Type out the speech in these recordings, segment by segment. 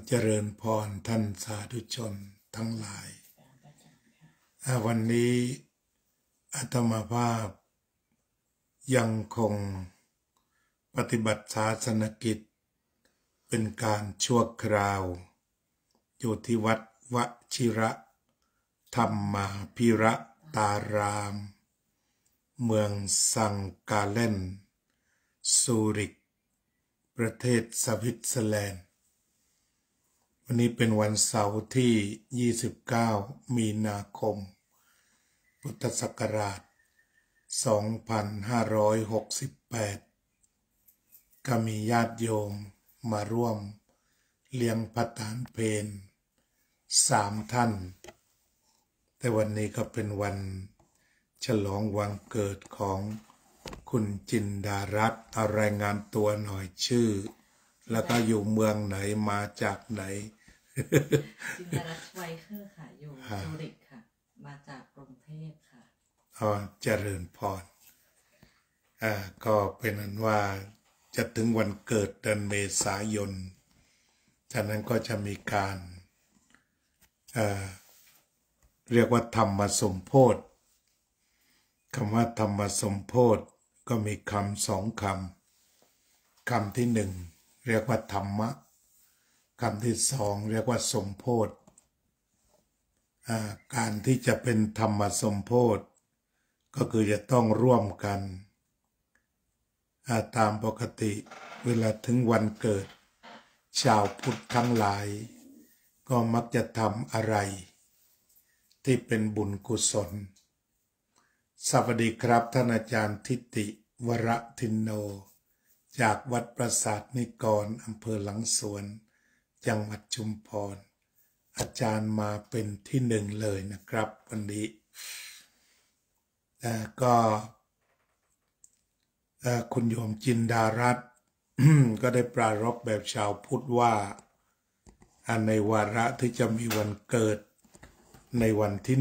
เจริญพรท่านสาธุชนทั้งหลายวันนี้อาตมาภาพยังคงปฏิบัติศาสนกิจเป็นการชั่วคราวอยู่ที่วัดวชิระธรรมาภิระตารามเมืองซังกาเลนซูริกประเทศสวิตเซอร์แลนด์วันนี้เป็นวันเสาร์ที่29มีนาคมพุทธศักราช2568ก็มีญาติโยมมาร่วมเลี้ยงภัตตาหารเพล3 ท่านแต่วันนี้ก็เป็นวันฉลองวันเกิดของคุณจินดารัตน์เอารายงานตัวหน่อยชื่อแล้วก็อยู่เมืองไหนมาจากไหนจินดารัตน์ไวเคอร์ค่ะอยู่ซูริกค่ะมาจากกรุงเทพค่ะเจริญพรก็เป็นนั้นว่าจะถึงวันเกิดเดือนเมษายนจากนั้นก็จะมีการเรียกว่าธรรมสมโภชคำว่าธรรมสมโภชก็มีคำ2 คำที่1เรียกว่าธรรมะคำที่2เรียกว่าสมโภชการที่จะเป็นธรรมสมโภชก็คือจะต้องร่วมกันตามปกติเวลาถึงวันเกิดชาวพุทธทั้งหลายก็มักจะทำอะไรที่เป็นบุญกุศลสวัสดีครับท่านอาจารย์ทิติวรทินโนจากวัดปราสาทนิกรอำเภอหลังสวนจังหวัดชุมพรอาจารย์มาเป็นที่1เลยนะครับวันนี้ก็คุณโยมจินดารัตน์ ก็ได้ปรารภแบบชาวพุทธว่าในวาระที่จะมีวันเกิดในวันที่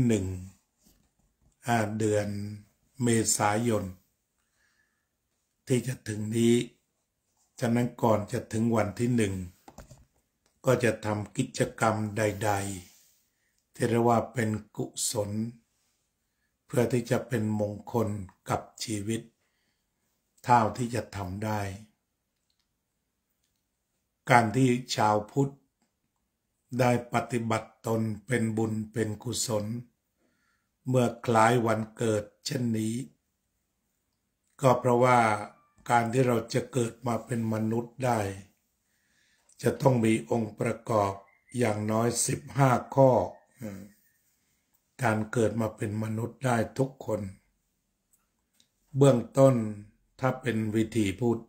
1เดือนเมษายนที่จะถึงนี้ฉะนั้นก่อนจะถึงวันที่1ก็จะทำกิจกรรมใดๆที่เรียกว่าเป็นกุศลเพื่อที่จะเป็นมงคลกับชีวิตเท่าที่จะทำได้การที่ชาวพุทธได้ปฏิบัติตนเป็นบุญเป็นกุศลเมื่อคล้ายวันเกิดเช่นนี้ก็เพราะว่าการที่เราจะเกิดมาเป็นมนุษย์ได้จะต้องมีองค์ประกอบอย่างน้อย15 ข้อการเกิดมาเป็นมนุษย์ได้ทุกคนเบื้องต้นถ้าเป็นวิถีพุทธ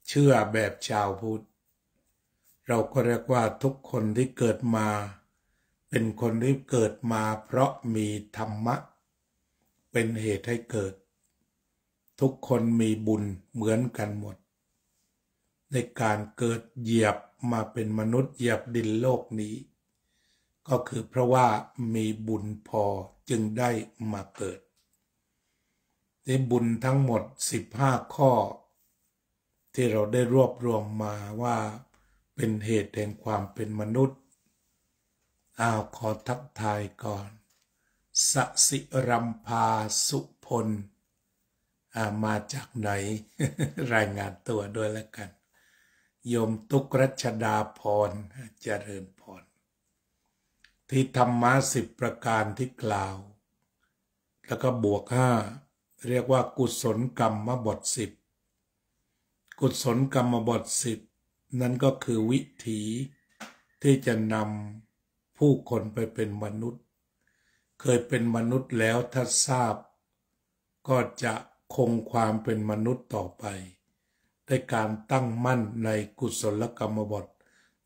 เชื่อแบบชาวพุทธเราก็เรียกว่าทุกคนที่เกิดมาเป็นคนที่เกิดมาเพราะมีธรรมะเป็นเหตุให้เกิดทุกคนมีบุญเหมือนกันหมดในการเกิดเหยียบมาเป็นมนุษย์เหยียบดินโลกนี้ก็คือเพราะว่ามีบุญพอจึงได้มาเกิดในบุญทั้งหมด15 ข้อที่เราได้รวบรวมมาว่าเป็นเหตุแห่งความเป็นมนุษย์ขอทักทายก่อนสสิรัมพาสุพลมาจากไหน รายงานตัวด้วยแล้วกันโยมตุกรัชดาพรเจริญพรที่ธรรมะ10 ประการที่กล่าวแล้วก็บวก5เรียกว่ากุศลกรรมบท10กุศลกรรมบท10นั่นก็คือวิถีที่จะนำผู้คนไปเป็นมนุษย์เคยเป็นมนุษย์แล้วถ้าทราบก็จะคงความเป็นมนุษย์ต่อไปด้วยการตั้งมั่นในกุศลกรรมบท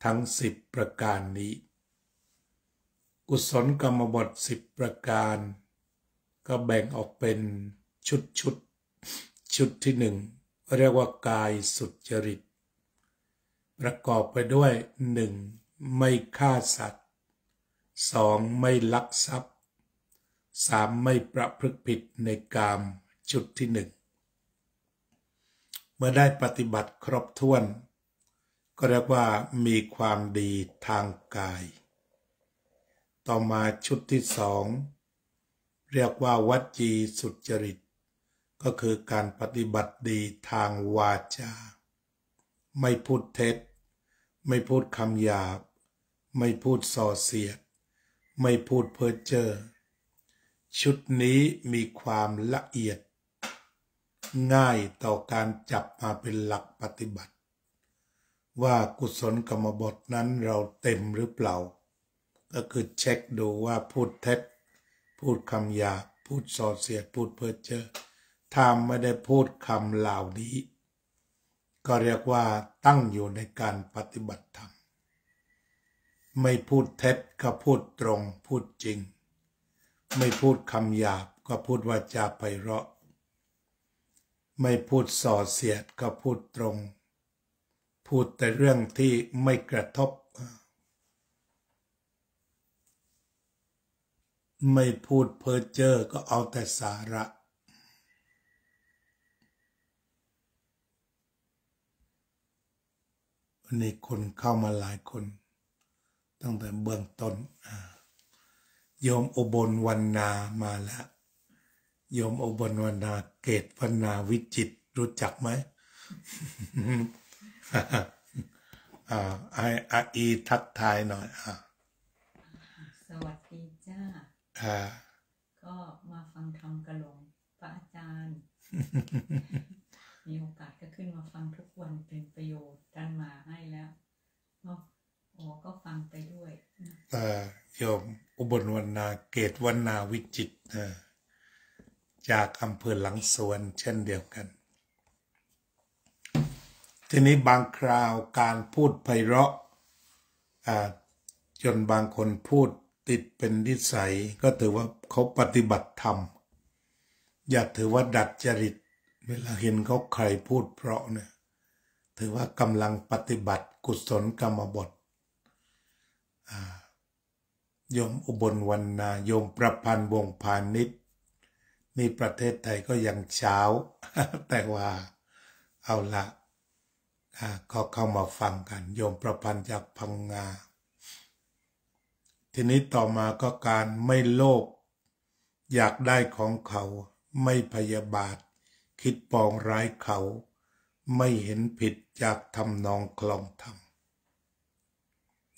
ทั้ง10 ประการนี้กุศลกรรมบท10 ประการก็แบ่งออกเป็นชุดที่1เรียกว่ากายสุจริตประกอบไปด้วย1ไม่ฆ่าสัตว์2ไม่ลักทรัพย์3ไม่ประพฤติผิดในกามชุดที่1เมื่อได้ปฏิบัติครบถ้วน ก็เรียกว่ามีความดีทางกายต่อมาชุดที่สองเรียกว่าวจีสุจริตก็คือการปฏิบัติดีทางวาจาไม่พูดเท็จไม่พูดคำหยาบไม่พูดส่อเสียดไม่พูดเพ้อเจ้อชุดนี้มีความละเอียดง่ายต่อการจับมาเป็นหลักปฏิบัติว่ากุศลกรรมบทนั้นเราเต็มหรือเปล่าก็คือเช็คดูว่าพูดเท็จพูดคำหยาบพูดส่อเสียดพูดเพ้อเจ้อถ้าไม่ได้พูดคำเหล่านี้ก็เรียกว่าตั้งอยู่ในการปฏิบัติธรรมไม่พูดเท็จก็พูดตรงพูดจริงไม่พูดคำหยาบก็พูดวาจาไพเราะไม่พูดส่อเสียดก็พูดตรงพูดแต่เรื่องที่ไม่กระทบไม่พูดเพ้อเจ้อก็เอาแต่สาระวันนี้คนเข้ามาหลายคนตั้งแต่เบื้องต้นโยมอุบลวรรณามาแล้วโยมอุบลวรรณาเกตวรรณาวิจิตรรู้จักไหม ไออาอีทักทายหน่อยสวัสดีจ้าก็มาฟังธรรมกะหลวงพระอาจารย์ มีโอกาสก็ขึ้นมาฟังทุกวันเป็นประโยชน์ท่านมาให้แล้วก็ฟังไปด้วยโยมอุบลวรรณาเกตวรรณาวิจิตรจากอำเภอหลังสวนเช่นเดียวกันทีนี้บางคราวการพูดไพเราะจนบางคนพูดติดเป็นนิสัยก็ถือว่าเขาปฏิบัติธรรมอย่าถือว่าดัดจริตเวลาเห็นเขาใครพูดเพราะเนี่ยถือว่ากำลังปฏิบัติกุศลกรรมบทโยมอุบลวรรณาโยมประพันธ์วงพาณิชย์นี่ประเทศไทยก็ยังเช้า แต่ว่าเอาละก็เข้ามาฟังกันโยมประพันธ์จากพังงาทีนี้ต่อมาก็การไม่โลภอยากได้ของเขาไม่พยาบาทคิดปองร้ายเขาไม่เห็นผิดจากทำนองคลองธรรม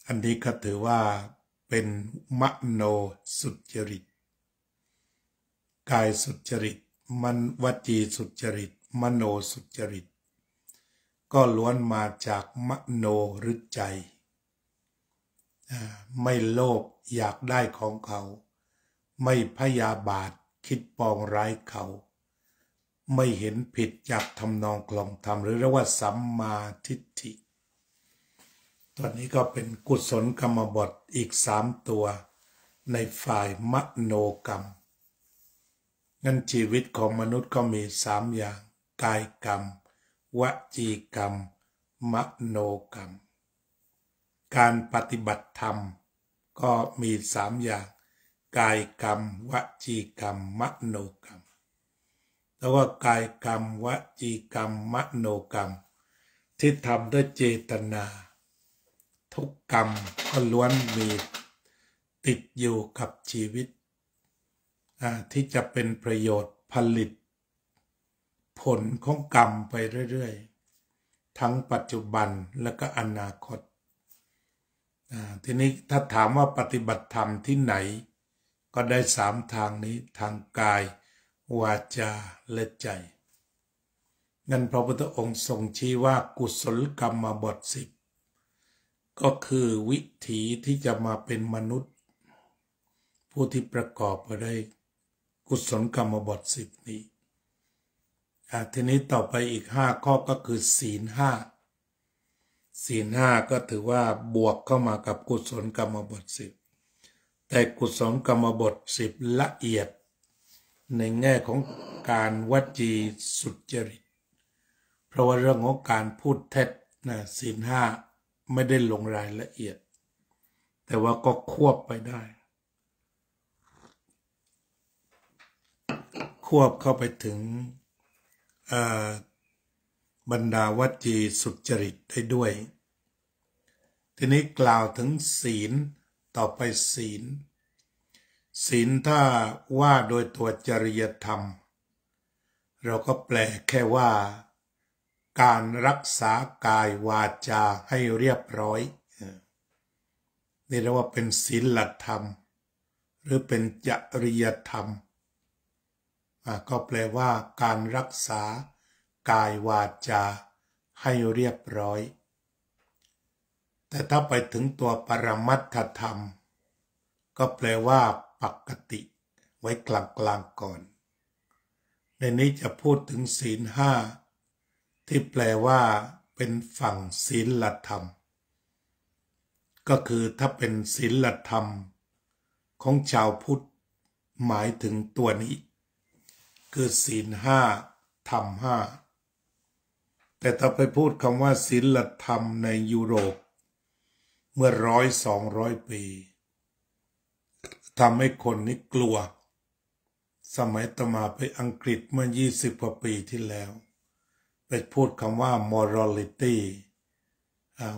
อันนี้ก็ถือว่าเป็นมโนสุจริตกายสุจริตวจีสุจริตมโนสุจริตก็ล้วนมาจากมโนหรือใจไม่โลภอยากได้ของเขาไม่พยาบาทคิดปองร้ายเขาไม่เห็นผิดจากทำนองคลองธรรมหรือเรียกว่าสัมมาทิฏฐิตัวนี้ก็เป็นกุศลกรรมบทอีก3ตัวในฝ่ายมโนกรรมงั้นชีวิตของมนุษย์ก็มี3อย่างกายกรรมวจีกรรมมโนกรรมการปฏิบัติธรรมก็มี3อย่างกายกรรมวจีกรรมมโนกรรมแต่ว่ากายกรรมวจีกรรมมโนกรรมที่ทำด้วยเจตนาทุกกรรมก็ล้วนมีติดอยู่กับชีวิตที่จะเป็นประโยชน์ผลิตผลของกรรมไปเรื่อยๆทั้งปัจจุบันและก็อนาคตทีนี้ถ้าถามว่าปฏิบัติธรรมที่ไหนก็ได้3ทางนี้ทางกายวาจาและใจงั้นพระพุทธองค์ทรงชี้ว่ากุศลกรรมบท10ก็คือวิถีที่จะมาเป็นมนุษย์ผู้ที่ประกอบไปด้วยกุศลกรรมบท10นี้ทีนี้ต่อไปอีก5ข้อก็คือศีล5ก็ถือว่าบวกเข้ามากับกุศลกรรมบท10แต่กุศลกรรมบท10ละเอียดในแง่ของการวจีสุจริตเพราะว่าเรื่องของการพูดเท็จศีล5ไม่ได้ลงรายละเอียดแต่ว่าก็ควบไปได้ควบเข้าไปถึงบรรดาวจีสุจริตได้ด้วย ทีนี้กล่าวถึงศีลต่อไปศีลถ้าว่าโดยตัวจริยธรรมเราก็แปลแค่ว่าการรักษากายวาจาให้เรียบร้อยนี่เรียกว่าเป็นศีลธรรมหรือเป็นจริยธรรมก็แปลว่าการรักษากายวาจาให้เรียบร้อยแต่ถ้าไปถึงตัวปรมัตถธรรมก็แปลว่าปกติไว้กลางๆก่อนในนี้จะพูดถึงศีลห้าที่แปลว่าเป็นฝั่งศีลธรรมก็คือถ้าเป็นศีลธรรมของชาวพุทธหมายถึงตัวนี้คือศีลห้าธรรมห้าแต่ถ้าไปพูดคำว่าศีลธรรมในยุโรปเมื่อ100-200 ปีทำให้คนนี้กลัวสมัยต่อมาไปอังกฤษเมื่อ20 กว่าปีที่แล้วไปพูดคำว่า morality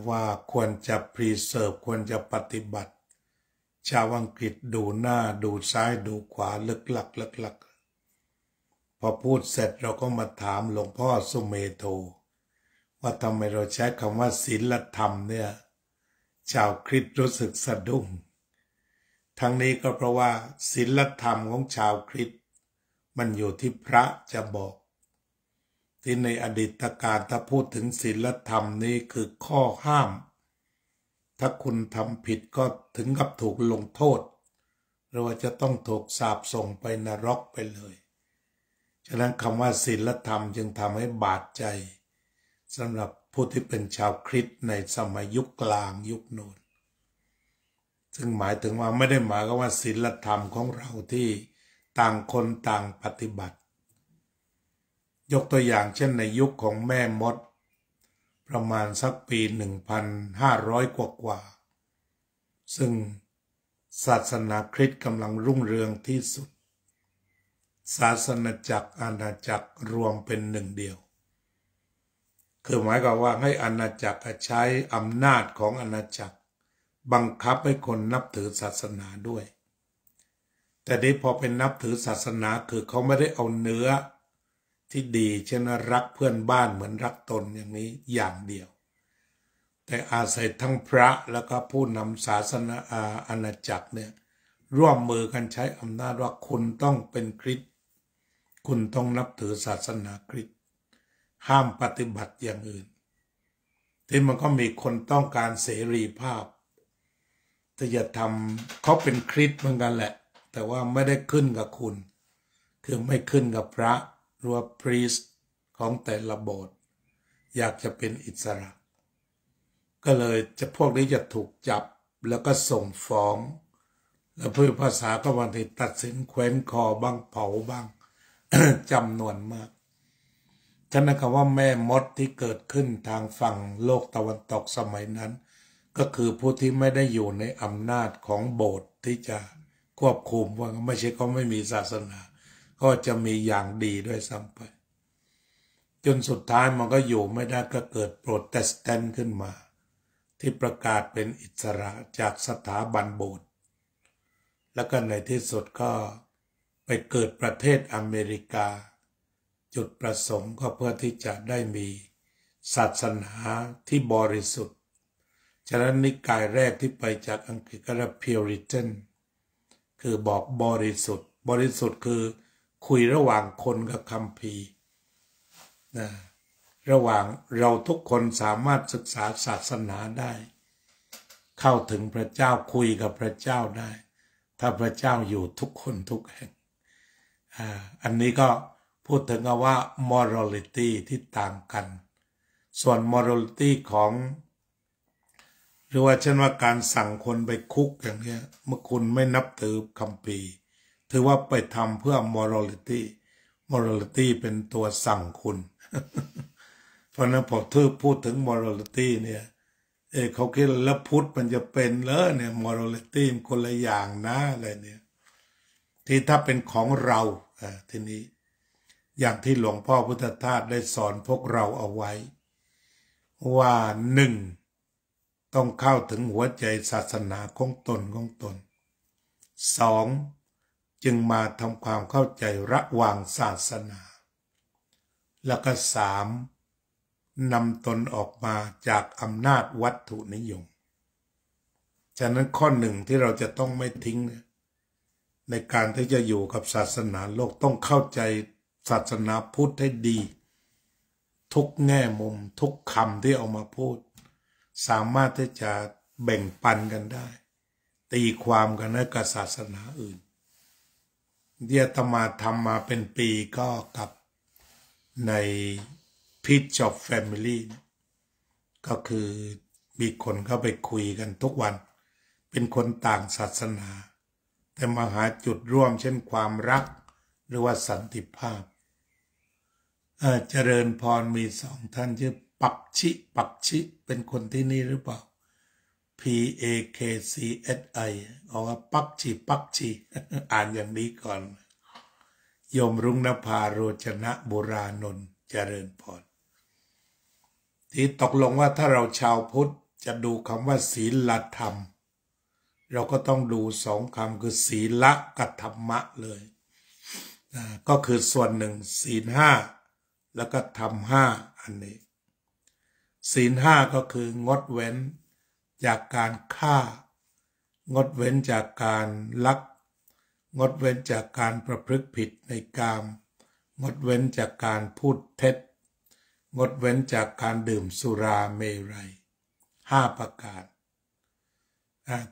ว่าควรจะ preserve ควรจะปฏิบัติชาวอังกฤษดูหน้าดูซ้ายดูขวาลึกลักพอพูดเสร็จเราก็มาถามหลวงพ่อสุเมโธว่าทำไมเราใช้คำว่าศีลธรรมเนี่ยชาวคริสต์รู้สึกสะดุ้งทั้งนี้ก็เพราะว่าศีลธรรมของชาวคริสต์มันอยู่ที่พระจะบอกที่ในอดีตการถ้าพูดถึงศีลธรรมนี้คือข้อห้ามถ้าคุณทำผิดก็ถึงกับถูกลงโทษหรือว่าจะต้องถูกสาปส่งไปนรกไปเลยฉะนั้นคำว่าศีลธรรมจึงทำให้บาดใจสำหรับผู้ที่เป็นชาวคริสต์ในสมัยยุคกลางยุคโน้นซึ่งหมายถึงว่าไม่ได้หมายความว่าศีลธรรมของเราที่ต่างคนต่างปฏิบัติยกตัวอย่างเช่นในยุคของแม่มดประมาณสักปี 1,500 กว่าซึ่งศาสนาคริสต์กำลังรุ่งเรืองที่สุดศาสนาจักรอาณาจักรรวมเป็นหนึ่งเดียวคือหมายความว่าให้อาณาจักรใช้อำนาจของอาณาจักรบังคับให้คนนับถือศาสนาด้วยแต่นี้พอเป็นนับถือศาสนาคือเขาไม่ได้เอาเนื้อที่ดีเช่นรักเพื่อนบ้านเหมือนรักตนอย่างนี้อย่างเดียวแต่อาศัยทั้งพระแล้วก็ผู้นำศาสนาอาณาจักรเนี่ยร่วมมือกันใช้อำนาจว่าคุณต้องเป็นคริสต์คุณต้องนับถือศาสนาคริสต์ห้ามปฏิบัติอย่างอื่นที่มันก็มีคนต้องการเสรีภาพแต่อย่าทำเขาเป็นคริสต์เหมือนกันแหละแต่ว่าไม่ได้ขึ้นกับคุณคือไม่ขึ้นกับพระหรือว่าพรีสต์ของแต่ละโบสถ์อยากจะเป็นอิสระก็เลยพวกนี้จะถูกจับแล้วก็ส่งฟ้องแล้วผู้ภาษาก็บางทีตัดสินแขวนคอบ้างเผาบ้าง จำนวนมากฉะนั้นคำว่าแม่มดที่เกิดขึ้นทางฝั่งโลกตะวันตกสมัยนั้นก็คือผู้ที่ไม่ได้อยู่ในอำนาจของโบสถ์ที่จะควบคุมว่าไม่ใช่เขาไม่มีศาสนาก็จะมีอย่างดีด้วยซ้ำไปจนสุดท้ายมันก็อยู่ไม่ได้ก็เกิดโปรเตสแตนต์ขึ้นมาที่ประกาศเป็นอิสระจากสถาบันโบสถ์แล้วก็ในที่สุดก็ไปเกิดประเทศอเมริกาจุดประสงค์ก็เพื่อที่จะได้มีศาสนาที่บริสุทธิ์ฉะนั้นนิกายแรกที่ไปจากอังกฤษก็เรียก Puritan คือบอกบริสุทธิ์คือคุยระหว่างคนกับคัมภีร์นะระหว่างเราทุกคนสามารถศึกษาศาสนาได้เข้าถึงพระเจ้าคุยกับพระเจ้าได้ถ้าพระเจ้าอยู่ทุกคนทุกแห่งอันนี้ก็พูดถึงว่า morality ที่ต่างกันส่วน morality ของหรือว่าเช่นว่าการสั่งคนไปคุกอย่างนี้เมื่อคุณไม่นับถือคัมภีร์ถือว่าไปทำเพื่อ morality เป็นตัวสั่งคุณ เพราะนั้นพอพูดถึง morality เนี่ยเขาคิดแล้วพุทธมันจะเป็นเลยเนี่ย morality มันคนละอย่างนะอะไรเนี่ยที่ถ้าเป็นของเราทีนี้อย่างที่หลวงพ่อพุทธทาสได้สอนพวกเราเอาไว้ว่าหนึ่ง ศีลธรรม ศีลธรรมก็คือการรักษากายวาจาให้เรียบร้อย ต้องเข้าถึงหัวใจศาสนาของตนสองจึงมาทำความเข้าใจระหว่างศาสนาแล้วก็สามนำตนออกมาจากอำนาจวัตถุนิยมฉะนั้นข้อหนึ่งที่เราจะต้องไม่ทิ้งในการที่จะอยู่กับศาสนาโลกต้องเข้าใจศาสนาพุทธให้ดีทุกแง่มุมทุกคำที่เอามาพูดสามารถที่จะแบ่งปันกันได้ตีความกันได้กับศาสนาอื่นที่อาตมาทำมาเป็นปีก็กับใน Pitch of Family ก็คือมีคนเข้าไปคุยกันทุกวันเป็นคนต่างศาสนาแต่มาหาจุดร่วมเช่นความรักหรือว่าสันติภาพเจริญพรมีสองท่านชื่อปักชิเป็นคนที่นี่หรือเปล่า PAKCSI เอาว่าปักชิอ่านอย่างนี้ก่อนโยมรุ่งนภาโรจนะบุรานนท์เจริญพรที่ตกลงว่าถ้าเราชาวพุทธจะดูคำว่าศีลธรรมเราก็ต้องดูสองคำคือศีละกับธรรมะเลยก็คือส่วนหนึ่งศีลห้าแล้วก็ธรรมห้าอันนี้ศีลห้าก็คืองดเว้นจากการฆ่างดเว้นจากการลักงดเว้นจากการประพฤติผิดในกามงดเว้นจากการพูดเท็จงดเว้นจากการดื่มสุราเมรัย5ประการ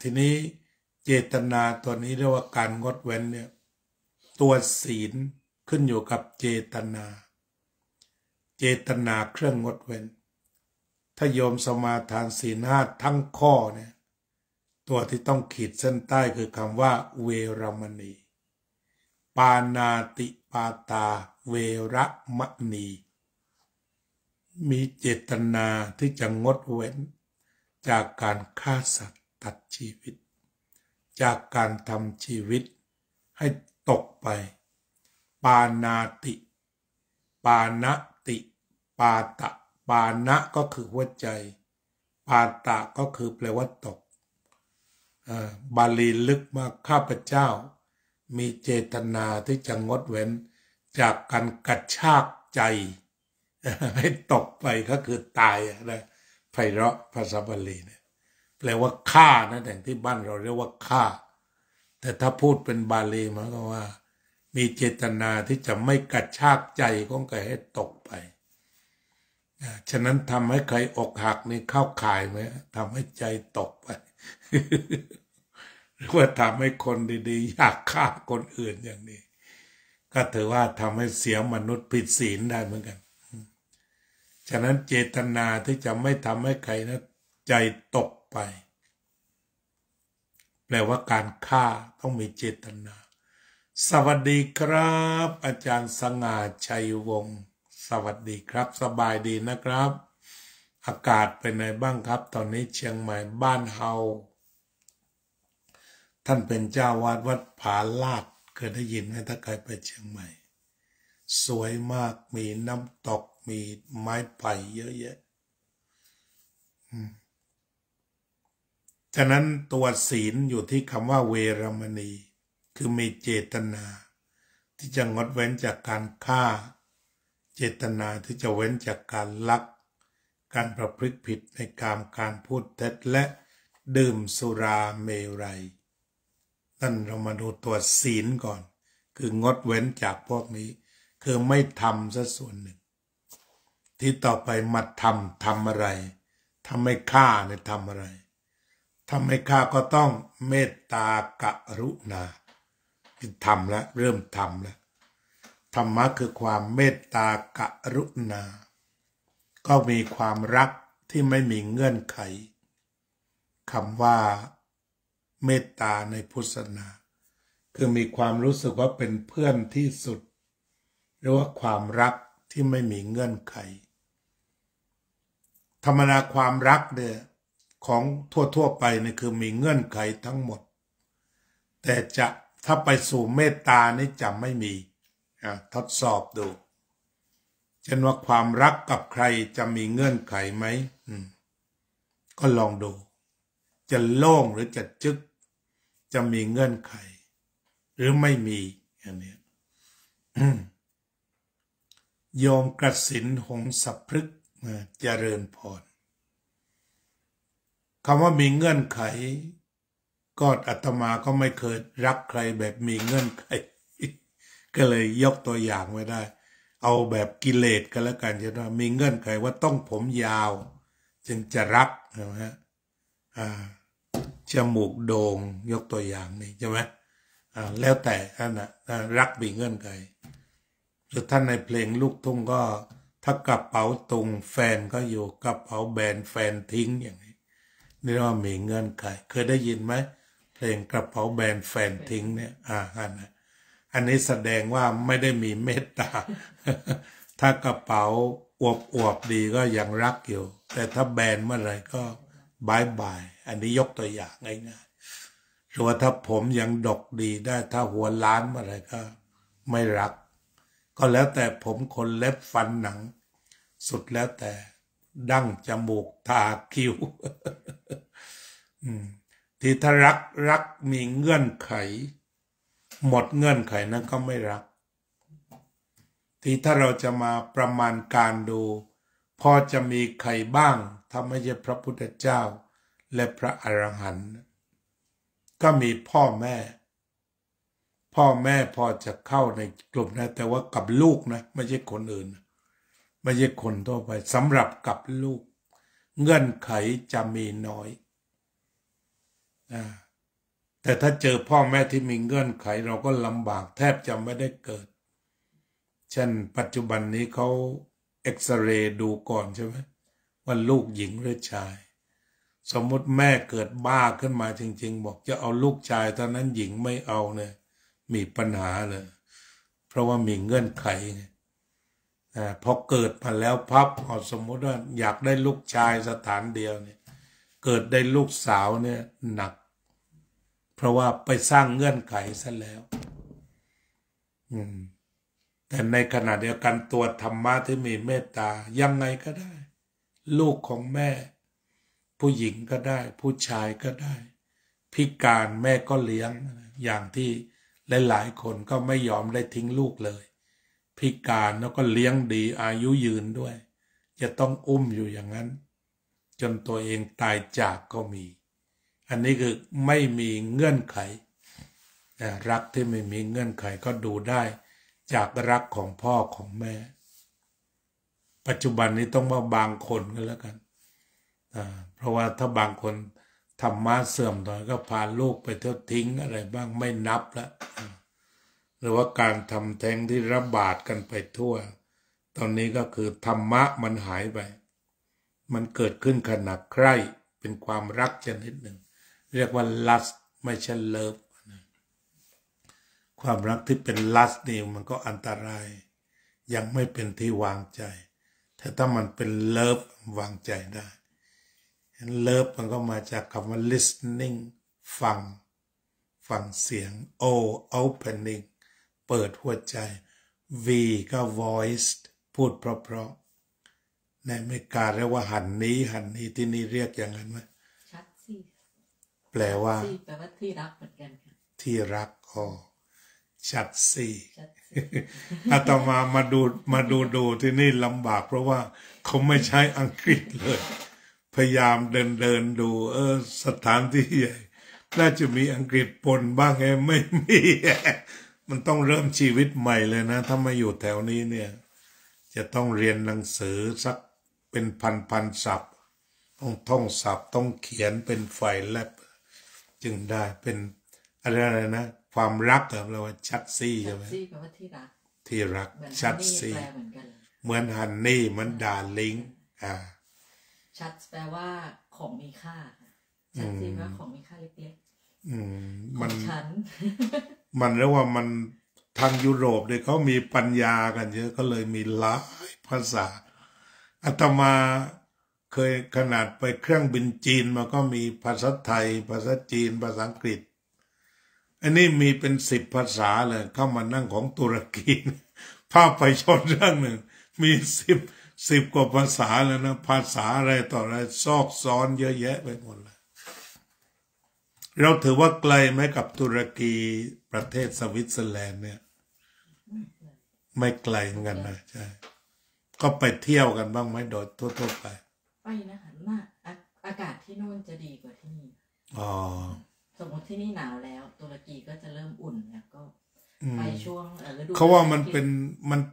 ทีนี้เจตนาตัวนี้เรียกว่าการงดเว้นเนี่ยตัวศีลขึ้นอยู่กับเจตนาเครื่องงดเว้นถ้าโยมสมาทานศีลห้าทั้งข้อเนี่ยตัวที่ต้องขีดเส้นใต้คือคำว่าเวรมณีปานาติปาตาเวรมณีมีเจตนาที่จะงดเว้นจากการฆ่าสัตว์ตัดชีวิตจากการทำชีวิตให้ตกไปปานาติปานะติปาตะปานะก็คือหัวใจปาตะก็คือแปลว่าตกบาลีลึกมากข้าพเจ้ามีเจตนาที่จะงดเว้นจากการกระชากใจให้ตกไปก็คือตายนะไพเราะภาษาบาลีเนี่ยแปลว่าฆ่านะแต่ที่บ้านเราเรียกว่าฆ่าแต่ถ้าพูดเป็นบาลีมันก็ว่ามีเจตนาที่จะไม่กระชากใจของใครให้ตกไปฉะนั้นทำให้ใครอกหักนี่เข้าข่ายไหมทำให้ใจตกไป หรือว่าทำให้คนดีๆอยากฆ่าคนอื่นอย่างนี้ก็ถือว่าทำให้เสียมนุษย์ผิดศีลได้เหมือนกันฉะนั้นเจตนาที่จะไม่ทำให้ใครนะใจตกไปแปลว่าการฆ่าต้องมีเจตนาสวัสดีครับอาจารย์สง่าชัยวงศ์สวัสดีครับสบายดีนะครับอากาศเป็นไงบ้างครับตอนนี้เชียงใหม่บ้านเฮาท่านเป็นเจ้าวาดวัดผาลาดเคยได้ยินไหมถ้าใครไปเชียงใหม่สวยมากมีน้ำตกมีไม้ไผ่เยอะแยะฉะนั้นตัวศีลอยู่ที่คำว่าเวรมณีคือมีเจตนาที่จะงดเว้นจากการฆ่าเจตนาที่จะเว้นจากการลักการประพฤติผิดในการพูดเท็จและดื่มสุราเมรัยนั่นเรามาดูตัวศีลก่อนคืองดเว้นจากพวกนี้คือไม่ทำซะส่วนหนึ่งที่ต่อไปมาทำอะไรทำให้ฆ่าเนี่ยทำอะไรทำให้ฆ่าก็ต้องเมตตากรุณาคือทำแล้วเริ่มทำแล้วธรรมะคือความเมตตากรุณาก็มีความรักที่ไม่มีเงื่อนไขคำว่าเมตตาในพุทธศาสนาคือมีความรู้สึกว่าเป็นเพื่อนที่สุดหรือว่าความรักที่ไม่มีเงื่อนไขธรรมดาความรักเนี่ยของทั่วไปเนี่ยคือมีเงื่อนไขทั้งหมดแต่ถ้าไปสู่เมตตานี่จะไม่มีทดสอบดูเช่นว่าความรักกับใครจะมีเงื่อนไขไหมก็ลองดู จะโล่งหรือจะจึกจะมีเงื่อนไขหรือไม่มีอย่างนี้ โยมกสิณหงสพฤกษ์เจริญพรคำว่ามีเงื่อนไขก็อาตมาก็ไม่เคยรักใครแบบมีเงื่อนไข ก็เลยยกตัวอย่างไม่ได้เอาแบบกิเลสกันแล้วกันใช่ไหมมีเงื่อนไขว่าต้องผมยาวจึงจะรักใช่ไหมฮะจมูกโด่งยกตัวอย่างนี่ใช่ไหมแล้วแต่ท่านนะรักมีเงื่อนไขหรือท่านในเพลงลูกทุ่งก็ถ้ากระเป๋าตุงแฟนก็อยู่กระเป๋าแบนแฟนทิ้งอย่างนี้นี่ว่ามีเงื่อนไขเคยได้ยินไหมเพลงกระเป๋าแบนแฟนทิ้งเนี่ยอันนี้แสดงว่าไม่ได้มีเมตตา ถ้ากระเป๋าอวบดีก็ยังรักอยู่แต่ถ้าแบนเมื่อไหร่ก็บายบายอันนี้ยกตัวอย่างง่ายๆหรือว่าถ้าผมยังดกดีได้ถ้าหัวล้านเมื่อไหร่ก็ไม่รักก็แล้วแต่ผมขนเล็บฟันหนังสุดแล้วแต่ดั้งจมูกตาคิ้ว ที่ถ้ารักมีเงื่อนไขหมดเงื่อนไขนั้นก็ไม่รักที่ถ้าเราจะมาประมาณการดูพอจะมีใครบ้างถ้าไม่ใช่พระพุทธเจ้าและพระอรหันต์ก็มีพ่อแม่พอจะเข้าในกลุ่มนะแต่ว่ากับลูกนะไม่ใช่คนอื่นไม่ใช่คนทั่วไปสำหรับกับลูกเงื่อนไขจะมีน้อยแต่ถ้าเจอพ่อแม่ที่มีเงื่อนไขเราก็ลำบากแทบจะไม่ได้เกิดเช่นปัจจุบันนี้เขาเอ็กซเรย์ดูก่อนใช่ไหมว่าลูกหญิงหรือชายสมมติแม่เกิดบ้าขึ้นมาจริงๆบอกจะเอาลูกชายตอนนั้นหญิงไม่เอาเนี่ยมีปัญหาเลยเพราะว่ามีเงื่อนไขพอเกิดมาแล้วพับสมมติว่าอยากได้ลูกชายสถานเดียวเนี่ยเกิดได้ลูกสาวเนี่ยหนักเพราะว่าไปสร้างเงื่อนไขซะแล้วแต่ในขณะเดียวกันตัวธรรมะที่มีเมตตายังไงก็ได้ลูกของแม่ผู้หญิงก็ได้ผู้ชายก็ได้พิการแม่ก็เลี้ยงอย่างที่หลายๆคนก็ไม่ยอมได้ทิ้งลูกเลยพิการแล้วก็เลี้ยงดีอายุยืนด้วยจะต้องอุ้มอยู่อย่างนั้นจนตัวเองตายจากก็มีอันนี้คือไม่มีเงื่อนไขรักที่ไม่มีเงื่อนไขก็ดูได้จากรักของพ่อของแม่ปัจจุบันนี้ต้องมาบางคนกันแล้วกันเพราะว่าถ้าบางคนธรรมะเสื่อมหน่อยก็พาลูกไปเที่ยวทิ้งอะไรบ้างไม่นับละหรือว่าการทำแท้งที่ระบาดกันไปทั่วตอนนี้ก็คือธรรมะมันหายไปมันเกิดขึ้นขณะใคร่เป็นความรักชนิดหนึ่งเรียกว่า lust ไม่ใช่ love ความรักที่เป็น lust นี่มันก็อันตรายยังไม่เป็นที่วางใจแต่ถ้ามันเป็น love วางใจได้ love มันก็มาจากคำว่า listening ฟังเสียง O opening เปิดหัวใจ V ก็ voice พูดเพราะๆในอเมริกาเรียกว่าหันนี้ที่นี่เรียกอย่างนั้นไหมชัดสิแปลว่าที่รักเหมือนกันที่รักชัดสิอาตมาดูที่นี่ลำบากเพราะว่าเขาไม่ใช้อังกฤษเลยพยายามเดินดูสถานที่ใหญ่น่าจะมีอังกฤษปนบ้างไงไม่มีมันต้องเริ่มชีวิตใหม่เลยนะถ้ามาอยู่แถวนี้เนี่ยจะต้องเรียนหนังสือสักเป็นพันศัพท์ต้องท่องศัพท์ต้องเขียนเป็นไฟล์แลบจึงได้เป็นอะไรนะความรักกับเราชัดซี่ใช่ไหมแปลว่าที่รักชัดซี่เหมือนฮันนี่เหมือนดาร์ลิงชัดแปลว่าของมีค่าชัดซี่ว่าของมีค่าเล็กๆมันเรียกว่ามันทางยุโรปเนี่ยเขามีปัญญากันเยอะก็เลยมีหลายภาษาอาตมาเคยขนาดไปเครื่องบินจีนมาก็มีภาษาไทยภาษาจีนภาษาอังกฤษอันนี้มีเป็น10 ภาษาเลยเข้ามานั่งของตุรกีภาพยนตร์เรื่องหนึ่งมี10 กว่าภาษาแล้วนะภาษาอะไรต่ออะไรซอกซ้อนเยอะแยะไปหมดเลย เราถือว่าไกลไหมกับตุรกีประเทศสวิตเซอร์แลนด์เนี่ยไม่ไกลเหมือนกันนะใช่ก็ไปเที่ยวกันบ้างไหมโดยทั่วๆไปไปนะคะน่าอากาศที่นู่นจะดีกว่าที่นี่อ๋อสมมติที่นี่หนาวแล้วตุรกีก็จะเริ่มอุ่นแล้วก็ไปช่วงฤดูเขาว่ามัน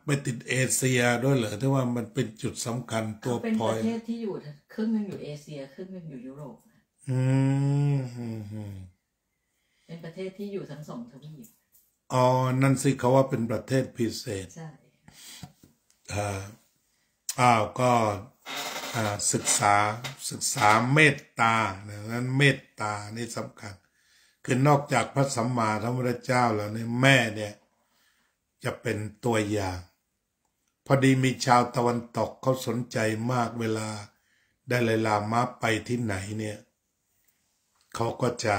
ไปติดเอเชียด้วยเหรอที่ว่ามันเป็นจุดสำคัญตัวเป็นประเทศที่อยู่ครึ่งนึงอยู่เอเชียครึ่งนึงอยู่ยุโรปเป็นประเทศที่อยู่ทั้งสองทวีปอ๋อนั่นสิเขาว่าเป็นประเทศพิเศษใช่ก็ศึกษาเมตตานั้นเมตตานี่สำคัญคือนอกจากพระสัมมาสัมพุทธเจ้าแล้วเนี่ยแม่เนี่ยจะเป็นตัวอย่างพอดีมีชาวตะวันตกเขาสนใจมากเวลาได้ไลลามะไปที่ไหนเนี่ยเขาก็จะ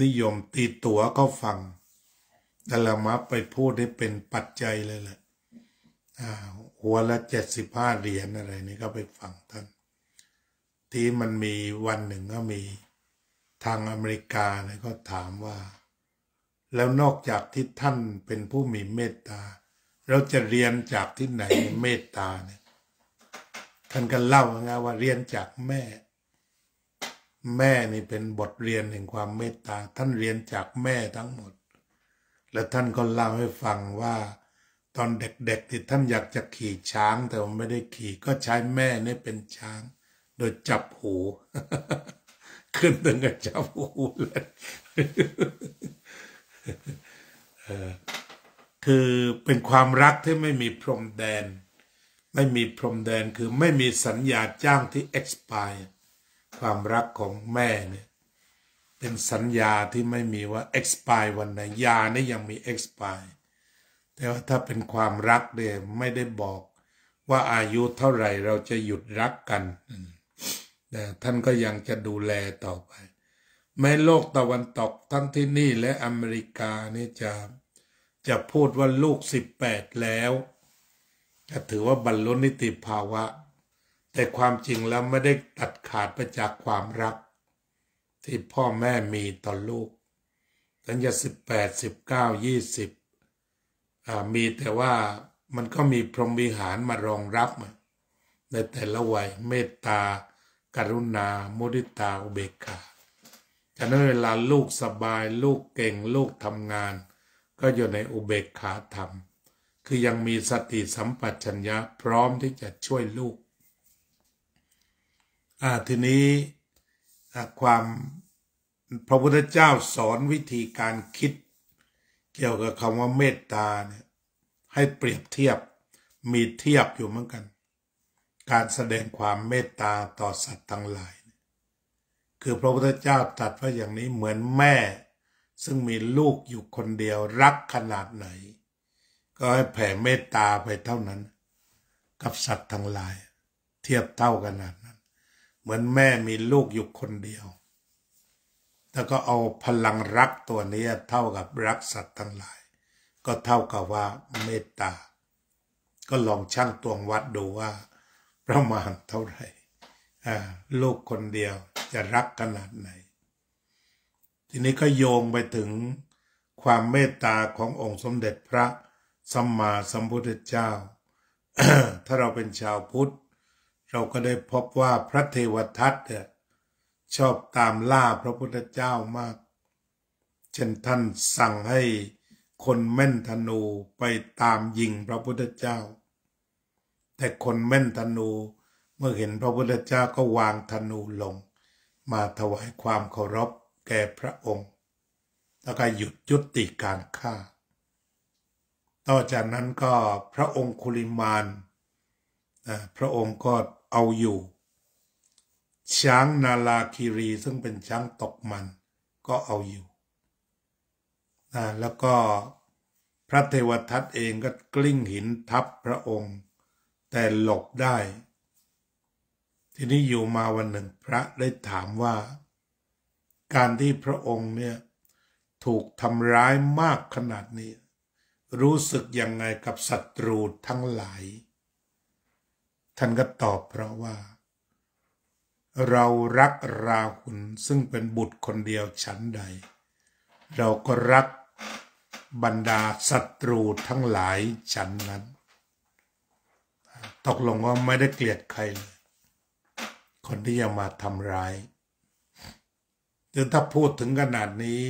นิยมตีตั๋วเขาฟังไดลามะไปพูดให้เป็นปัจจัยเลยแหละหัวละ75 เหรียญอะไรนี่ก็ไปฟังท่านที่มันมีวันหนึ่งก็มีทางอเมริกาเนี่ยก็ถามว่าแล้วนอกจากที่ท่านเป็นผู้มีเมตตาเราจะเรียนจากที่ไหนเมตตาเนี่ยท่านก็เล่าไงว่าเรียนจากแม่นี่เป็นบทเรียนแห่งความเมตตาท่านเรียนจากแม่ทั้งหมดและท่านก็เล่าให้ฟังว่าตอนเด็กๆที่ท่านอยากจะขี่ช้างแต่ว่าไม่ได้ขี่ก็ใช้แม่นี่เป็นช้างโดยจับหู ขึ้นถึงกับจับหูเลยคือเป็นความรักที่ไม่มีพรมแดนไม่มีพรมแดนคือไม่มีสัญญาจ้างที่ expire ความรักของแม่เนี่ยเป็นสัญญาที่ไม่มีว่า expire วันไหนยานี่ยังมี expire แต่ว่าถ้าเป็นความรักเนี่ยไม่ได้บอกว่าอายุเท่าไหร่เราจะหยุดรักกันแต่ท่านก็ยังจะดูแลต่อไปแม้โลกตะวันตกทั้งที่นี่และอเมริกานี่จะพูดว่าลูก18แล้วจะถือว่าบรรลุนิติภาวะแต่ความจริงแล้วไม่ได้ตัดขาดไปจากความรักที่พ่อแม่มีต่อลูกตั้งแต่18 19 20มีแต่ว่ามันก็มีพรหมวิหารมารองรับในแต่ละวัยเมตตากรุณามุทิตาอุเบกขาฉะนั้นเวลาลูกสบายลูกเก่งลูกทำงานก็อยู่ในอุเบกขาธรรมคือยังมีสติสัมปชัญญะพร้อมที่จะช่วยลูกทีนี้ความพระพุทธเจ้าสอนวิธีการคิดเกี่ยวกับคำว่าเมตตาเนี่ยให้เปรียบเทียบมีเทียบอยู่เหมือนกันการแสดงความเมตตาต่อสัตว์ทั้งหลายคือพระพุทธเจ้าตรัสว่าอย่างนี้เหมือนแม่ซึ่งมีลูกอยู่คนเดียวรักขนาดไหนก็ให้แผ่เมตตาไปเท่านั้นกับสัตว์ทั้งหลายเทียบเท่ากันนั้นเหมือนแม่มีลูกอยู่คนเดียวแล้วก็เอาพลังรักตัวนี้เท่ากับรักสัตว์ทั้งหลายก็เท่ากับว่าเมตตาก็ลองชั่งตวงวัดดูว่าประมาณเท่าไหร่ลูกคนเดียวจะรักขนาดไหนทีนี้ก็โยงไปถึงความเมตตาขององค์สมเด็จพระสัมมาสัมพุทธเจ้า ถ้าเราเป็นชาวพุทธเราก็ได้พบว่าพระเทวทัตเนี่ยชอบตามล่าพระพุทธเจ้ามากเช่นท่านสั่งให้คนแม่นธนูไปตามยิงพระพุทธเจ้าแต่คนแม่นธนูเมื่อเห็นพระพุทธเจ้าก็วางธนูลงมาถวายความเคารพแก่พระองค์แล้วก็หยุดยุติการฆ่าต่อจากนั้นก็พระองค์คุลิมานพระองค์ก็เอาอยู่ช้างนาลาคีรีซึ่งเป็นช้างตกมันก็เอาอยู่แล้วก็พระเทวทัตเองก็กลิ้งหินทับพระองค์แต่หลบได้ทีนี้อยู่มาวันหนึ่งพระได้ถามว่าการที่พระองค์เนี่ยถูกทำร้ายมากขนาดนี้รู้สึกยังไงกับศัตรูทั้งหลายท่านก็ตอบเพราะว่า เรารักราหุลซึ่งเป็นบุตรคนเดียวฉันใดเราก็รักบรรดาศัตรูทั้งหลายฉันนั้นตกลงว่าไม่ได้เกลียดใครเลยคนที่จะมาทำร้ายถึงถ้าพูดถึงขนาดนี้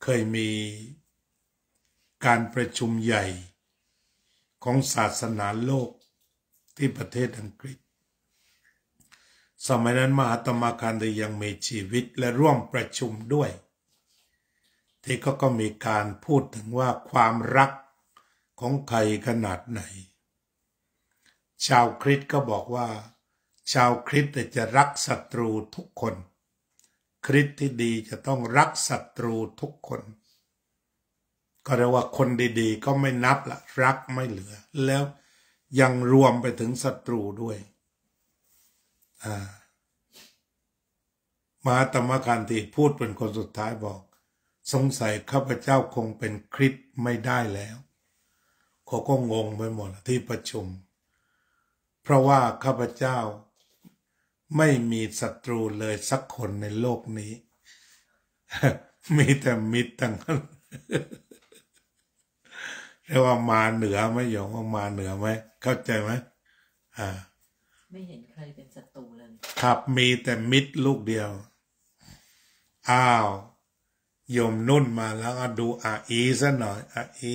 เคยมีการประชุมใหญ่ของศาสนาโลกที่ประเทศอังกฤษสมัยนั้นมหาตมะคันธียังมีชีวิตและร่วมประชุมด้วยที่ก็มีการพูดถึงว่าความรักของใครขนาดไหนชาวคริสต์ก็บอกว่าชาวคริสต์จะรักศัตรูทุกคนคริสต์ที่ดีจะต้องรักศัตรูทุกคนก็เรียกว่าคนดีๆก็ไม่นับละรักไม่เหลือแล้วยังรวมไปถึงศัตรูด้วยมหาตมะคันธีพูดเป็นคนสุดท้ายบอกสงสัยข้าพเจ้าคงเป็นคริสต์ไม่ได้แล้วเขาก็งงไปหมดที่ประชุมเพราะว่าข้าพเจ้าไม่มีศัตรูเลยสักคนในโลกนี้ มีแต่มิตรทั้งนั้น เรียกว่ามาเหนือไหมหยงว่ามาเหนือไหมเข้าใจไหมไม่เห็นใครเป็นศัตรูเลยครับมีแต่มิตรลูกเดียวอ้าวโยมนุ่นมาแล้วดูอีซะหน่อยอี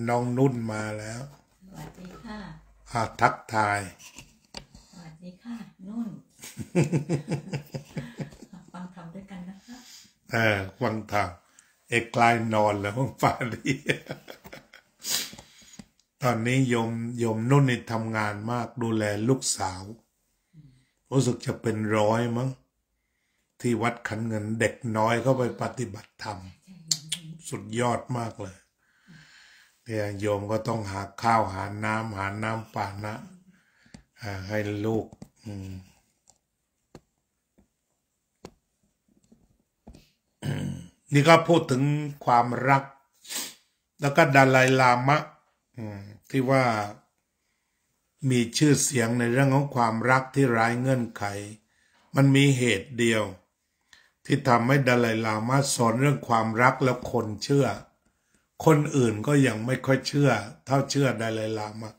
น้องนุ่นมาแล้วสวัสดีค่ะทักทายสวัสดีค่ะนุ่น ฟังธรรมด้วยกันนะคะฟังธรรมกลายนอนแล้วป่านนี้ ตอนนี้โยมนุ่นนี่ทำงานมากดูแลลูกสาวรู้สึกจะเป็น100มั้งที่วัดขันเงินเด็กน้อยเข้าไปปฏิบัติธรรมสุดยอดมากเลยเนี่ยโยมก็ต้องหาข้าวหาน้ำปานะให้ลูกนี่ก็พูดถึงความรักแล้วก็ดาไลลามะที่ว่ามีชื่อเสียงในเรื่องของความรักที่ไร้เงื่อนไขมันมีเหตุเดียวที่ทำให้ดาไลลามะสอนเรื่องความรักแล้วคนเชื่อคนอื่นก็ยังไม่ค่อยเชื่อเท่าเชื่อดาไลลามะ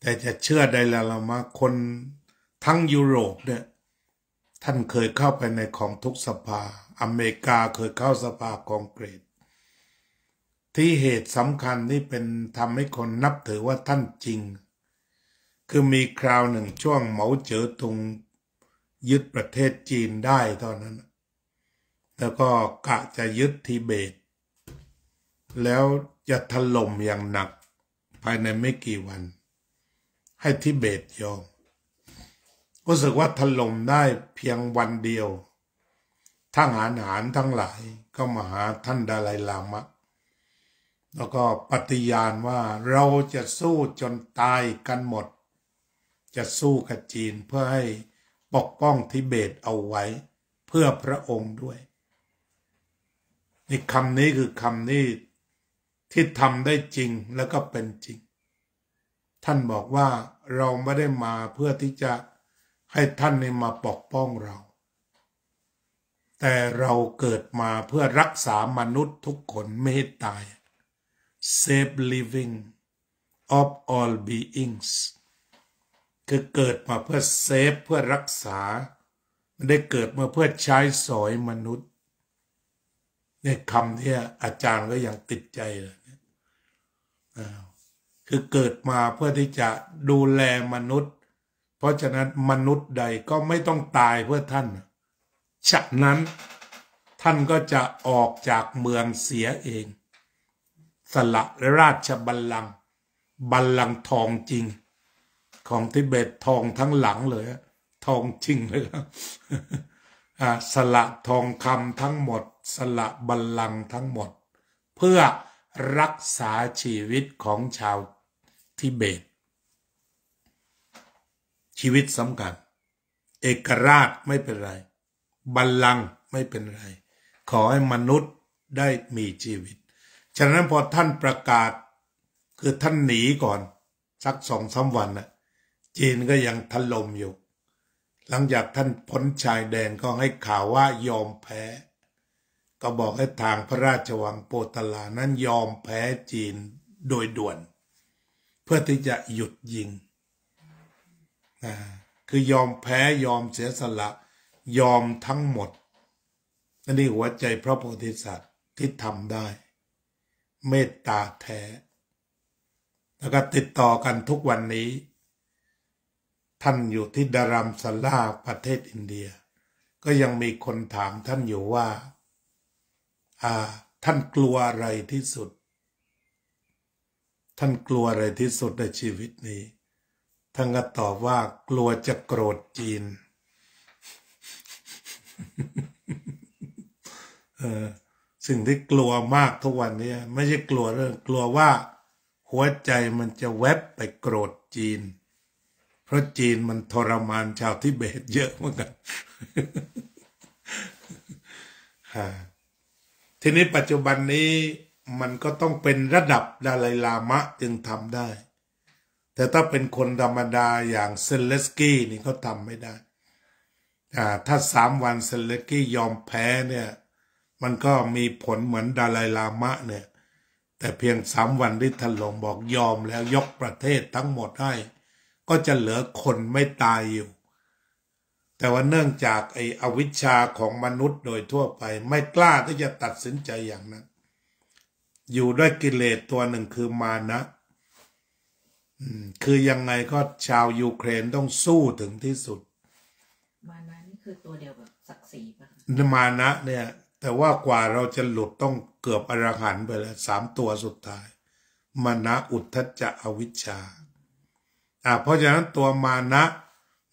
แต่จะเชื่อดาไลลามะคนทั้งยุโรปเนี่ยท่านเคยเข้าไปในของทุกสภาอเมริกาเคยเข้าสภาคองเกรสที่เหตุสำคัญที่เป็นทำให้คนนับถือว่าท่านจริงคือมีคราวหนึ่งช่วงเหมาเจ๋อตุงยึดประเทศจีนได้ตอนนั้นแล้วก็กะจะยึดทิเบตแล้วจะถล่มอย่างหนักภายในไม่กี่วันให้ทิเบตยอมรู้สึกว่าถล่มได้เพียงวันเดียวทหารทั้งหลายก็มาหาท่านดาไลลามะแล้วก็ปฏิญาณว่าเราจะสู้จนตายกันหมดจะสู้กับจีนเพื่อให้ปกป้องทิเบตเอาไว้เพื่อพระองค์ด้วยนี่คำนี้คือคำนี้ที่ทำได้จริงแล้วก็เป็นจริงท่านบอกว่าเราไม่ได้มาเพื่อที่จะให้ท่านนี่มาปกป้องเราแต่เราเกิดมาเพื่อรักษามนุษย์ทุกคนไม่ให้ตาย save living of all beings คือเกิดมาเพื่อเซฟเพื่อรักษาไม่ได้เกิดมาเพื่อใช้สอยมนุษย์เนี่ยคำที่อาจารย์ก็ยังติดใจเลยคือเกิดมาเพื่อที่จะดูแลมนุษย์เพราะฉะนั้นมนุษย์ใดก็ไม่ต้องตายเพื่อท่านฉะนั้นท่านก็จะออกจากเมืองเสียเองสละราชบัลลังก์ทองจริงของทิเบตทองทั้งหลังเลยทองจริงเลยครับสละทองคำทั้งหมดสละบัลลังก์ทั้งหมดเพื่อรักษาชีวิตของชาวทิเบตชีวิตสำคัญเอกราชไม่เป็นไรบัลลังก์ไม่เป็นไรขอให้มนุษย์ได้มีชีวิตฉะนั้นพอท่านประกาศคือท่านหนีก่อนสัก2-3 วันนะ จีนก็ยังถล่มอยู่หลังจากท่านพ้นชายแดนก็ให้ข่าวว่ายอมแพ้ก็บอกให้ทางพระราชวังโปตลานั้นยอมแพ้จีนโดยด่วนเพื่อที่จะหยุดยิงคือยอมแพ้ยอมเสียสละยอมทั้งหมดนี่หัวใจพระโพธิสัตว์ที่ทำได้เมตตาแท้แล้วก็ติดต่อกันทุกวันนี้ท่านอยู่ที่ดารัมสลาประเทศอินเดียก็ยังมีคนถามท่านอยู่ว่าท่านกลัวอะไรที่สุดท่านกลัวอะไรที่สุดในชีวิตนี้ท่านก็ตอบว่ากลัวจะโกรธจีนสิ่งที่กลัวมากทุกวันนี้ไม่ใช่กลัวเรื่องกลัวว่าหัวใจมันจะแวบไปโกรธจีนเพราะจีนมันทรมานชาวทิเบตเยอะเหมือนกันทีนี้ปัจจุบันนี้มันก็ต้องเป็นระดับดาไลลามะจึงทำได้แต่ถ้าเป็นคนธรรมดาอย่างเซเลสกี้นี่เขาทำไม่ได้ถ้า3 วันเซเลสกี้ยอมแพ้เนี่ยมันก็มีผลเหมือนดาไลลามะเนี่ยแต่เพียง3 วันที่ท่านลงบอกยอมแล้วยกประเทศทั้งหมดให้ก็จะเหลือคนไม่ตายอยู่แต่ว่าเนื่องจากอวิชชาของมนุษย์โดยทั่วไปไม่กล้าที่จะตัดสินใจอย่างนั้นอยู่ด้วยกิเลสตัวหนึ่งคือมานะคือยังไงก็ชาวยูเครนต้องสู้ถึงที่สุดมานะนี่คือตัวเดียวกับศักดิ์ศรีป่ะมานะเนี่ยแต่ว่ากว่าเราจะหลุดต้องเกือบอรหันต์ไปแล้ว3 ตัวสุดท้ายมานะอุทธัจจะอวิชชาเพราะฉะนั้นตัวมานะ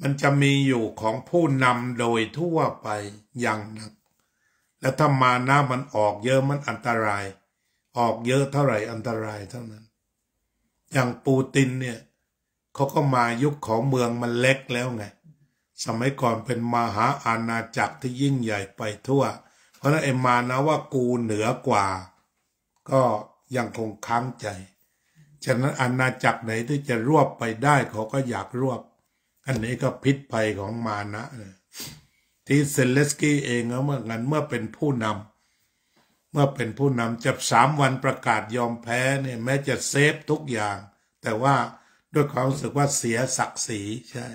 มันจะมีอยู่ของผู้นำโดยทั่วไปอย่างหนักและถ้ามานะมันออกเยอะมันอันตรายออกเยอะเท่าไหร่อันตรายเท่านั้นอย่างปูตินเนี่ยเขาก็มายุคของเมืองมันเล็กแล้วไงสมัยก่อนเป็นมหาอาณาจักรที่ยิ่งใหญ่ไปทั่วเพราะนั้นมานะว่ากูเหนือกว่าก็ยังคงค้างใจฉะนั้นอาณาจักรไหนที่จะรวบไปได้เขาก็อยากรวบอันนี้ก็พิษภัยของมานะที่เซเลสกี้เองก็เมื่อเป็นผู้นำจับ3 วันประกาศยอมแพ้เนี่ยแม้จะเซฟทุกอย่างแต่ว่าด้วยความรู้สึกว่าเสียศักดิ์ศรีใช่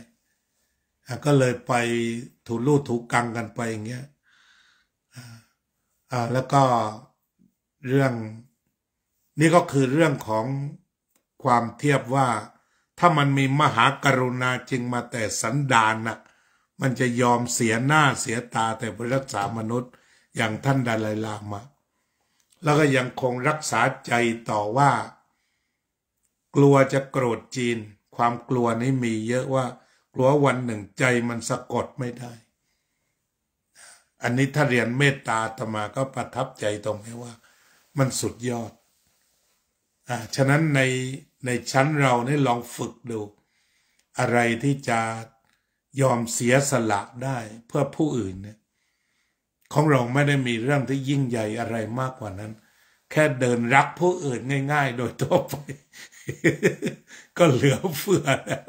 ก็เลยไปถูลู่ถูกังกันไปอย่างเงี้ยแล้วก็เรื่องนี่ก็คือเรื่องของความเทียบว่าถ้ามันมีมหากรุณาจริงมาแต่สันดานน่ะมันจะยอมเสียหน้าเสียตาแต่เพื่อรักษามนุษย์อย่างท่านดาไลลามะแล้วก็ยังคงรักษาใจต่อว่ากลัวจะโกรธจีนความกลัวนี้มีเยอะว่ากลัววันหนึ่งใจมันสะกดไม่ได้อันนี้ถ้าเรียนเมตตาอาตมาก็ประทับใจตรงนี้ว่ามันสุดยอดฉะนั้นในชั้นเรานี่ลองฝึกดูอะไรที่จะยอมเสียสละได้เพื่อผู้อื่นเนี่ยของเราไม่ได้มีเรื่องที่ยิ่งใหญ่อะไรมากกว่านั้นแค่เดินรักผู้อื่นง่ายๆโดยทั่วไป ก็เหลือเฟือแล้ว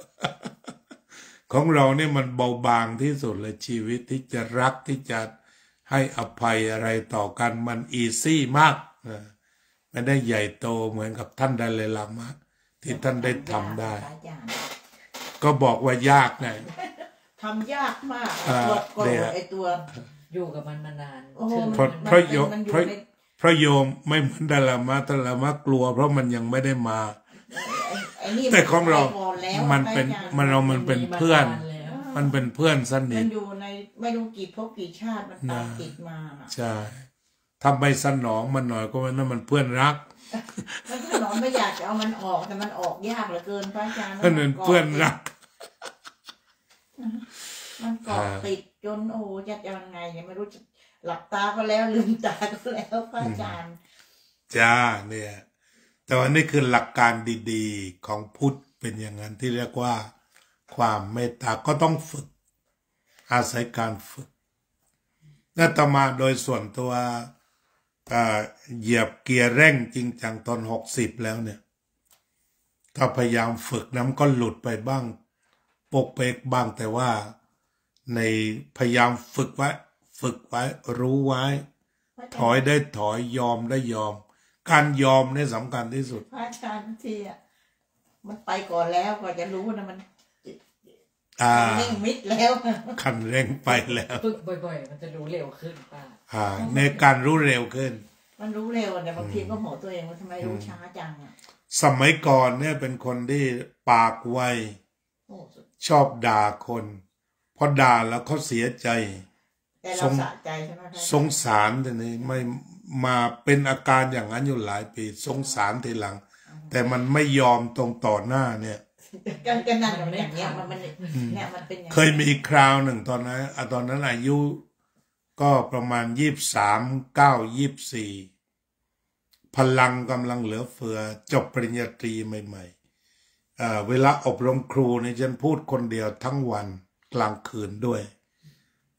ของเราเนี่ยมันเบาบางที่สุดเลยชีวิตที่จะรักที่จะให้อภัยอะไรต่อกันมันอีซี่มากไม่ได้ใหญ่โตเหมือนกับท่านดาไลลามะที่ท่านได้ทำได้ก็บอกว่ายากไงทำยากมากกดไอตัวอยู่กับมันมานานเพราะโยมไม่เหมือนดาไลลามะกลัวเพราะมันยังไม่ได้มาแต่ของเรามันเป็นเพื่อนมันเป็นเพื่อนสนิทมันอยู่ในไม่รู้กี่ภพกี่ชาติมันตามติดมาใช่ทำไปสนองมันหน่อยก็นั่นมันเพื่อนรักมันสนองไม่อยากจะเอามันออกแต่มันออกยากเหลือเกินพระอาจารย์มันเป็นเพื่อนรักมันเกาะติดจนโอ้จะยังไงเนี่ยไม่รู้จะหลับตาก็แล้วลืมตาก็แล้วพระอาจารย์จ้าเนี่ยแต่ว่านี่คือหลักการดีๆของพุทธเป็นอย่างนั้นที่เรียกว่าความเมตตาก็ต้องฝึกอาศัยการฝึกอาตมาโดยส่วนตัวเหยียบเกียร์เร่งจริงจังตอน60แล้วเนี่ยถ้าพยายามฝึกน้ำก็หลุดไปบ้าง ปกเปกบ้างแต่ว่าในพยายามฝึกไว้รู้ไว้ ถอยได้ถอยยอมได้ยอมการยอมนี่สำคัญที่สุดพระอาจารย์ที่มันไปก่อนแล้วก็จะรู้นะมันเร่งมิดแล้วคันเร่งไปแล้วฝึกบ่อยๆมันจะรู้เร็วขึ้นป้าในการรู้เร็วขึ้นมันรู้เร็วแต่บางทีก็โหตัวเองว่าทำไมรู้ช้าจังสมัยก่อนเนี่ยเป็นคนที่ปากไวชอบด่าคนพอด่าแล้วเขาเสียใจแต่เราสะใจใช่ไหมสงสารแต่นี้ไม่มาเป็นอาการอย่างนั้นอยู่หลายปีสงสารทีหลังแต่มันไม่ยอมตรงต่อหน้าเนี่ยกันนั่นอย่างเงี้ยมันเนี่ยมันเป็นเคยมีคราวหนึ่งตอนนั้นอายุก็ประมาณ23 24พลังกำลังเหลือเฟือจบปริญญาตรีใหม่ๆเวลาอบรมครูเนี่ยฉันพูดคนเดียวทั้งวันกลางคืนด้วย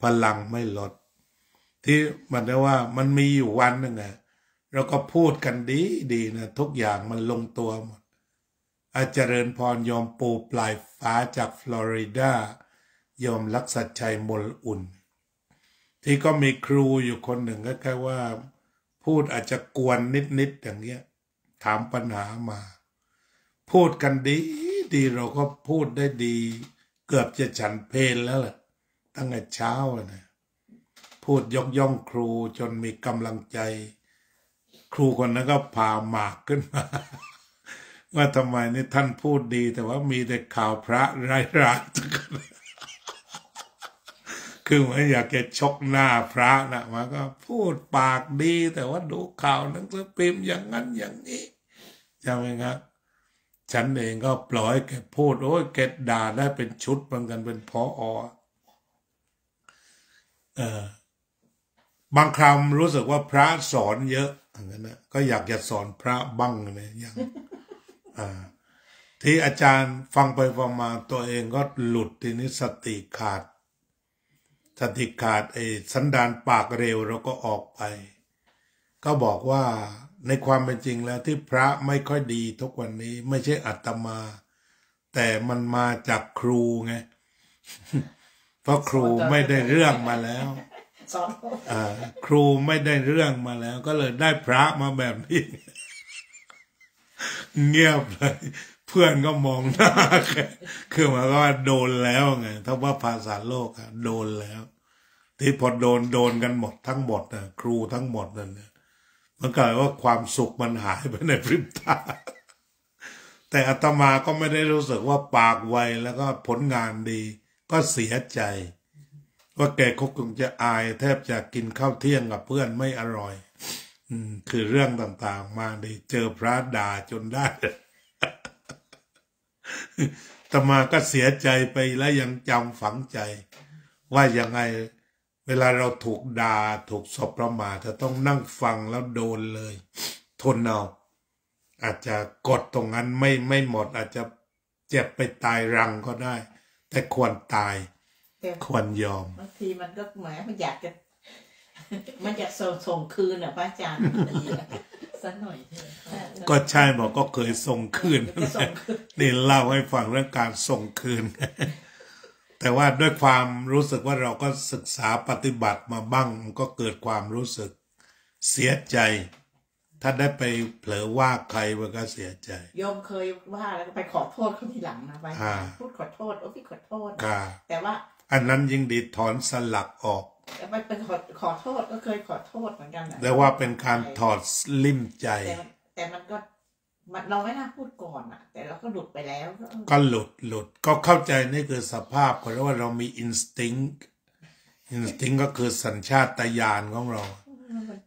พลังไม่ลดที่มันได้ว่ามันมีอยู่วันหนึ่งเราก็พูดกันดีนะทุกอย่างมันลงตัวหมดอาจารย์พรยอมปูปลายฟ้าจากฟลอริดายอมลักษชัยมลอุ่นที่ก็มีครูอยู่คนหนึ่งก็แค่ว่าพูดอาจจะกวนนิดอย่างเงี้ยถามปัญหามาพูดกันดีเราก็พูดได้ดีเกือบจะฉันเพลแล้วล่ะตั้งแต่เช้านะพูดยกย่องครูจนมีกำลังใจครูคนนั้นก็พาหมากขึ้นมาว่าทำไมนี่ท่านพูดดีแต่ว่ามีแต่ข่าวพระร้ายคือเหมือนอยากจะชกหน้าพระนะมันก็พูดปากดีแต่ว่าดูข่าวหนังสือพิมพ์อย่างนั้นอย่างนี้ใช่ไหมครับฉันเองก็ปล่อยแกพูดโอ้ยแกด่าได้เป็นชุดเหมือนกันเป็นผอบางคราวรู้สึกว่าพระสอนเยอะอย่างนั้นนะก็อยากจะสอนพระบ้างเลยอย่างที่อาจารย์ฟังไปฟังมาตัวเองก็หลุดทีนี้สติขาดสันดานปากเร็วเราก็ออกไปก็บอกว่าในความเป็นจริงแล้วที่พระไม่ค่อยดีทุกวันนี้ไม่ใช่อาตมาแต่มันมาจากครูไงเพราะครูไม่ได้เรื่องมาแล้วครูไม่ได้เรื่องมาแล้วก็เลยได้พระมาแบบนี้เงียบเลยเพื่อนก็มองหน้าคือหมายความว่าโดนแล้วไงถ้าว่าภาษาโลกโดนแล้วที่พอโดนกันหมดทั้งหมดนะครูทั้งหมดนั่นเนี่ยมันกลายว่าความสุขมันหายไปในพริบตาแต่อาตมาก็ไม่ได้รู้สึกว่าปากไวแล้วก็ผลงานดีก็เสียใจว่าแกคงจะอายแทบจะกินข้าวเที่ยงกับเพื่อนไม่อร่อยคือเรื่องต่างๆมาได้เจอพระด่าจนได้อาตมาก็เสียใจไปแล้วยังจำฝังใจว่ายังไงเวลาเราถูกด่าถูกสบประมาทจะต้องนั่งฟังแล้วโดนเลยทนเอาอาจจะกดตรงนั้นไม่หมดอาจจะเจ็บไปตายรังก็ได้แต่ควรตายควรยอมบางทีมันก็หมายมันอยากส่งคืนพระอาจารย์สักหน่อยก็ใช่บอกก็เคยส่งคืนนี่เล่าให้ฟังเรื่องการส่งคืนแต่ว่าด้วยความรู้สึกว่าเราก็ศึกษาปฏิบัติมาบ้างก็เกิดความรู้สึกเสียใจถ้าได้ไปเผลอว่าใครมันก็เสียใจโยมเคยว่าแล้วก็ไปขอโทษเขาทีหลังนะไปพูดขอโทษพี่ขอโทษแต่ว่าอันนั้นยิ่งดีถอนสลักออกแต่ไปเป็นขอโทษก็เคยขอโทษเหมือนกันแต่ว่าเป็นการถอดลิ่มใจแต่มันก็เราไม่น่าพูดก่อนแต่เราก็หลุดไปแล้วก็หลุดก็เข้าใจนี่คือสภาพเพราะว่าเรามีอินสติ้งก็คือสัญชาตญาณของเรา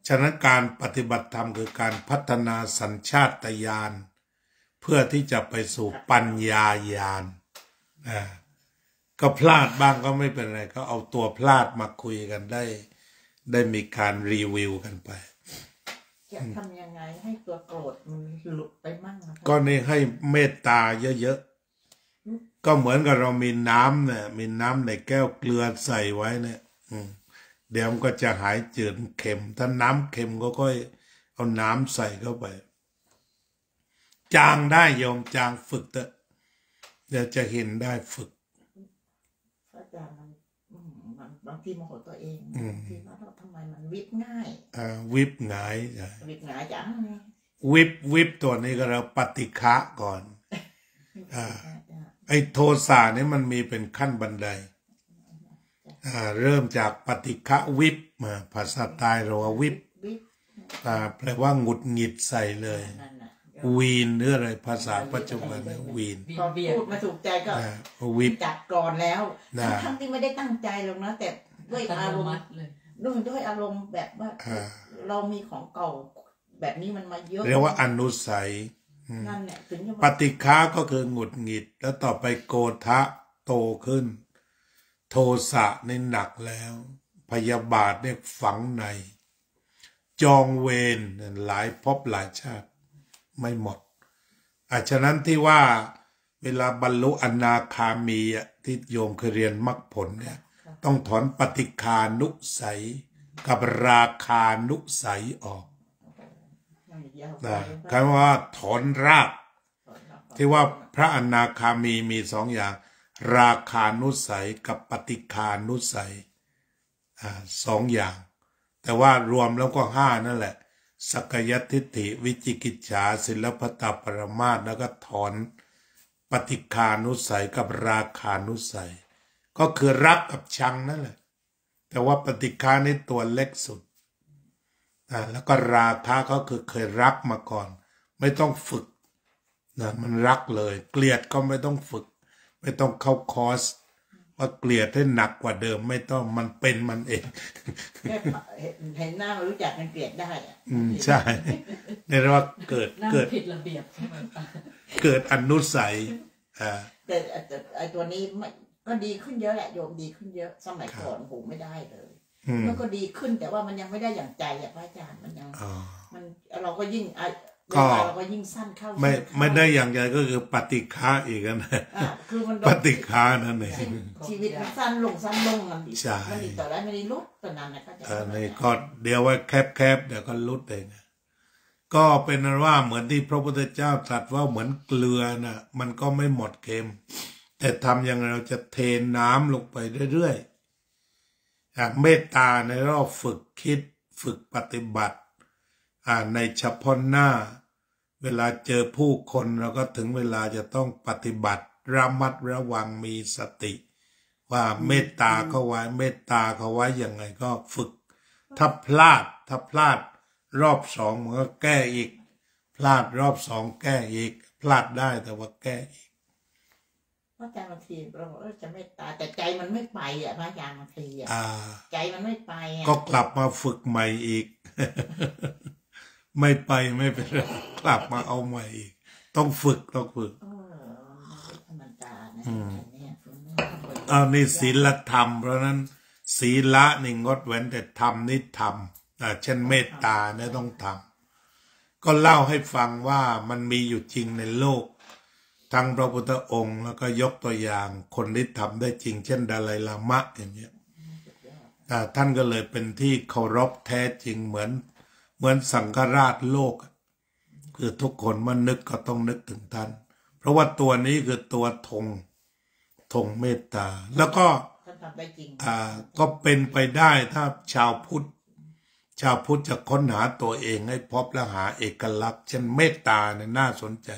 ฉะนั้นการปฏิบัติธรรมคือการพัฒนาสัญชาตญาณเพื่อที่จะไปสู่ปัญญาญาณก็พลาดบ้างก็ไม่เป็นไรก็เอาตัวพลาดมาคุยกันได้มีการรีวิวกันไปจะทำยังไงให้ตัวโกรธมันหลุดไปมั่งก็นี่ให้เมตตาเยอะๆก็เหมือนกับเรามีน้ำเนี่ยมีน้ำในแก้วเกลือใส่ไว้เนี่ยเดี๋ยวมันก็จะหายจืดเค็มถ้าน้ำเค็มก็ค่อยเอาน้ำใส่เข้าไปจางได้โยมจางฝึกเถอะเดี๋ยวจะเห็นได้ฝึก บางทีโมโหตัวเองคิดว่าเราทำไมมันวิบง่ายวิบหงายวิบหงายจังวิบตัวนี้ก็เราปฏิฆะก่อนไอ้โทสะนี่มันมีเป็นขั้นบันไดเริ่มจากปฏิฆะวิบมาภาษาใต้เราว่าวิบแปลว่าหงุดหงิดใส่เลยวีนหรืออะไรภาษาปัจจุบันวีนพอพูดมาถูกใจก็วิบจัดก่อนแล้วทั้งที่ไม่ได้ตั้งใจหรอกนะแต่ด้วยอารมณ์ด้วยอารมณ์แบบว่าเรามีของเก่าแบบนี้มันมาเยอะเรียกว่าอนุสัยนั่นแหละถึงปฏิฆะก็คือหงุดหงิดแล้วต่อไปโกฏะโตขึ้นโทสะนี่หนักแล้วพยาบาทเนี่ยฝังในจองเวรหลายภพหลายชาติไม่หมดฉะนั้นที่ว่าเวลาบรรลุอนาคามีที่โยมเคยเรียนมรรคผลเนี่ยต้องถอนปฏิฆานุสัยกับราคานุสัยออกคำว่าถอนรากที่ว่าพระอนาคามีมีสองอย่างราคานุสัยกับปฏิฆานุสัยสองอย่างแต่ว่ารวมแล้วก็ห้านั่นแหละสักยทิฏฐิวิจิกิจฉาศิลปตปรมาสแล้วก็ถอนปฏิฆานุสัยกับราคานุสัยก็คือรักกับชังนั่นแหละแต่ว่าปฏิฆาในตัวเล็กสุดแล้วก็ราคะก็คือเคยรักมาก่อนไม่ต้องฝึกมันรักเลยเกลียดก็ไม่ต้องฝึกไม่ต้องเข้าคอร์สว่าเกลียดให้หนักกว่าเดิมไม่ต้องมันเป็นมันเองเห็นหน้ารู้จักมันเกลียดได้ใช่ในเรียกว่าเกิดผิดระเบียบเกิดอนุสัยแต่ไอตัวนี้ก็ดีขึ้นเยอะแหละโยมดีขึ้นเยอะสมัยก่อนหูไม่ได้เลยมันก็ดีขึ้นแต่ว่ามันยังไม่ได้อย่างใจพระอาจารย์มันยังมันเราก็ยิ่งเราก็ยิ่งสั้นเข้าไม่ได้อย่างใจก็คือปฏิฆะอีกนะคือมันปฏิฆะนั่นเองชีวิตมันสั้นลงมันดีต่อได้ไม่ได้ลดตอนนั้นนะก็นี่ก็เดี๋ยวว่าแคบเดี๋ยวก็ลดเองก็เป็นว่าเหมือนที่พระพุทธเจ้าตรัสว่าเหมือนเกลือนะมันก็ไม่หมดเค็มแต่ทำยังไงเราจะเทน้ำลงไปเรื่อยๆเมตตาในรอบฝึกคิดฝึกปฏิบัติในเฉพาะหน้าเวลาเจอผู้คนเราก็ถึงเวลาจะต้องปฏิบัติระมัดระวังมีสติว่าเมตตาเขาไว้เมตตาเขาไว้ยังไงก็ฝึกถ้าพลาดรอบสองมันก็แก้อีกพลาดรอบสองแก้อีกพลาดได้แต่ว่าแก้อีกพระอาจารย์บางทีเราบอกจะเมตตาแต่ใจมันไม่ไปพระอาจารย์บางทีใจมันไม่ไปก็กลับมาฝึกใหม่อีก ไม่ไปไม่เป็นไรกลับมาเอาใหม่อีกต้องฝึกนี่ศีลธรรมเพราะนั้นศีละนี่งดเว้นแต่ธรรมนี่ธรรมเช่นเมตตาเนี่ยต้องทำก็เล่าให้ฟังว่ามันมีอยู่จริงในโลกทั้งพระพุทธองค์แล้วก็ยกตัวอย่างคนที่ทำได้จริงเช่นดาไลลามะอย่างเงี้ยท่านก็เลยเป็นที่เคารพแท้จริงเหมือนสังฆราชโลกคือทุกคนมานึกก็ต้องนึกถึงท่านเพราะว่าตัวนี้คือตัวธงเมตตาแล้วก็ก็เป็นไปได้ถ้าชาวพุทธจะค้นหาตัวเองให้พบและหาเอกลักษณ์เช่นเมตตาเนี่ยน่าสนใจ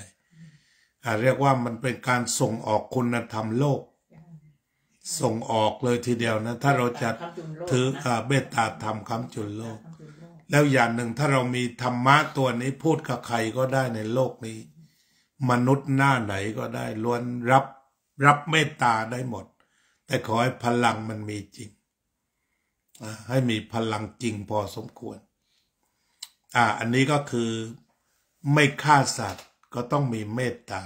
เรียกว่ามันเป็นการส่งออกคุณธรรมโลกส่งออกเลยทีเดียวนะถ้าเราจะถือเมตตาธรรมค้ำจุนโลกแล้วอย่างหนึ่งถ้าเรามีธรรมะตัวนี้พูดกับใครก็ได้ในโลกนี้มนุษย์หน้าไหนก็ได้ล้วนรับเมตตาได้หมดแต่ขอให้พลังมันมีจริงให้มีพลังจริงพอสมควรอันนี้ก็คือไม่ฆ่าสัตว์ก็ต้องมีเมตตา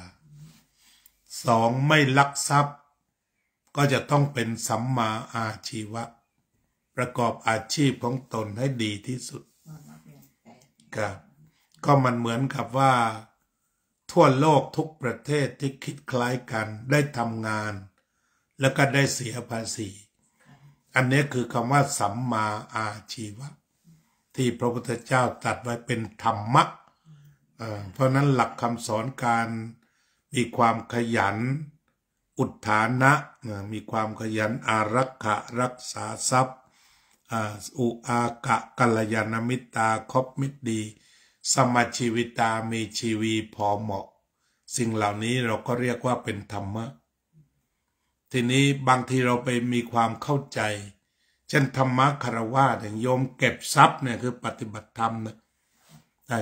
สองไม่ลักทรัพย์ก็จะต้องเป็นสัมมาอาชีวะประกอบอาชีพของตนให้ดีที่สุดก็มันเหมือนกับว่าทั่วโลกทุกประเทศที่คิดคล้ายกันได้ทำงานแล้วก็ได้เสียภาษีอันนี้คือคำว่าสัมมาอาชีวะที่พระพุทธเจ้าตรัสไว้เป็นธรรมะเพราะนั้นหลักคำสอนการมีความขยัน อุทานะมีความขยันอารักขารักษาทรัพย์อุอากะกัลยาณมิตราคบมิตรดีสมาชีวิตามีชีวีพอเหมาะสิ่งเหล่านี้เราก็เรียกว่าเป็นธรรมะทีนี้บางทีเราไปมีความเข้าใจเช่นธรรมะคารวะอย่างโยมเก็บทรัพย์เนี่ยคือปฏิบัติธรรมนะ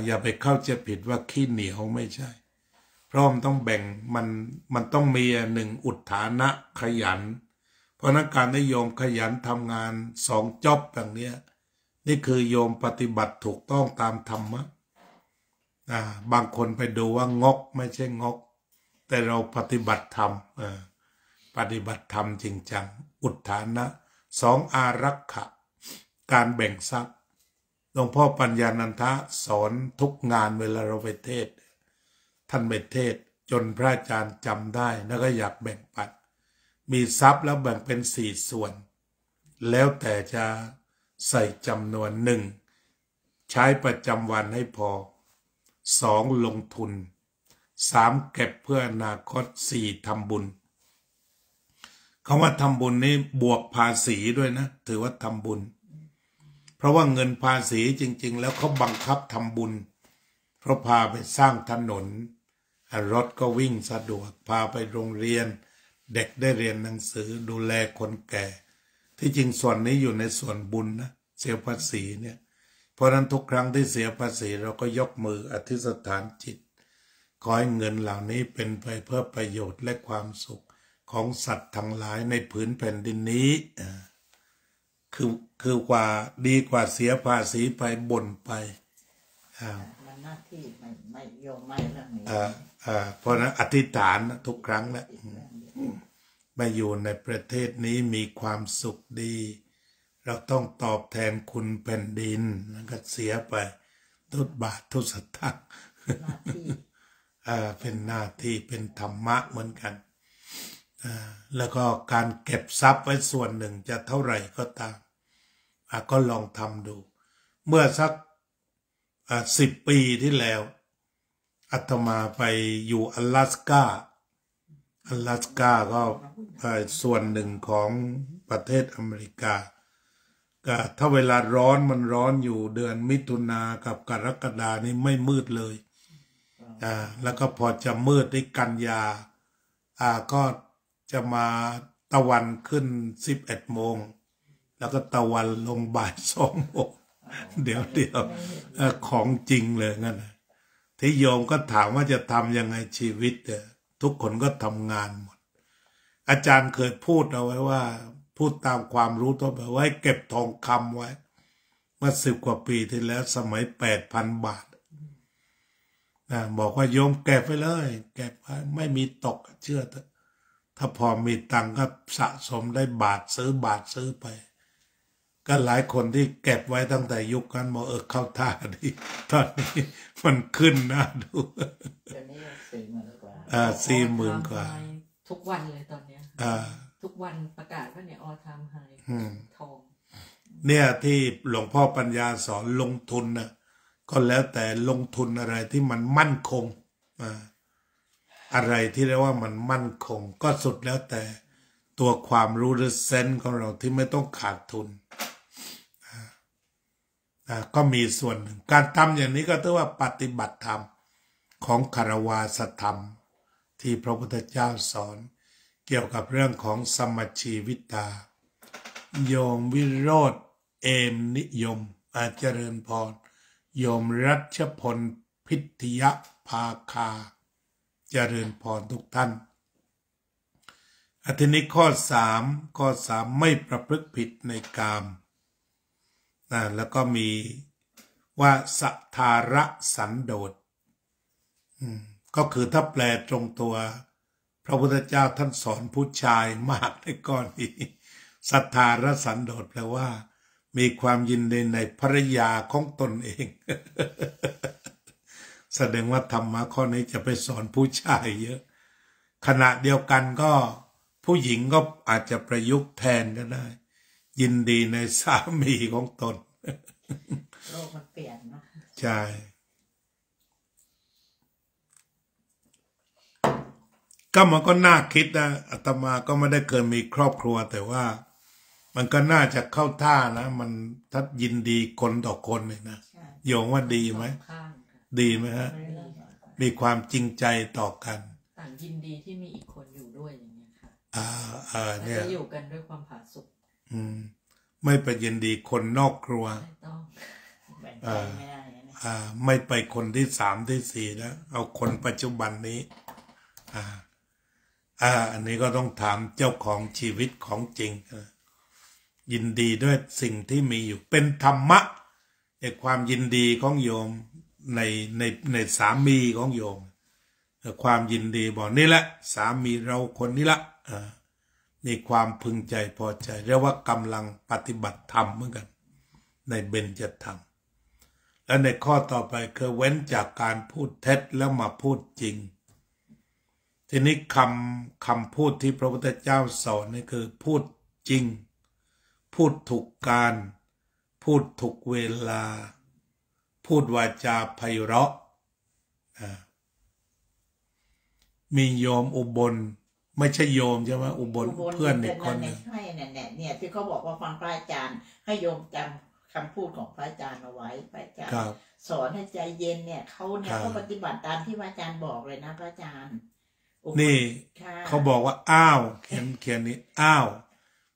อย่าไปเข้าใจผิดว่าขี้เหนียวไม่ใช่เพราะมันต้องแบ่งมันต้องมีหนึ่งอุทานะขยันเพราะนั้นการที่โยมขยันทำงาน2 จ็อบอย่างนี้นี่คือโยมปฏิบัติถูกต้องตามธรรมะบางคนไปดูว่างกไม่ใช่งกแต่เราปฏิบัติธรรมปฏิบัติธรรมจริงจังอุทานะ2อารักขาการแบ่งทรัพย์หลวงพ่อปัญญานันทะสอนทุกงานเวลาเราไปเทศท่านไปเทศจนพระอาจารย์จำได้แล้วก็อยากแบ่งปันมีทรัพย์แล้วแบ่งเป็น4 ส่วนแล้วแต่จะใส่จำนวน1ใช้ประจำวันให้พอ2ลงทุน3เก็บเพื่ออนาคต4ทำบุญคำว่าทำบุญนี้บวกภาษีด้วยนะถือว่าทำบุญเพราะว่าเงินภาษีจริงๆแล้วเขาบังคับทำบุญเพราะพาไปสร้างถนนรถก็วิ่งสะดวกพาไปโรงเรียนเด็กได้เรียนหนังสือดูแลคนแก่ที่จริงส่วนนี้อยู่ในส่วนบุญนะเสียภาษีเนี่ยเพราะนั้นทุกครั้งที่เสียภาษีเราก็ยกมืออธิษฐานจิตขอให้เงินเหล่านี้เป็นไปเพื่อประโยชน์และความสุขของสัตว์ทั้งหลายในผืนแผ่นดินนี้คือกว่าดีกว่าเสียภาษีไปบ่นไปมันหน้าที่ไม่โยมไม่เรื่องนี้เพราะนั้นอธิษฐานทุกครั้งแหละมาอยู่ในประเทศนี้มีความสุขดีเราต้องตอบแทนคุณแผ่นดินแล้วก็เสียไปทุกบาททุกสตางค์เป็นหน้าที่เป็นธรรมะเหมือนกันแล้วก็การเก็บทรัพย์ไว้ส่วนหนึ่งจะเท่าไหร่ก็ตามก็ลองทำดูเมื่อสัก10 ปีที่แล้วอาตมาไปอยู่อลาสก้าก็ส่วนหนึ่งของประเทศอเมริกาก็ถ้าเวลาร้อนมันร้อนอยู่เดือนมิถุนากับกรกฎานี่ไม่มืดเลยแล้วก็พอจะมืดได้กันยาก็จะมาตะวันขึ้น11 โมงแล้วก็ตะวันลงบ่าย2 โมงเดี๋ยวของจริงเลยงั้นที่โยมก็ถามว่าจะทำยังไงชีวิตทุกคนก็ทำงานหมดอาจารย์เคยพูดเอาไว้ว่าพูดตามความรู้ตัวแบบว่าให้เก็บทองคำไว้เมื่อ10 กว่าปีที่แล้วสมัย 8,000 บาทบอกว่าโยมเก็บไปเลยเก็บไว้ไม่มีตกเชื่อเถอะถ้าพอมีตังก็สะสมได้บาทซื้อไปก็หลายคนที่เก็บไว้ตั้งแต่ยุคนั้นบอกเข้าท่าดีตอนนี้มันขึ้นนะดูเดี๋ยวนี้40,000 กว่า40,000 กว่าทุกวันเลยตอนนี้ทุกวันประกาศว่าเนี่ยall time high ทองเนี่ยที่หลวงพ่อปัญญาสอนลงทุนนะก็แล้วแต่ลงทุนอะไรที่มันมั่นคงอะไรที่เรียกว่ามันมั่นคงก็สุดแล้วแต่ตัวความรู้หรือเซนส์ของเราที่ไม่ต้องขาดทุนก็มีส่วนหนึ่งการทำอย่างนี้ก็ถือว่าปฏิบัติธรรมของคารวาสธรรมที่พระพุทธเจ้าสอนเกี่ยวกับเรื่องของสมชีวิตาโยมวิโรธเอมนิยมเจริญพรโยมรัชพลพิทยภาคาเจริญพรทุกท่านทีนี้ข้อ 3ไม่ประพฤติผิดในกามแล้วก็มีว่าสัทธาระสันโดษก็คือถ้าแปลตรงตัวพระพุทธเจ้าท่านสอนผู้ชายมากในก้อนนี้สัทธาระสันโดษแปลว่ามีความยินดีในภรรยาของตนเอง แสดงว่าธรรมะข้อนี้จะไปสอนผู้ชายเยอะขณะเดียวกันก็ผู้หญิงก็อาจจะประยุกต์แทนก็ได้ยินดีในสามีของตนโลกมันเปลี่ยนนะใช่ ก็มันก็น่าคิดนะอาตมาก็ไม่ได้เคยมีครอบครัวแต่ว่ามันก็น่าจะเข้าท่านะมันถ้ายินดีคนต่อคนเลยนะโยมว่าดีไหมดีไหมฮะมีความจริงใจต่อกันต่างยินดีที่มีอีกคนอยู่ด้วยอย่างเงี้ยค่ะเนี่ยอยู่กันด้วยความผาสุกไม่ไปยินดีคนนอกครัวไม่ต้องไม่ไปคนที่3ที่4แล้วเอาคนปัจจุบันนี้อันนี้ก็ต้องถามเจ้าของชีวิตของจริงยินดีด้วยสิ่งที่มีอยู่เป็นธรรมะในความยินดีของโยมในสามีของโยมความยินดีบอกนี่แหละสามีเราคนนี้ละมีความพึงใจพอใจเรียกว่ากำลังปฏิบัติธรรมเหมือนกันในเบญจธรรมและในข้อต่อไปคือเว้นจากการพูดเท็จแล้วมาพูดจริงทีนี้คำพูดที่พระพุทธเจ้าสอนนี่คือพูดจริงพูดถูกการพูดถูกเวลาพูดวาจาไพเราะมีโยมอุบลไม่ใช่โยมใช่ไหมอุบลเพื่อนอีกคนนึงใช่เนี่ยที่เขาบอกว่าฟังพระอาจารย์ให้โยมจำคำพูดของพระอาจารย์เอาไว้พระอาจารย์สอนให้ใจเย็นเนี่ยเขาปฏิบัติตามที่พระอาจารย์บอกเลยนะพระอาจารย์นี่เขาบอกว่าอ้าวเขียนนี้อ้าว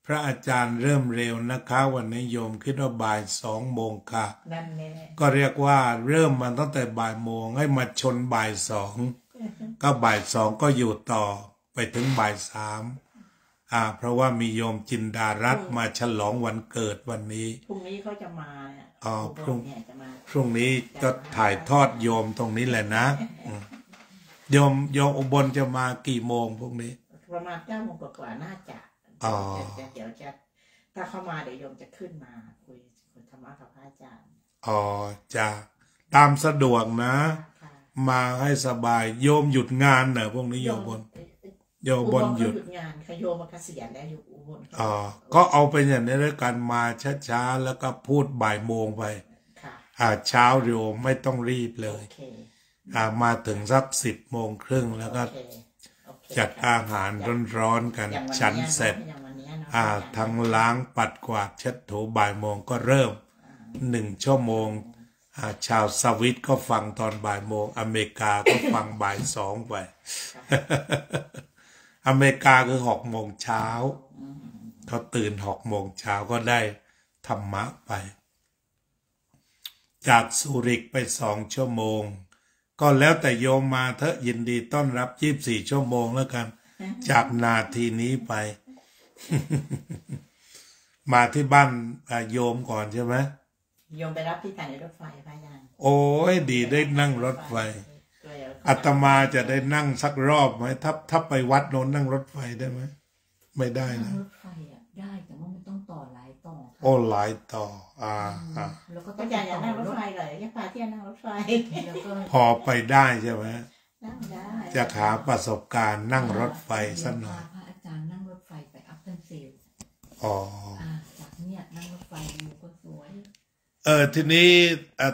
พระอาจารย์เริ่มเร็วนะคะวันนี้โยมคิดว่าบ่าย2 โมงค่ะนั่นแน่ก็เรียกว่าเริ่มมาตั้งแต่บ่ายโมงให้มาชนบ่าย2ก็บ่าย2ก็อยู่ต่อไปถึงบ่าย3เพราะว่ามีโยมจินดารัตน์มาฉลองวันเกิดวันนี้พรุ่งนี้เขาจะมาพรุ่งนี้ก็ถ่ายทอดโยมตรงนี้แหละนะโยมอุบลจะมากี่โมงพรุ่งนี้ประมาณ9 โมงกว่าน่าจะเดี๋ยวจะถ้าเข้ามาเดี๋ยวโยมจะขึ้นมาคุยธรรมะกับพระอาจารย์จะตามสะดวกนะมาให้สบายโยมหยุดงานเนอะพวกนี้โยมบนหยุดงานโยมมาเกษียณแล้วอยู่อุบลก็เอาไปอย่างนี้แล้วกันมาช้าๆแล้วก็พูดบ่ายโมงไปเช้าโยมไม่ต้องรีบเลยมาถึงสัก10 โมงครึ่งแล้วก็จัดอาหารร้อนๆกันฉันเสร็จทั้งล้างปัดกวาดเช็ดถูบ่ายโมงก็เริ่ม1 ชั่วโมงชาวสวิตก็ฟังตอนบ่ายโมงอเมริกาก็ฟังบ่าย2ไปอเมริกาคือ6 โมงเช้าเขาตื่น6 โมงเช้าก็ได้ธรรมะไปจากซูริกไป2 ชั่วโมงก็แล้วแต่โยมมาเถอะยินดีต้อนรับ24 ชั่วโมงแล้วกันจากนาทีนี้ไป มาที่บ้านโยมก่อนใช่ไหมโยมไปรับที่สถานีรถไฟพระอาจารย์โอ้ยดีได้นั่งรถไฟอาตมาจะได้นั่งสักรอบไหมถ้าไปวัดโน้นนั่งรถไฟได้ไหมไม่ได้นะรถไฟได้แต่ว่ามันต้องต่อหลายต่อโอ้หลายต่อแล้วก็ต้องอยากนั่งรถไฟเลยอยากพาเที่ยวนั่งรถไฟพอไปได้ใช่ไหมจะหาประสบการณ์นั่งรถไฟสักหน่อยพระอาจารย์นั่งรถไฟไปอัพเดนเซลจากเนี่ยนั่งรถไฟอยู่ก็สวยทีนี้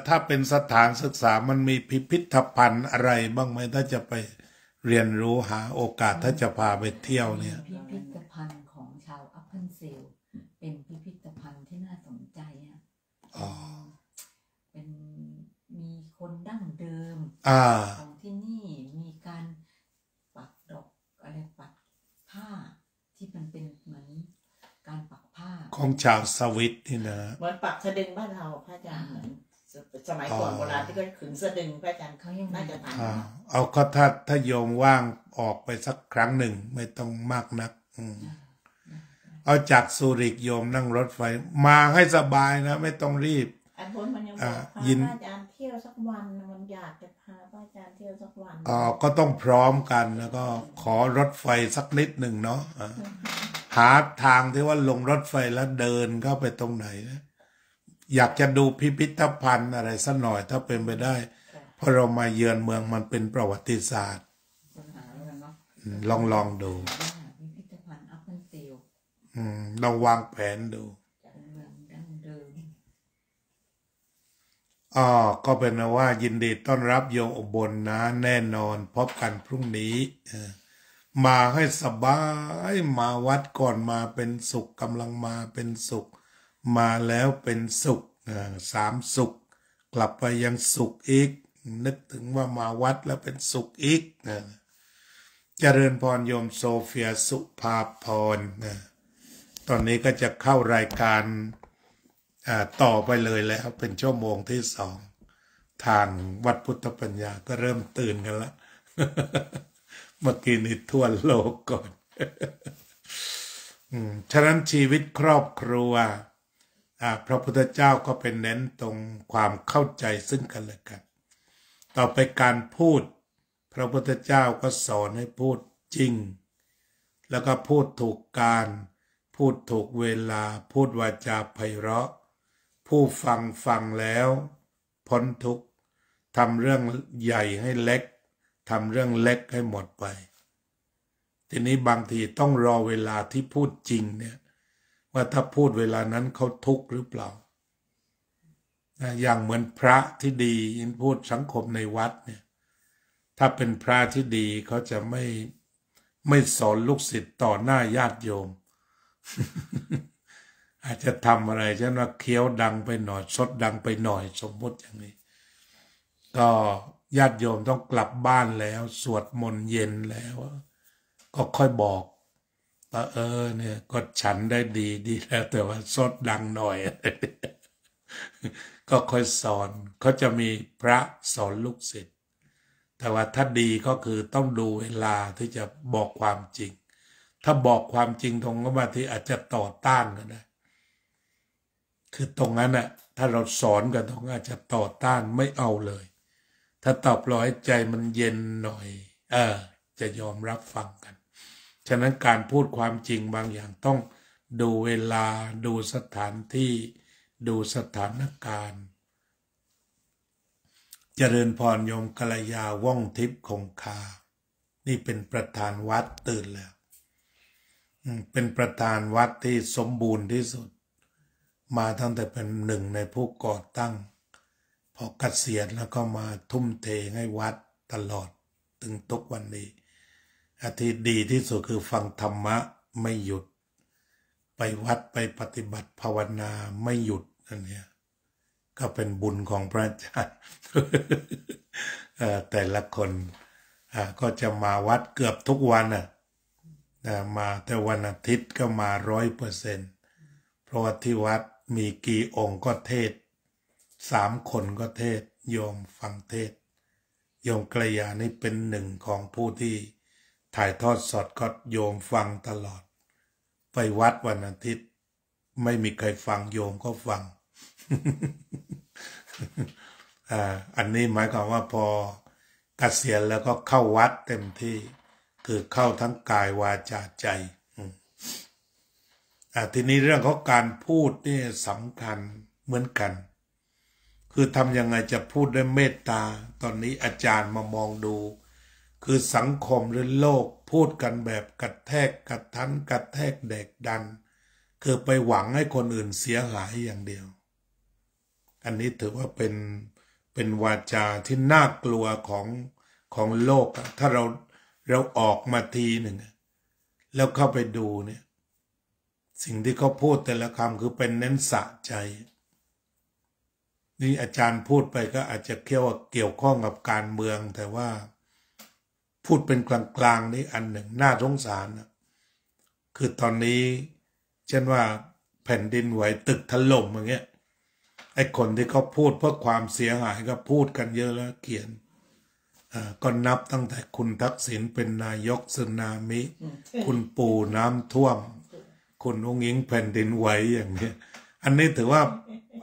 ถ้าเป็นสถานศึกษามันมีพิพิธภัณฑ์อะไรบ้างไหมถ้าจะไปเรียนรู้หาโอกาสถ้าจะพาไปเที่ยวเนี่ยพิพิธภัณฑ์ของชาวอัพเดนเซลเป็นพิพิธภัณฑ์ที่น่าสนใจเป็นมีคนดั้งเดิมของที่นี่มีการปักดอกอะไรปักผ้าที่มันเป็นเหมือนการปักผ้าของชาวสวิตนี่นะเหมือนปักสะดึงบ้านเราพระอาจารย์เหมือนสมัยก่อนโบราณที่ก็ขึงสะดึงพระอาจารย์เขายังน่าจะทันเอาก็ถ้าโยมว่างออกไปสักครั้งหนึ่งไม่ต้องมากนักเอาจากซูริกโยมนั่งรถไฟมาให้สบายนะไม่ต้องรีบมันยังบอกพาอาจารย์เที่ยวสักวันมันอยากจะพาอาจารย์เที่ยวสักวันก็ต้องพร้อมกันแล้วก็ขอรถไฟสักนิดหนึ่งเนาะหาทางที่ว่าลงรถไฟแล้วเดินเข้าไปตรงไหนนะอยากจะดูพิพิธภัณฑ์อะไรสักหน่อยถ้าเป็นไปได้เพราะเรามาเยือนเมืองมันเป็นประวัติศาสตร์ลองดูลองวางแผนดูก็เป็นว่ายินดีต้อนรับโยมอุบลนะแน่นอนพบกันพรุ่งนี้ มาให้สบายมาวัดก่อนมาเป็นสุขกำลังมาเป็นสุขมาแล้วเป็นสุข3 สุขกลับไปยังสุขอีกนึกถึงว่ามาวัดแล้วเป็นสุขอีกเจริญพรโยมโซเฟียสุภาพรตอนนี้ก็จะเข้ารายการต่อไปเลยแล้วเป็นชั่วโมงที่ 2ทางวัดพุทธปัญญาก็เริ่มตื่นกันแล้ว เมื่อกี้นี้ทั่วโลกก่อน ฉะนั้นชีวิตครอบครัวพระพุทธเจ้าก็เป็นเน้นตรงความเข้าใจซึ่งกันและกันต่อไปการพูดพระพุทธเจ้าก็สอนให้พูดจริงแล้วก็พูดถูกการพูดถูกเวลาพูดวาจาไพเราะผู้ฟังแล้วพ้นทุกข์ทำเรื่องใหญ่ให้เล็กทำเรื่องเล็กให้หมดไปทีนี้บางทีต้องรอเวลาที่พูดจริงเนี่ยว่าถ้าพูดเวลานั้นเขาทุกข์หรือเปล่าอย่างเหมือนพระที่ดีพูดสังคมในวัดเนี่ยถ้าเป็นพระที่ดีเขาจะไม่สอนลูกศิษย์ต่อหน้าญาติโยม อาจจะทำอะไรเช่นว่าเคี้ยวดังไปหน่อยซดดังไปหน่อยสมมติอย่างนี้ก็ญาติโยมต้องกลับบ้านแล้วสวดมนต์เย็นแล้วก็ค่อยบอกว่าเนี่ยก็ฉันได้ดีแล้วแต่ว่าซดดังหน่อย ก็ค่อยสอนเขาจะมีพระสอนลูกศิษย์แต่ว่าถ้าดีก็คือต้องดูเวลาที่จะบอกความจริงถ้าบอกความจริงตรงก็บางทีอาจจะต่อต้านกันนะคือตรงนั้นน่ะถ้าเราสอนกันตรงอาจจะต่อต้านไม่เอาเลยถ้าตอบรอให้ใจมันเย็นหน่อยจะยอมรับฟังกันฉะนั้นการพูดความจริงบางอย่างต้องดูเวลาดูสถานที่ดูสถานการณ์เจริญพรโยมกัลยาว่องทิพย์คงคานี่เป็นประธานวัดตื่นแล้วเป็นประธานวัดที่สมบูรณ์ที่สุดมาตั้งแต่เป็นหนึ่งในผู้ก่อตั้งพอเกษียณแล้วก็มาทุ่มเทให้วัดตลอดถึงทุกวันนี้ที่ดีที่สุดคือฟังธรรมะไม่หยุดไปวัดไปปฏิบัติภาวนาไม่หยุดอันนี้ก็เป็นบุญของพระอาจารย์ แต่ละคนก็จะมาวัดเกือบทุกวันมาแต่วันอาทิตย์ก็มา100%เพราะว่าที่วัดมีกี่องค์ก็เทศ3 คนก็เทศโยมฟังเทศโยมกัลยานี่เป็นหนึ่งของผู้ที่ถ่ายทอดสดก็โยมฟังตลอดไปวัดวันอาทิตย์ไม่มีใครฟังโยมก็ฟัง อันนี้หมายความว่าพอเกษียณแล้วก็เข้าวัดเต็มที่คือเข้าทั้งกายวาจาใจทีนี้เรื่องของการพูดนี่สำคัญเหมือนกันคือทำยังไงจะพูดด้วยเมตตาตอนนี้อาจารย์มามองดูคือสังคมหรือโลกพูดกันแบบกระแทกกระทันกระแทกแดกดันคือไปหวังให้คนอื่นเสียหายอย่างเดียวอันนี้ถือว่าเป็นวาจาที่น่ากลัวของโลกถ้าเราออกมาทีหนึ่งแล้วเข้าไปดูเนี่ยสิ่งที่เขาพูดแต่ละคำคือเป็นเน้นสะใจนี่อาจารย์พูดไปก็อาจจะเกี่ยวข้องกับการเมืองแต่ว่าพูดเป็นกลางๆนี่อันหนึ่งน่าสงสารนะคือตอนนี้เช่นว่าแผ่นดินไหวตึกถล่มอย่างเงี้ยไอ้คนที่เขาพูดเพื่อความเสียหายก็พูดกันเยอะแล้วเขียนก็นับตั้งแต่คุณทักษิณเป็นนายกสึนามิคุณปู่น้ำท่วมคุณองค์หญิงแผ่นดินไหวอย่างนี้อันนี้ถือว่า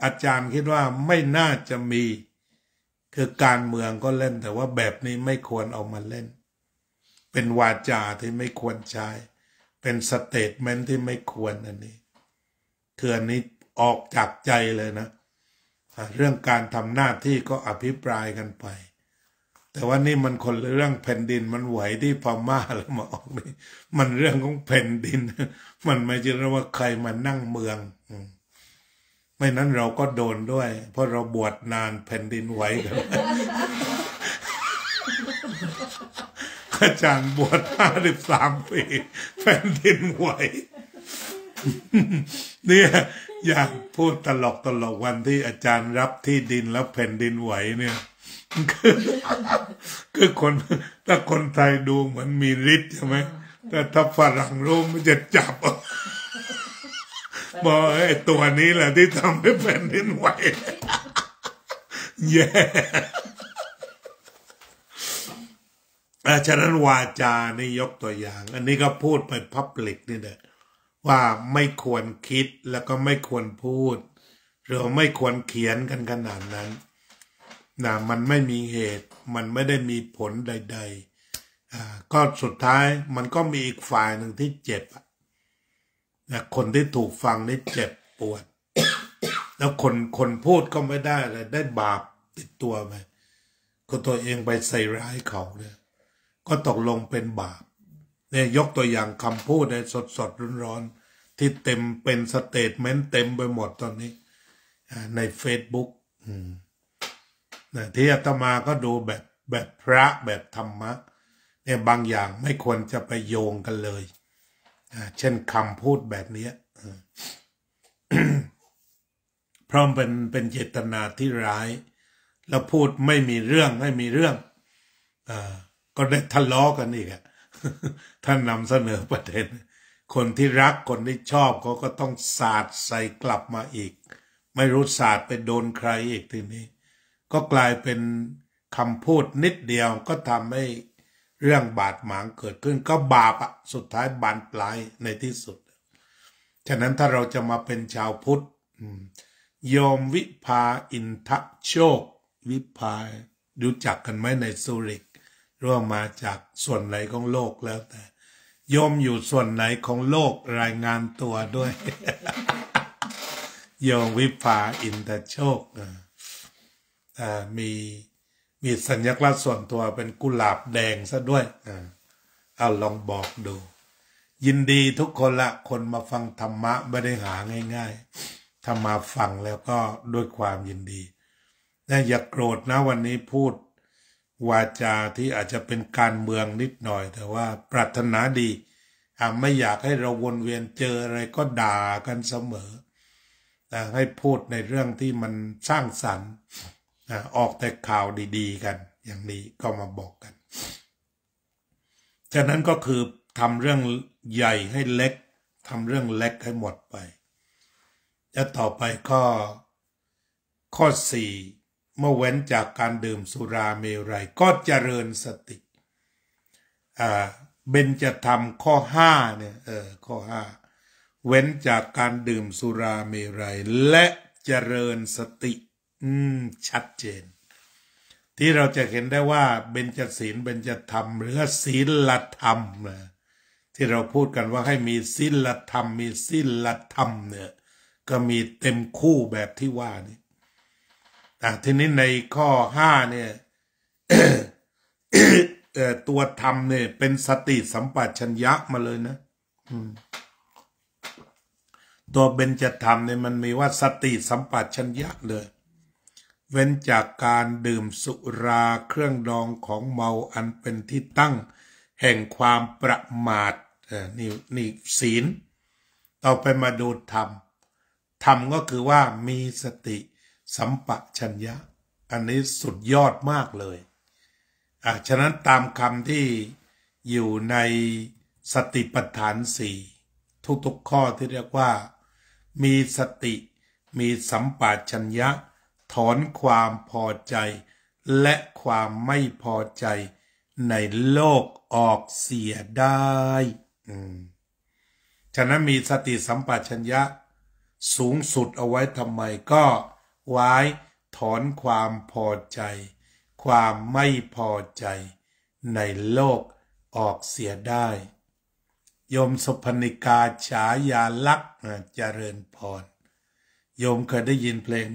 อาจารย์คิดว่าไม่น่าจะมีคือการเมืองก็เล่นแต่ว่าแบบนี้ไม่ควรเอามาเล่นเป็นวาจาที่ไม่ควรใช้เป็นสเตทเมนต์ที่ไม่ควรอันนี้คืออันนี้ออกจากใจเลยนะเรื่องการทำหน้าที่ก็อภิปรายกันไปแต่ว่านี่มันคนเรื่องแผ่นดินมันไหวที่พม่าแล้วมาออกนี่มันเรื่องของแผ่นดินมันไม่ใช่ว่าใครมานั่งเมืองไม่นั้นเราก็โดนด้วยเพราะเราบวชนานแผ่นดินไหวกัน เ อาจารย์บวช53 ปีแผ่นดินไหวเนี่ยอยากพูดตลกวันที่อาจารย์รับที่ดินแล้วแผ่นดินไหวเนี่ยคือคนถ้าคนไทยดูเหมือนมีฤทธิ์ใช่ไหมแต่ถ้าฝรั่งรู้มันจะจับบอกไอ้ตัวนี้แหละที่ทำให้แผ่นดินไหวแย่ฉะนั้นวาจานี่ยกตัวอย่าง อันนี้ก็พูดไปพับลิกนี่แหละว่าไม่ควรคิดแล้วก็ไม่ควรพูดหรือไม่ควรเขียนกันขนาดนั้นนะมันไม่มีเหตุมันไม่ได้มีผลใดๆก็สุดท้ายมันก็มีอีกฝ่ายหนึ่งที่เจ็บนะคนที่ถูกฟังนี่เจ็บปวด แล้วคนพูดก็ไม่ได้เลยได้บาปติดตัวไปก็ตัวเองไปใส่ร้ายเขาเนี่ยก็ตกลงเป็นบาปเนี่ยยกตัวอย่างคำพูดในสดร้อนๆที่เต็มเป็นสเตทเมนต์เต็มไปหมดตอนนี้ใน Facebook ที่อาตมาก็ดูแบบพระแบบธรรมะเนี่ยบางอย่างไม่ควรจะไปโยงกันเลยเช่นคำพูดแบบนี้เพราะเป็นเจตนาที่ร้ายแล้วพูดไม่มีเรื่องก็ได้ทะเลาะกันอีกท่านนำเสนอประเด็นคนที่รักคนที่ชอบเขาก็ต้องสาดใส่กลับมาอีกไม่รู้สาดไปโดนใครอีกทีนี้ก็กลายเป็นคำพูดนิดเดียวก็ทำให้เรื่องบาดหมางเกิดขึ้นก็บาปสุดท้ายบานปลายในที่สุดฉะนั้นถ้าเราจะมาเป็นชาวพุทธโยมวิภาอินทโชควิภารู้จักกันไหมในซูริกหรือว่ามาจากส่วนไหนของโลกแล้วแต่โยมอยู่ส่วนไหนของโลกรายงานตัวด้วย โยมวิภาอินทโชคมีสัญลักษณ์ส่วนตัวเป็นกุหลาบแดงซะด้วยเอาลองบอกดูยินดีทุกคนละคนมาฟังธรรมะไม่ได้หาง่ายๆถ้ามาฟังแล้วก็ด้วยความยินดีอย่าโกรธนะวันนี้พูดวาจาที่อาจจะเป็นการเมืองนิดหน่อยแต่ว่าปรารถนาดีไม่อยากให้เราวนเวียนเจออะไรก็ด่ากันเสมอให้พูดในเรื่องที่มันสร้างสรรค์ออกแต่ข่าวดีๆกันอย่างนี้ก็มาบอกกันฉะนั้นก็คือทำเรื่องใหญ่ให้เล็กทำเรื่องเล็กให้หมดไปและต่อไปข้อ 4เมื่อเว้นจากการดื่มสุราเมรัยก็เจริญสติเบญจธรรมข้อ 5เนี่ยข้อ 5เว้นจากการดื่มสุราเมรัยและเจริญสติชัดเจนที่เราจะเห็นได้ว่าเบญจศีลเบญจธรรมหรือศีลธรรมนะที่เราพูดกันว่าให้มีศีลธรรมมีศีลธรรมเนี่ยก็มีเต็มคู่แบบที่ว่านี่ทีนี้ในข้อ 5เนี่ย ตัวธรรมเนี่ยเป็นสติสัมปชัญญะมาเลยนะตัวเบญจธรรมเนี่ยมันมีว่าสติสัมปชัญญะเลยเว้นจากการดื่มสุราเครื่องดองของเมาอันเป็นที่ตั้งแห่งความประมาทนี่ศีลต่อไปมาดูธรรมก็คือว่ามีสติสัมปชัญญะอันนี้สุดยอดมากเลยฉะนั้นตามคำที่อยู่ในสติปัฏฐาน4ทุกข้อที่เรียกว่ามีสติมีสัมปชัญญะถอนความพอใจและความไม่พอใจในโลกออกเสียได้ฉะนั้นมีสติสัมปชัญญะสูงสุดเอาไว้ทำไมก็ไว้ถอนความพอใจความไม่พอใจในโลกออกเสียได้โยมสุพนิกาฉายาลักษณ์เจริญพรโยมเคยได้ยินเพลง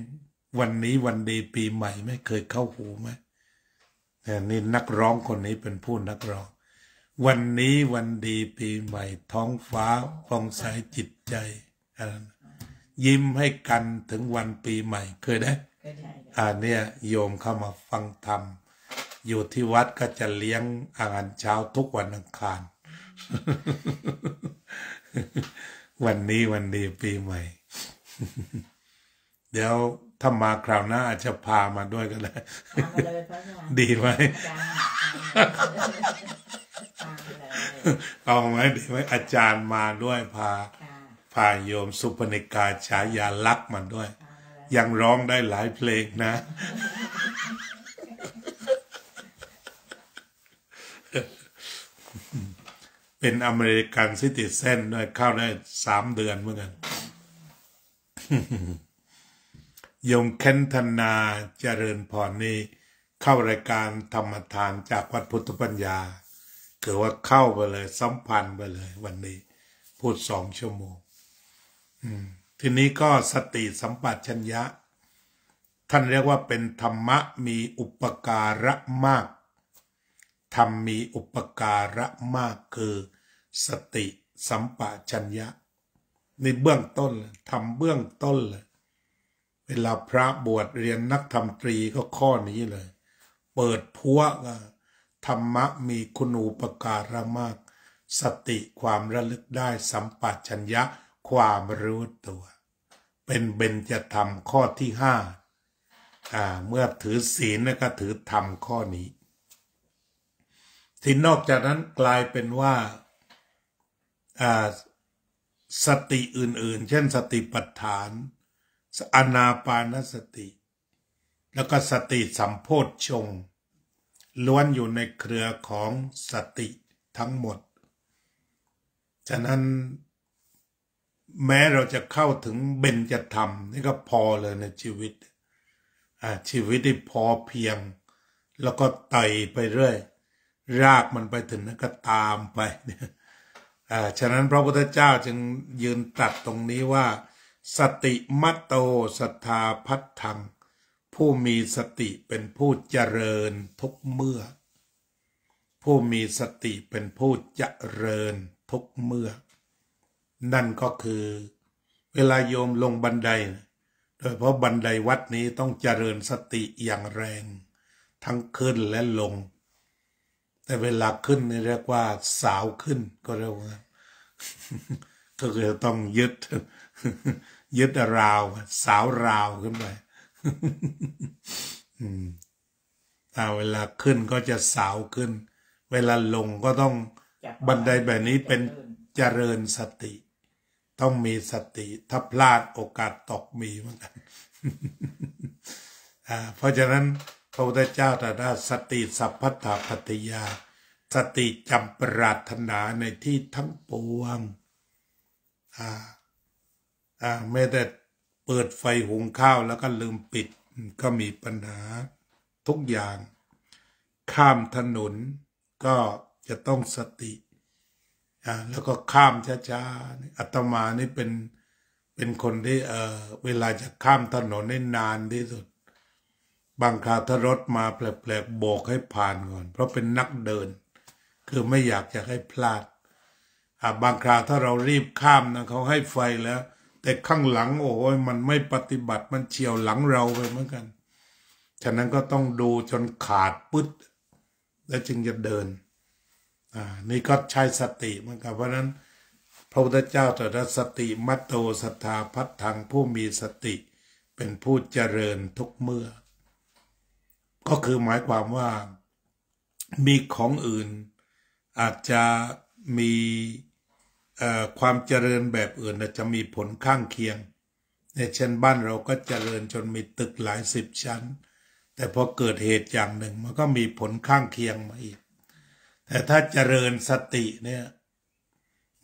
วันนี้วันดีปีใหม่ไม่เคยเข้าหูไหมนี่นักร้องคนนี้เป็นผู้นักร้องวันนี้วันดีปีใหม่ท้องฟ้าผ่องใสจิตใจยิ้มให้กันถึงวันปีใหม่เคยได้เนี่ยโยมเข้ามาฟังธรรม อยู่ที่วัดก็จะเลี้ยงอาหารเช้าทุกวันอังคาร วันนี้ปีใหม่ เดี๋ยวถ้ามาคราวหน้าอาจจะพามาด้วยก็ได้ ดีไหมเอาไหมดีไหมอาจารย์มาด้วยพาโยมสุพนิกาฉายาลักษณ์มาด้วยยังร้องได้หลายเพลงนะ เป็นอเมริกันซิติเซนด้วยเข้าได้3 เดือนเหมือนกัน โยมเคนธนาเจริญพรนี่เข้ารายการธรรมทานจากวัดพุทธปัญญาเกิดว่าเข้าไปเลยสัมพันธ์ไปเลยวันนี้พูด2 ชั่วโมงทีนี้ก็สติสัมปชัญญะท่านเรียกว่าเป็นธรรมะมีอุปการะมากธรรมมีอุปการะมากคือสติสัมปชัญญะในเบื้องต้นทำเบื้องต้นเลยเวลาพระบวชเรียนนักธรรมตรีก็ข้อนี้เลยเปิดพัวธรรมะมีคุณูปการะมากสติความระลึกได้สัมปชัญญะความรู้ตัวเป็นเบญจธรรมข้อที่5เมื่อถือศีลก็ถือธรรมข้อนี้ที่นอกจากนั้นกลายเป็นว่าสติอื่นๆเช่นสติปัฏฐานอานาปานสติแล้วก็สติสัมโพชฌงค์ล้วนอยู่ในเครือของสติทั้งหมดฉะนั้นแม้เราจะเข้าถึงเบญจธรรมนี่ก็พอเลยในชีวิตที่พอเพียงแล้วก็ไต่ไปเรื่อยรากมันไปถึงนั้นก็ตามไปฉะนั้นพระพุทธเจ้าจึงยืนตรัสตรงนี้ว่าสติมัตโตสัทธาพัทธังผู้มีสติเป็นผู้เจริญทุกเมื่อผู้มีสติเป็นผู้เจริญทุกเมื่อนั่นก็คือเวลาโยมลงบันไดโดยเพราะบันไดวัดนี้ต้องเจริญสติอย่างแรงทั้งขึ้นและลงแต่เวลาขึ้นนี่เรียกว่าสาวขึ้นก็เรียกว่า ก็คือต้องยึดราวสาวราวขึ้นไป เวลาขึ้นก็จะสาวขึ้นเวลาลงก็ต้องบันไดแบบนี้เป็นเจริญสติต้องมีสติถ้าพลาดโอกาสตกมีเหมือนกัน เพราะฉะนั้นพระพุทธเจ้าตรัสว่าสติสัพพทาปัตติยาสติจำปรารถนาในที่ทั้งปวงแม้แต่เปิดไฟหุงข้าวแล้วก็ลืมปิดก็มีปัญหาทุกอย่างข้ามถนนก็จะต้องสติแล้วก็ข้ามช้าๆอาตมานี่เป็นคนที่เวลาจะข้ามถนนได้นานที่สุดบางคราวถ้ารถมาแปลกๆโบกให้ผ่านก่อนเพราะเป็นนักเดินคือไม่อยากจะให้พลาดบางคราวถ้าเรารีบข้ามนะเขาให้ไฟแล้วแต่ข้างหลังโอ้ยมันไม่ปฏิบัติมันเฉี่ยวหลังเราไปเหมือนกันฉะนั้นก็ต้องดูจนขาดปึ๊ดแล้วจึงจะเดินนี่ก็ใช้สติเหมือนกันเพราะนั้นพระพุทธเจ้าตรัสสติมัตโตสัทธาพัทธังผู้มีสติเป็นผู้เจริญทุกเมื่อก็คือหมายความว่ามีของอื่นอาจจะมีความเจริญแบบอื่นอาจจะมีผลข้างเคียงในเช่นบ้านเราก็เจริญจนมีตึกหลาย10 ชั้นแต่พอเกิดเหตุอย่างหนึ่งมันก็มีผลข้างเคียงมาอีกแต่ถ้าเจริญสติเนี่ย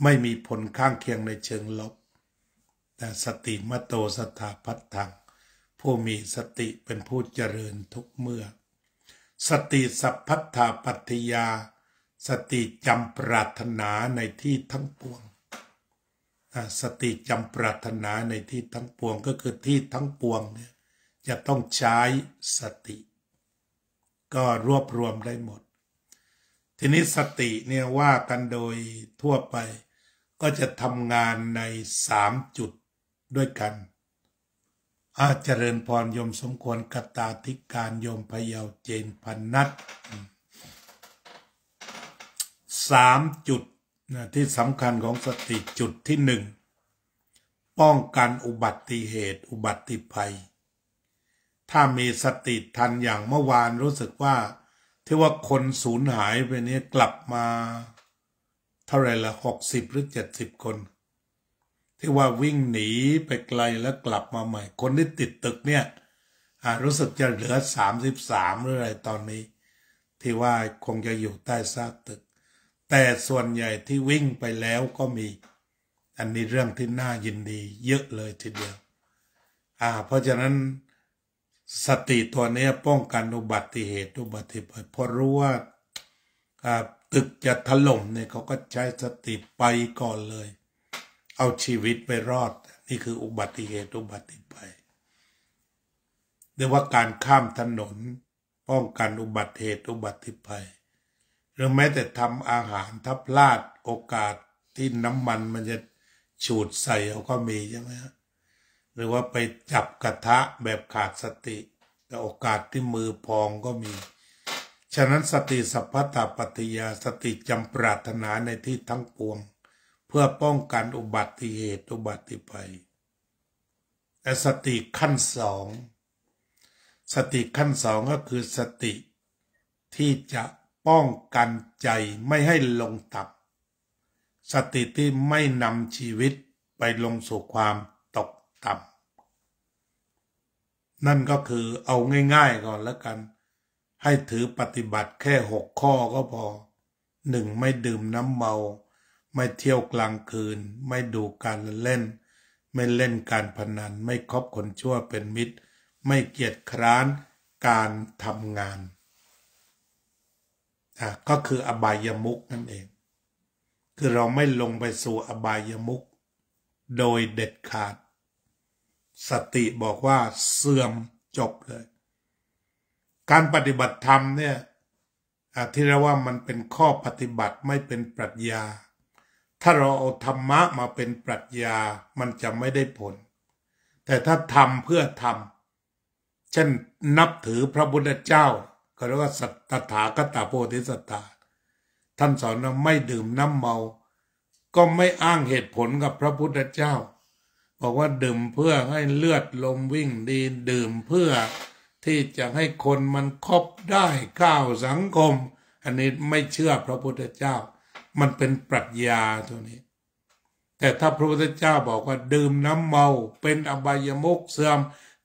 ไม่มีผลข้างเคียงในเชิงลบแต่สติมัตโตสัทธาพัทธังผู้มีสติเป็นผู้เจริญทุกเมื่อสติสัพพัทธาปัตติยาสติจำปรารถนาในที่ทั้งปวงสติจำปรารถนาในที่ทั้งปวงก็คือที่ทั้งปวงเนี่ยจะต้องใช้สติก็รวบรวมได้หมดทีนี้สติเนี่ยว่ากันโดยทั่วไปก็จะทำงานใน3 จุดด้วยกัน เจริญพรโยมสมควรกตาธิการโยมพยาวเจนพันนัท3 จุดที่สำคัญของสติจุดที่1ป้องกันอุบัติเหตุอุบัติภัยถ้ามีสติทันอย่างเมื่อวานรู้สึกว่าที่ว่าคนสูญหายไปนี้กลับมาเท่าไหร่ละ60 หรือ 70 คนที่ว่าวิ่งหนีไปไกลแล้วกลับมาใหม่คนที่ติดตึกเนี่ยรู้สึกจะเหลือ33หรืออะไรตอนนี้ที่ว่าคงจะอยู่ใต้ซากตึกแต่ส่วนใหญ่ที่วิ่งไปแล้วก็มีอันนี้เรื่องที่น่ายินดีเยอะเลยทีเดียวเพราะฉะนั้นสติตัวนี้ป้องกันอุบัติเหตุอุบัติภัยพอรู้ว่าตึกจะถล่มเนี่ยเขาก็ใช้สติไปก่อนเลยเอาชีวิตไปรอดนี่คืออุบัติเหตุอุบัติภัยหรือว่าการข้ามถนนป้องกันอุบัติเหตุอุบัติภัยหรือแม้แต่ทำอาหารถ้าพลาดโอกาสที่น้ำมันมันจะฉูดใส่เอาก็มีใช่ไหมฮะหรือว่าไปจับกระทะแบบขาดสติแต่โอกาสที่มือพองก็มีฉะนั้นสติสัพพตปัตติยาสติจำปรารถนาในที่ทั้งปวงเพื่อป้องกันอุบัติเหตุอุบัติภัยแต่สติขั้น2สติขั้น2ก็คือสติที่จะป้องกันใจไม่ให้ลงต่ำสติที่ไม่นำชีวิตไปลงสู่ความตกต่ำนั่นก็คือเอาง่ายๆก่อนแล้วกันให้ถือปฏิบัติแค่6 ข้อก็พอ1ไม่ดื่มน้ำเมาไม่เที่ยวกลางคืนไม่ดูการเล่นไม่เล่นการพนันไม่คบคนชั่วเป็นมิตรไม่เกียจคร้านการทำงานก็คืออบายมุขนั่นเองคือเราไม่ลงไปสู่อบายมุขโดยเด็ดขาดสติบอกว่าเสื่อมจบเลยการปฏิบัติธรรมเนี่ยที่เรียกว่ามันเป็นข้อปฏิบัติไม่เป็นปรัชญาถ้าเราเอาธรรมะมาเป็นปรัชญามันจะไม่ได้ผลแต่ถ้าทำเพื่อทำเช่นนับถือพระพุทธเจ้าก็เรียกว่าสัตถาคตโพธิสัตตาท่านสอนว่าไม่ดื่มน้ำเมาก็ไม่อ้างเหตุผลกับพระพุทธเจ้าบอกว่าดื่มเพื่อให้เลือดลมวิ่งดีดื่มเพื่อที่จะให้คนมันคบได้ก้าวสังคมอันนี้ไม่เชื่อพระพุทธเจ้ามันเป็นปรัชญาตัวนี้แต่ถ้าพระพุทธเจ้าบอกว่าดื่มน้ำเมาเป็นอบายมุขเสื่อม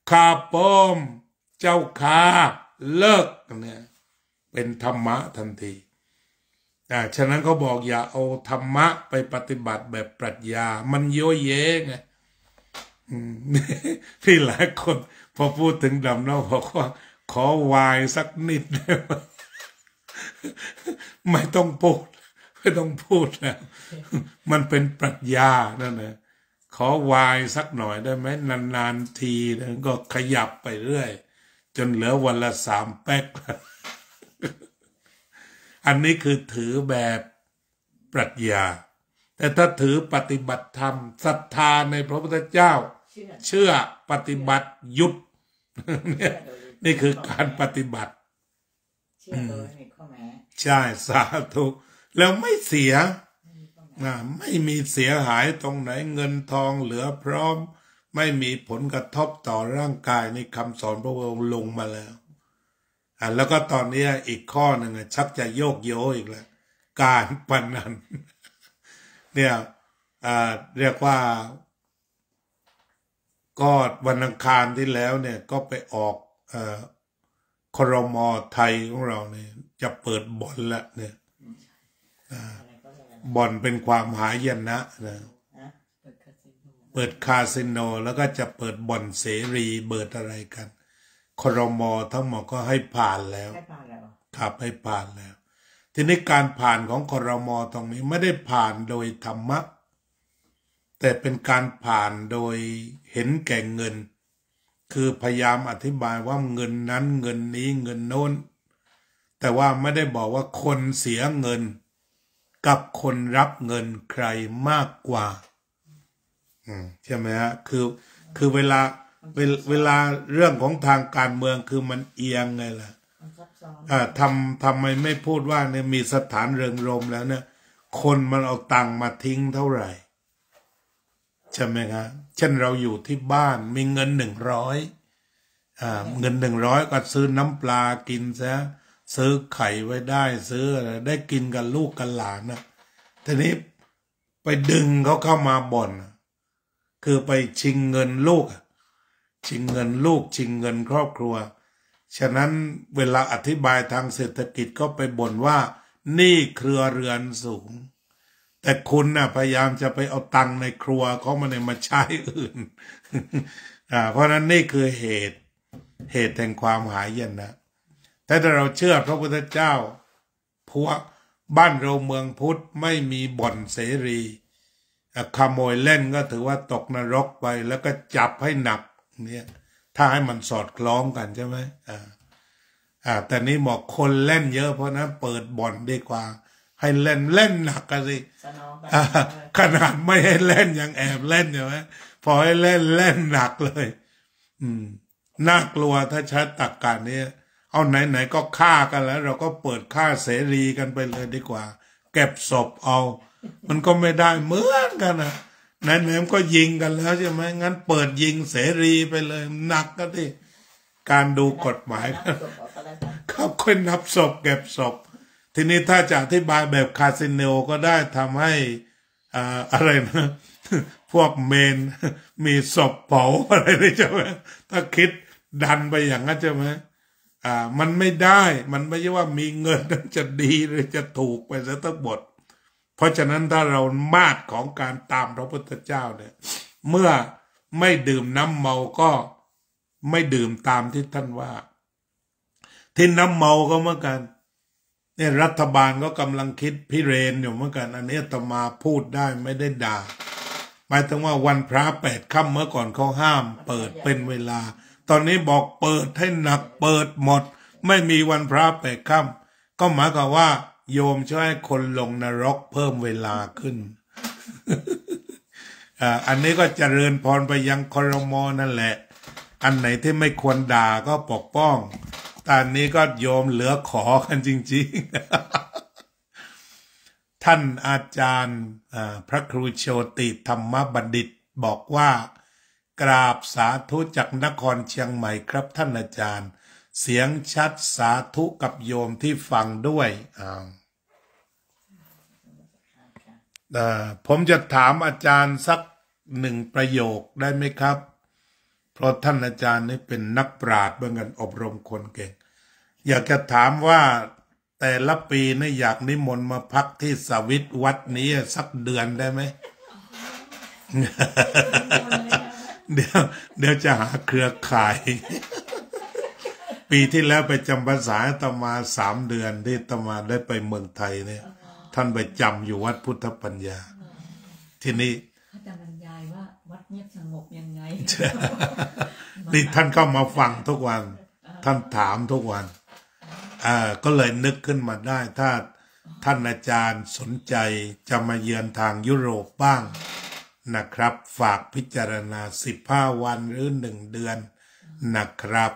คาปมเจ้าขาเลิกเนี่ยเป็นธรรมะทันทีฉะนั้นเขาบอกอย่าเอาธรรมะไปปฏิบัติแบบปรัชญามันโยเยไงที่หลายคนพอพูดถึงดำเนาบอกว่าขอวายสักนิดได้ไหมไม่ต้องพูดแล้วมันเป็นปรัชญานั่นนะขอวายสักหน่อยได้ไหมนานๆทีแล้วก็ขยับไปเรื่อยจนเหลือวันละ3 แป๊กอันนี้คือถือแบบปรัชญาแต่ถ้าถือปฏิบัติธรรมศรัทธาในพระพุทธเจ้าเชื่อปฏิบัติหยุดนี่คือการปฏิบัติใช่สาธุแล้วไม่เสียไม่มีเสียหายตรงไหนเงินทองเหลือพร้อมไม่มีผลกระทบต่อร่างกายนี่คำสอนพระองค์ลงมาแล้วแล้วก็ตอนนี้อีกข้อหนึ่งชักจะโยกโยอีกแล้วการพนันเนี่ยเรียกว่าก็วันอังคารที่แล้วเนี่ยก็ไปออกครม.ไทยของเราเนี่ยจะเปิดบ่อนละเนี่ยบ่อนเป็นความหายนะเปิดคาสิโนแล้วก็จะเปิดบ่อนเสรีเปิดอะไรกันครม.ทั้งหมดก็ให้ผ่านแล้วครับให้ผ่านแล้วทีนี้การผ่านของครม.ตรงนี้ไม่ได้ผ่านโดยธรรมะแต่เป็นการผ่านโดยเห็นแก่เงินคือพยายามอธิบายว่าเงินนั้นเงินนี้เงินโน้นแต่ว่าไม่ได้บอกว่าคนเสียเงินกับคนรับเงินใครมากกว่าใช่ไหมฮะคือเวลา เวลาเรื่องของทางการเมืองคือมันเอียงไงล่ะทำไมไม่พูดว่าเนี่ยมีสถานเริงรมย์แล้วเนี่ยคนมันเอาตังค์มาทิ้งเท่าไหร่ใช่ไหมครับเช่นเราอยู่ที่บ้านมีเงิน100เงิน100ก็ซื้อน้ำปลากินซะซื้อไข่ไว้ได้ซื้ออะไรได้กินกับลูกกับหลานนะทีนี้ไปดึงเขาเข้ามาบ่อนคือไปชิงเงินลูกชิงเงินลูกชิงเงินครอบครัวฉะนั้นเวลาอธิบายทางเศรษฐกิจก็ไปบ่นว่าหนี้ครัวเรือนสูงแต่คุณน่ะพยายามจะไปเอาตังค์ในครัวเขามาใช้อื่น เพราะนั้นนี่คือเหตุแห่งความหายนะแต่ถ้าเราเชื่อพระพุทธเจ้าพวกบ้านเราเมืองพุทธไม่มีบ่อนเสรีขโมยเล่นก็ถือว่าตกนรกไปแล้วก็จับให้หนักเนี่ยถ้าให้มันสอดคล้องกันใช่ไหมแต่นี่บอกคนเล่นเยอะเพราะนั้นเปิดบ่อนดีกว่าให้เล่นหนักกันสิขนาดไม่ให้เล่นยังแอบเล่นใช่ไหมพอให้เล่นหนักเลยน่ากลัวถ้าใช้ตรรกะนี้เอาไหนก็ฆ่ากันแล้วเราก็เปิดฆ่าเสรีกันไปเลยดีกว่าเก็บศพเอามันก็ไม่ได้เหมือนกันนะไหนมันก็ยิงกันแล้วใช่ไหมงั้นเปิดยิงเสรีไปเลยหนักก็ที่การดูกฎหมายครับค่อยนับศพเก็บศพทีนี้ถ้าจะอธิบายแบบคาสิโนก็ได้ทำให้อะไรนะพวกเมนมีศพเผาอะไรได้ใช่ไหมถ้าคิดดันไปอย่างนั้นใช่ไหมมันไม่ได้มันไม่ใช่ว่ามีเงินนั้นจะดีหรือจะถูกไปซะทั้งหมดเพราะฉะนั้นถ้าเรามาดของการตามพระพุทธเจ้าเนี่ยเมื่อไม่ดื่มน้ำเมาก็ไม่ดื่มตามที่ท่านว่าที่น้ำเมาก็เหมือนกันเนี่ยรัฐบาลก็กำลังคิดพิเรนอยู่เหมือนกันอันนี้อาตมาพูดได้ไม่ได้ด่าหมายถึงว่าวันพระ8 ค่ำเมื่อก่อนเขาห้ามเปิดเป็นเวลาตอนนี้บอกเปิดให้หนักเปิดหมดไม่มีวันพระ8 ค่ำก็หมายความว่าโยมช่วยให้คนลงนรกเพิ่มเวลาขึ้น อันนี้ก็เจริญพรไปยังครม.นั่นแหละอันไหนที่ไม่ควรด่าก็ปกป้องตอนนี้ก็โยมเหลือขอกันจริงๆ ท่านอาจารย์พระครูโชติธรรมบัณฑิตบอกว่ากราบสาธุจากนครเชียงใหม่ครับท่านอาจารย์เสียงชัดสาธุกับโยมที่ฟังด้วยผมจะถามอาจารย์สัก1 ประโยคได้ไหมครับเพราะท่านอาจารย์นี่เป็นนักปราชญ์เหมือนกันอบรมคนเก่งอยากจะถามว่าแต่ละปีนี่อยากนิมนต์มาพักที่สวิตวัดนี้สักเดือนได้ไหม เดี๋ยวจะหาเครือข่าย ปีที่แล้วไปจำพรรษาอาตมา3 เดือนที่อาตมาได้ไปเมืองไทยเนี่ยท่านไปจำอยู่วัดพุทธปัญญาที่นี่ท่านจะบรรยายว่าวัดเงียบสงบยังไง นี่ท่านเข้ามาฟังทุกวันท่านถามทุกวันก็เลยนึกขึ้นมาได้ถ้าท่านอาจารย์สนใจจะมาเยือนทางยุโรปบ้างนะครับฝากพิจารณา15 วันหรือ1 เดือนนะครับ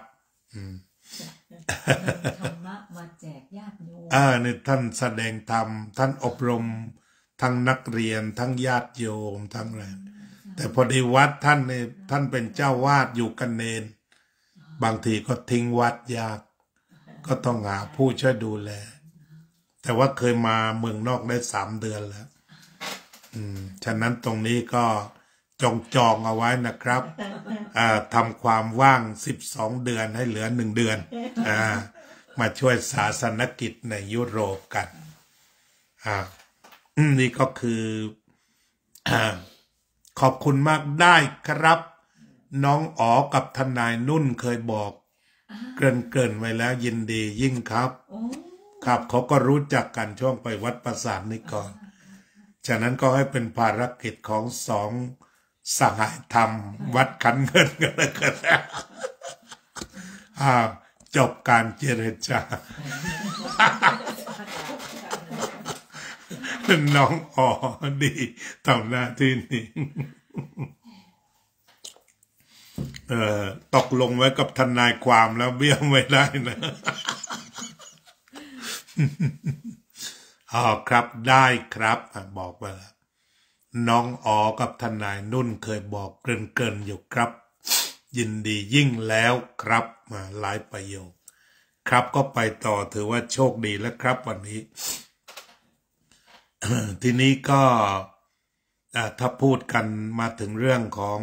ธรรมะมาแจกญาติโยมนี่ท่านแสดงธรรมท่านอบรมทั้งนักเรียนทั้งญาติโยมทั้งอะไรแต่พอดีวัดท่านเนี่ยท่านเป็นเจ้าวาดอยู่กันเนนบางทีก็ทิ้งวัดยากก็ต้องหาผู้ช่วยดูแลแต่ว่าเคยมาเมืองนอกได้3 เดือนแล้วฉะนั้นตรงนี้ก็จองเอาไว้นะครับทำความว่าง12 เดือนให้เหลือ1 เดือนมาช่วยศาสนกิจในยุโรปกันนี่ก็คือขอบคุณมากได้ครับน้องอ๋อกับทนายนุ่นเคยบอกเกริ่นไว้แล้วยินดียิ่งครับครับเขาก็รู้จักกันช่วงไปวัดประสาทนี่ก่อนฉะนั้นก็ให้เป็นภารกิจของ2 สหายธรรมวัดขันเงินกันแล้วกันจบการเจรจาน้องอ๋อดีทำหน้าที่นี้ ตกลงไว้กับทนายความแล้วเบี้ยไม่ได้นะ อ๋อครับได้ครับบอกไปแล้วน้องอ๋อกับทนายนุ่นเคยบอกเกินอยู่ครับ ยินดียิ่งแล้วครับมาหลายประโยคครับก็ไปต่อถือว่าโชคดีแล้วครับวันนี้ ทีนี้ก็ถ้าพูดกันมาถึงเรื่องของ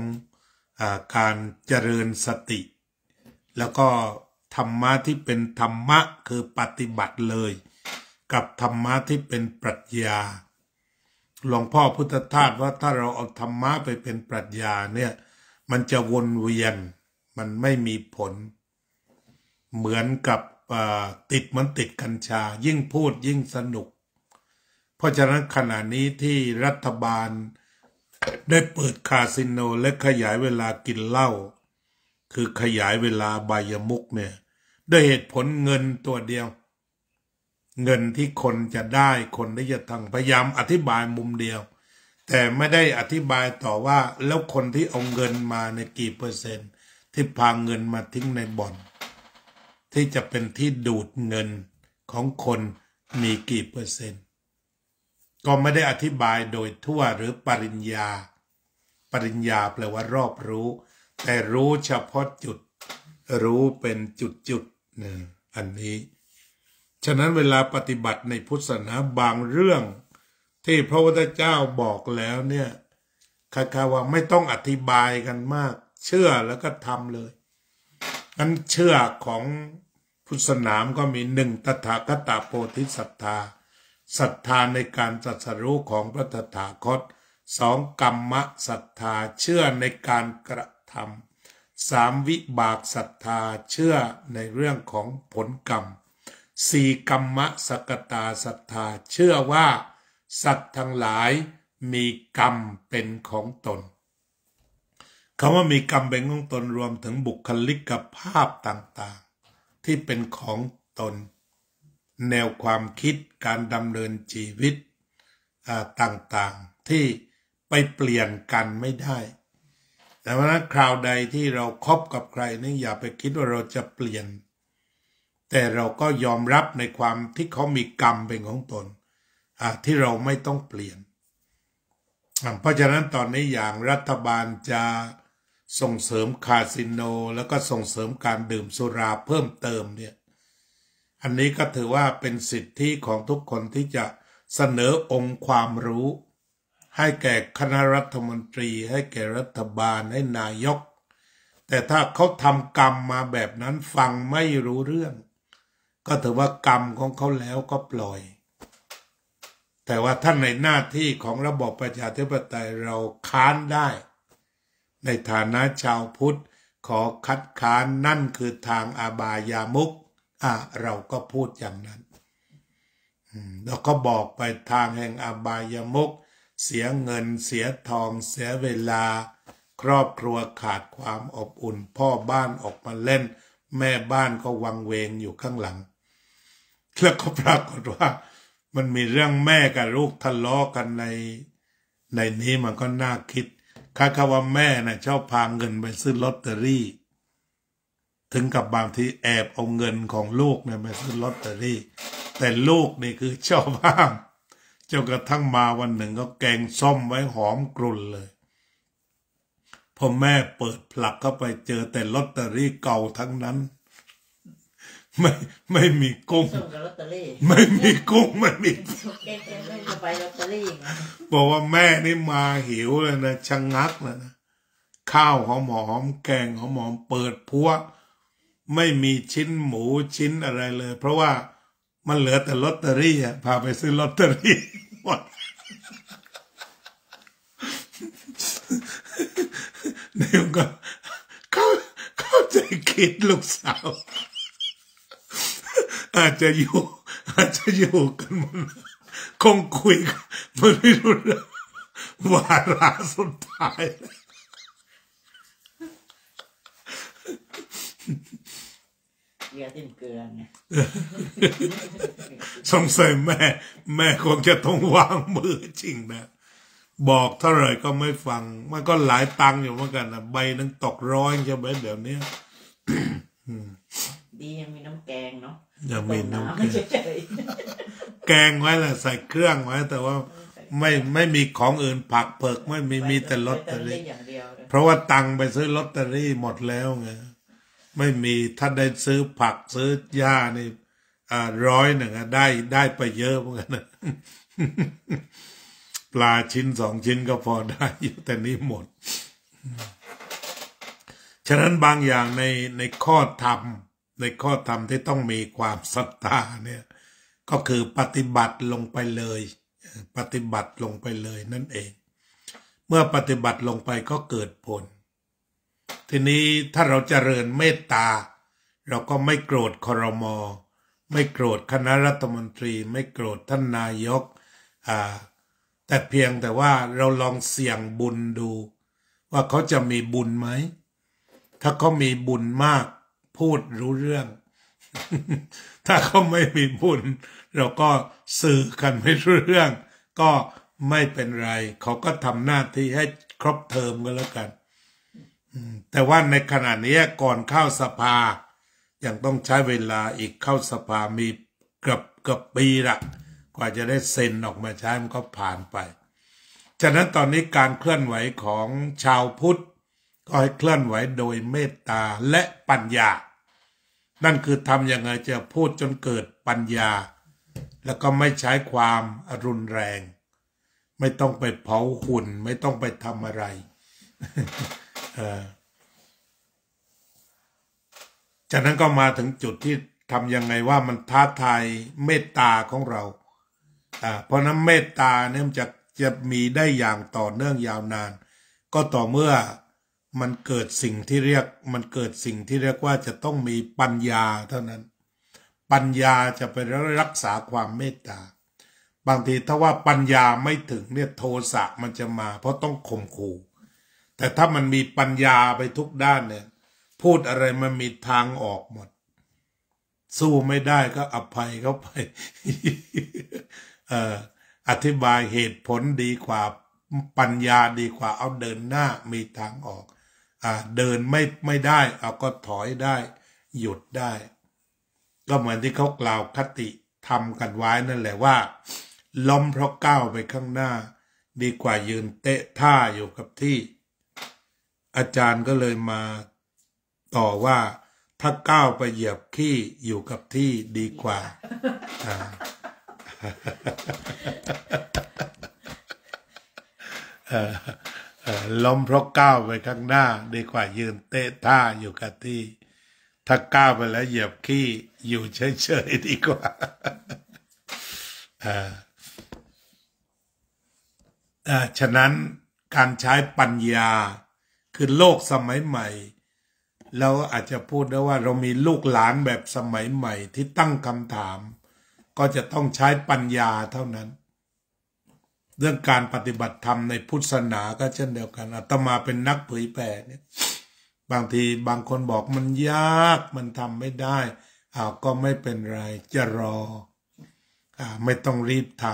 การเจริญสติแล้วก็ธรรมะที่เป็นธรรมะคือปฏิบัติเลยกับธรรมะที่เป็นปรัชญาหลวงพ่อพุทธทาสว่าถ้าเราเอาธรรมะไปเป็นปรัชญาเนี่ยมันจะวนเวียนมันไม่มีผลเหมือนกับติดกัญชายิ่งพูดยิ่งสนุกเพราะฉะนั้นขณะนี้ที่รัฐบาลได้เปิดคาสิโนและขยายเวลากินเหล้าคือขยายเวลาบายมุขเนี่ยด้วยเหตุผลเงินตัวเดียวเงินที่คนจะได้คนที่จะทำพยายามอธิบายมุมเดียวแต่ไม่ได้อธิบายต่อว่าแล้วคนที่เอาเงินมาในกี่เปอร์เซ็นต์ที่พาเงินมาทิ้งในบ่อนที่จะเป็นที่ดูดเงินของคนมีกี่เปอร์เซ็นต์ก็ไม่ได้อธิบายโดยทั่วหรือปริญญาแปลว่ารอบรู้แต่รู้เฉพาะจุดรู้เป็นจุดอันนี้ฉะนั้นเวลาปฏิบัติในพุทธศาสนาบางเรื่องที่พระพุทธเจ้าบอกแล้วเนี่ยคล้ายๆว่าไม่ต้องอธิบายกันมากเชื่อแล้วก็ทำเลยงั้นเชื่อของพุทธศาสนาก็มีหนึ่งตถาคตโพธิศรัทธาในการตรัสรู้ของพระตถาคตสองกัมมะศรัทธาเชื่อในการกระทำสามวิบากศรัทธาเชื่อในเรื่องของผลกรรมสี่กัมมะสกตาศรัทธาเชื่อว่าสัตว์ทั้งหลายมีกรรมเป็นของตนคำว่ามีกรรมเป็นของตนรวมถึงบุคลิกภาพต่างๆที่เป็นของตนแนวความคิดการดำเนินชีวิตต่างๆที่ไปเปลี่ยนกันไม่ได้แต่ว่าคราวใดที่เราคบกับใครนี่อย่าไปคิดว่าเราจะเปลี่ยนแต่เราก็ยอมรับในความที่เขามีกรรมเป็นของตนที่เราไม่ต้องเปลี่ยนเพราะฉะนั้นตอนนี้อย่างรัฐบาลจะส่งเสริมคาสิโนแล้วก็ส่งเสริมการดื่มสุราเพิ่มเติมเนี่ยอันนี้ก็ถือว่าเป็นสิทธิของทุกคนที่จะเสนอองค์ความรู้ให้แก่คณะรัฐมนตรีให้แก่รัฐบาลให้นายกแต่ถ้าเขาทำกรรมมาแบบนั้นฟังไม่รู้เรื่องก็ถือว่ากรรมของเขาแล้วก็ปล่อยแต่ว่าท่านในหน้าที่ของระบบประชาธิปไตยเราค้านได้ในฐานะชาวพุทธขอคัดค้านนั่นคือทางอบายามุขเราก็พูดอย่างนั้นแล้วก็บอกไปทางแห่งอบายามุขเสียเงินเสียทองเสียเวลาครอบครัวขาดความอบอุ่นพ่อบ้านออกมาเล่นแม่บ้านก็วังเวงอยู่ข้างหลังแล้วก็ปรากฏว่ามันมีเรื่องแม่กับลูกทะเลาะกันในนี้มันก็น่าคิดค่าว่าแม่น่ะชอบพาเงินไปซื้อลอตเตอรี่ถึงกับบางทีแอบเอาเงินของลูกเนี่ยไปซื้อลอตเตอรี่แต่ลูกนี่คือชอบห้ามจนกระทั่งมาวันหนึ่งก็แกงส้มไว้หอมกรุ่นเลยพอแม่เปิดผลักเข้าไปเจอแต่ลอตเตอรี่เก่าทั้งนั้นไม่มีกุ้งไม่มีกุ้งไม่มีบอกว่าแม่นี่มาหิวเลยนะชะงักเลยนะข้าวหอมแกงหอมเปิดพัวไม่มีชิ้นหมูชิ้นอะไรเลยเพราะว่ามันเหลือแต่ลอตเตอรี่พาไปซื้อลอตเตอรี่หมดนี่ก็เข้าใจคิดลูกสาวอาจจะอยู่กันมันคงคุยมันไม่รู้เรื่องวาระสุดท้ายเกลือติ้มเกลือไงสงสัยแม่คงจะต้องวางมือจริงนะ บอกเท่าไหร่ก็ไม่ฟังมันก็หลายตังค์อยู่เหมือนกันนะใบนึงตก100ใช่ไหมเดี๋ยวนี้ ดียังมีน้ำแกงเนาะ ยังมีน้ำแกง เฉย แกงไว้แหละใส่เครื่องไว้แต่ว่าไม่มีของอื่นผักเผือกไม่มีแต่ลอตเตอรี่อย่างเดียวเลย เพราะว่าตังค์ไปซื้อลอตเตอรี่หมดแล้วไงไม่มีถ้าได้ซื้อผักซื้อหญ้านี่100ได้ไปเยอะเหมือนกันนะ ปลาชิ้น2 ชิ้นก็พอได้อยู่แต่นี้หมด ฉะนั้นบางอย่างในข้อธรรมที่ต้องมีความศรัทธาเนี่ยก็คือปฏิบัติลงไปเลยปฏิบัติลงไปเลยนั่นเองเมื่อปฏิบัติลงไปก็เกิดผลทีนี้ถ้าเราเจริญเมตตาเราก็ไม่โกรธครม.ไม่โกรธคณะรัฐมนตรีไม่โกรธท่านนายกแต่เพียงแต่ว่าเราลองเสี่ยงบุญดูว่าเขาจะมีบุญไหมถ้าเขามีบุญมากพูดรู้เรื่อง ถ้าเขาไม่มีบุญเราก็สื่อกันไม่รู้เรื่องก็ไม่เป็นไรเขาก็ทำหน้าที่ให้ครบเทอมก็แล้วกันแต่ว่าในขณะนี้ก่อนเข้าสภายังต้องใช้เวลาอีกเข้าสภามีเกือบปีละกว่าจะได้เซ็นออกมาใช้มันก็ผ่านไปฉะนั้นตอนนี้การเคลื่อนไหวของชาวพุทธก็ให้เคลื่อนไหวโดยเมตตาและปัญญานั่นคือทำยังไงจะพูดจนเกิดปัญญาแล้วก็ไม่ใช้ความรุนแรงไม่ต้องไปเผาหุ่นไม่ต้องไปทำอะไร จากนั้นก็มาถึงจุดที่ทำยังไงว่ามันท้าทายเมตตาของเราเพราะนั้นเมตตาเนี่ยมันจะมีได้อย่างต่อเนื่องยาวนานก็ต่อเมื่อมันเกิดสิ่งที่เรียกว่าจะต้องมีปัญญาเท่านั้นปัญญาจะไปรักษาความเมตตาบางทีถ้าว่าปัญญาไม่ถึงเนี่ยโทสะมันจะมาเพราะต้องข่มขู่แต่ถ้ามันมีปัญญาไปทุกด้านเนี่ยพูดอะไรมันมีทางออกหมดสู้ไม่ได้ก็อภัยเข้าไป อธิบายเหตุผลดีกว่าปัญญาดีกว่าเอาเดินหน้ามีทางออกเดินไม่ได้เอาก็ถอยได้หยุดได้ก็เหมือนที่เขากล่าวคติทำกันไว้นั่นแหละว่าล้มเพราะก้าวไปข้างหน้าดีกว่ายืนเตะท่าอยู่กับที่อาจารย์ก็เลยมาต่อว่าถ้าก้าวไปเหยียบขี้อยู่กับที่ดีกว่าล้มเพราะก้าวไปข้างหน้าดีกว่ายืนเตะท่าอยู่กับที่ถ้าก้าวไปแล้วเหยียบขี้อยู่เฉยๆดีกว่าฉะนั้นการใช้ปัญญาคือโลกสมัยใหม่เราอาจจะพูดได้ว่าเรามีลูกหลานแบบสมัยใหม่ที่ตั้งคำถามก็จะต้องใช้ปัญญาเท่านั้นเรื่องการปฏิบัติธรรมในพุทธศาสนาก็เช่นเดียวกันอาตมาเป็นนักเผยแผ่เนี่ยบางทีบางคนบอกมันยากมันทำไม่ได้ก็ไม่เป็นไรจะรอไม่ต้องรีบท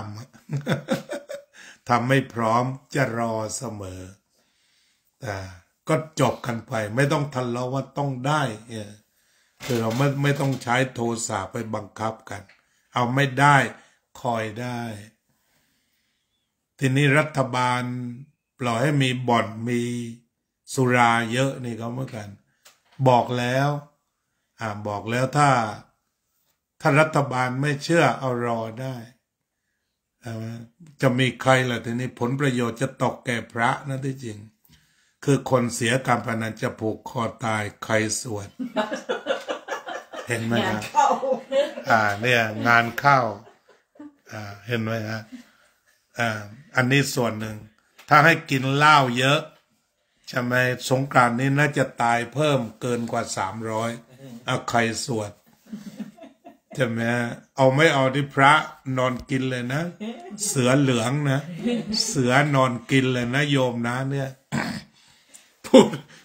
ำ ทำไม่พร้อมจะรอเสมอก็จบกันไปไม่ต้องทะเลาะว่าต้องได้คือเราไม่ต้องใช้โทสะไปบังคับกันเอาไม่ได้คอยได้ทีนี้รัฐบาลปล่อยให้มีบ่อนมีสุราเยอะนี่ก็เหมือนกันบอกแล้วถ้ารัฐบาลไม่เชื่อเอารอได้จะมีใครล่ะทีนี้ผลประโยชน์จะตกแก่พระนะที่จริงคือคนเสียการพนันจะผูกคอตายใครสวด เห็นไหมครับเนี่ยงานเข้าเห็นไหมฮะอันนี้ส่วนหนึ่งถ้าให้กินเหล้าเยอะใช่ไหมสงกรานต์นี้น่าจะตายเพิ่มเกินกว่า300ใครสวดใช่ไหมเอาไม่เอาที่พระนอนกินเลยนะเสือเหลืองนะเสือนอนกินเลยนะโยมนะเนี่ย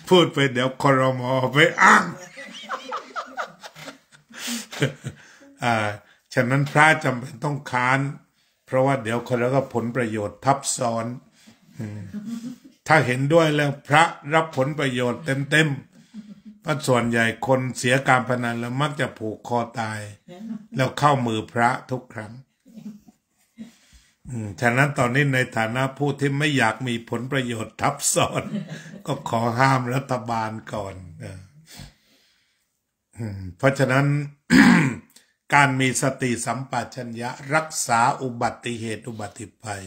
พูดไปเดี๋ยวครม.ไปอ้างฉะนั้นพระจำเป็นต้องค้านเพราะว่าเดี๋ยวคนแล้วก็ผลประโยชน์ทับซ้อน ถ้าเห็นด้วยแล้วพระรับผลประโยชน์เต็มเพราะส่วนใหญ่คนเสียการพนันแล้วมักจะผูกคอตายแล้วเข้ามือพระทุกครั้งฉะนั้นตอนนี้ในฐานะผู้ที่ไม่อยากมีผลประโยชน์ทับซ้อนก็ขอห้ามรัฐบาลก่อนเพราะฉะนั้น การมีสติสัมปชัญญะรักษาอุบัติเหตุอุบัติภัย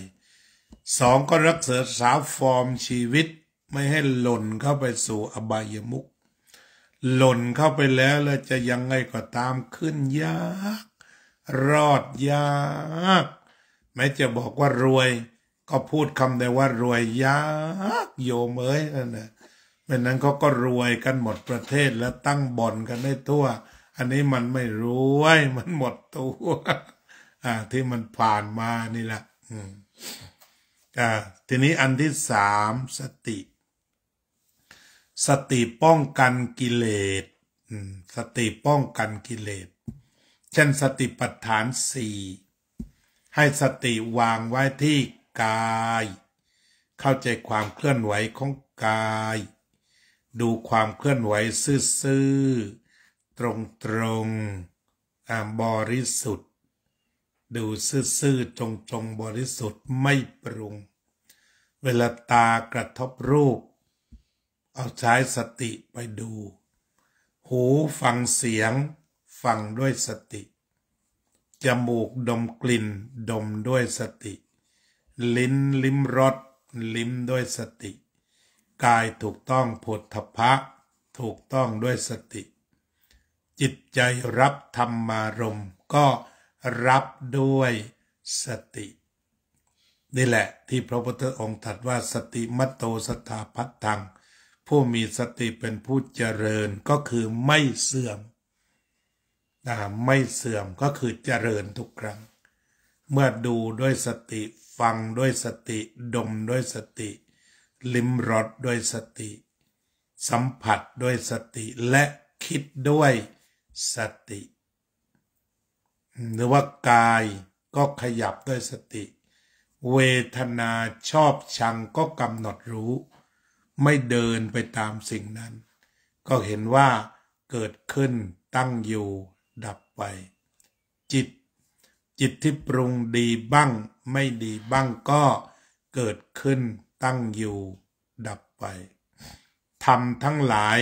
2ก็รักษาฟอร์มชีวิตไม่ให้หล่นเข้าไปสู่อบายมุขหล่นเข้าไปแล้วจะยังไงก็ตามขึ้นยากรอดยากแม้จะบอกว่ารวยก็พูดคำเดียวว่ารวยยากโยมเอ้ยนั่นแหละไม่นั้นเขาก็รวยกันหมดประเทศแล้วตั้งบ่อนกันได้ทั่วอันนี้มันไม่รวยมันหมดตัวที่มันผ่านมานี่แหละทีนี้อันที่3สติป้องกันกิเลสสติป้องกันกิเลสเช่นสติปัฏฐาน4ให้สติวางไว้ที่กายเข้าใจความเคลื่อนไหวของกายดูความเคลื่อนไหวซื่อๆตรงบริสุทธิ์ดูซื่อๆตรงบริสุทธิ์ไม่ปรุงเวลาตากระทบรูปเอาใช้สติไปดูหูฟังเสียงฟังด้วยสติจมูกดมกลิ่นดมด้วยสติลิ้นลิ้มรสลิ้มด้วยสติกายถูกต้องโผฏฐัพพะถูกต้องด้วยสติจิตใจรับธรรมารมณ์ก็รับด้วยสตินี่แหละที่พระพุทธองค์ตรัสว่าสติมัตโตสถาปัตตังผู้มีสติเป็นผู้เจริญก็คือไม่เสื่อมไม่เสื่อมก็คือเจริญทุกครั้งเมื่อดูด้วยสติฟังด้วยสติดมด้วยสติลิ้มรสด้วยสติสัมผัสด้วยสติและคิดด้วยสติหรือว่ากายก็ขยับด้วยสติเวทนาชอบชังก็กำหนดรู้ไม่เดินไปตามสิ่งนั้นก็เห็นว่าเกิดขึ้นตั้งอยู่ดับไปจิตที่ปรุงดีบ้างไม่ดีบ้างก็เกิดขึ้นตั้งอยู่ดับไปธรรมทั้งหลาย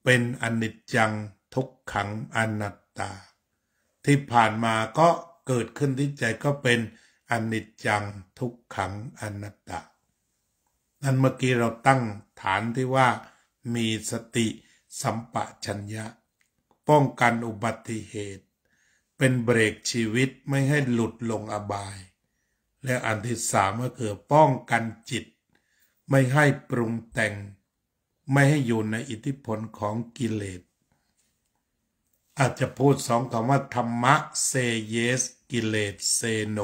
เป็นอนิจจังทุกขังอนัตตาที่ผ่านมาก็เกิดขึ้นที่ใจก็เป็นอนิจจังทุกขังอนัตตานั่นเมื่อกี้เราตั้งฐานที่ว่ามีสติสัมปชัญญะป้องกันอุบัติเหตุเป็นเบรกชีวิตไม่ให้หลุดลงอบายและอันที่3ก็คือป้องกันจิตไม่ให้ปรุงแต่งไม่ให้อยู่ในอิทธิพลของกิเลสอาจจะพูด2คำว่าธรรมะเซเยสกิเลสเซโน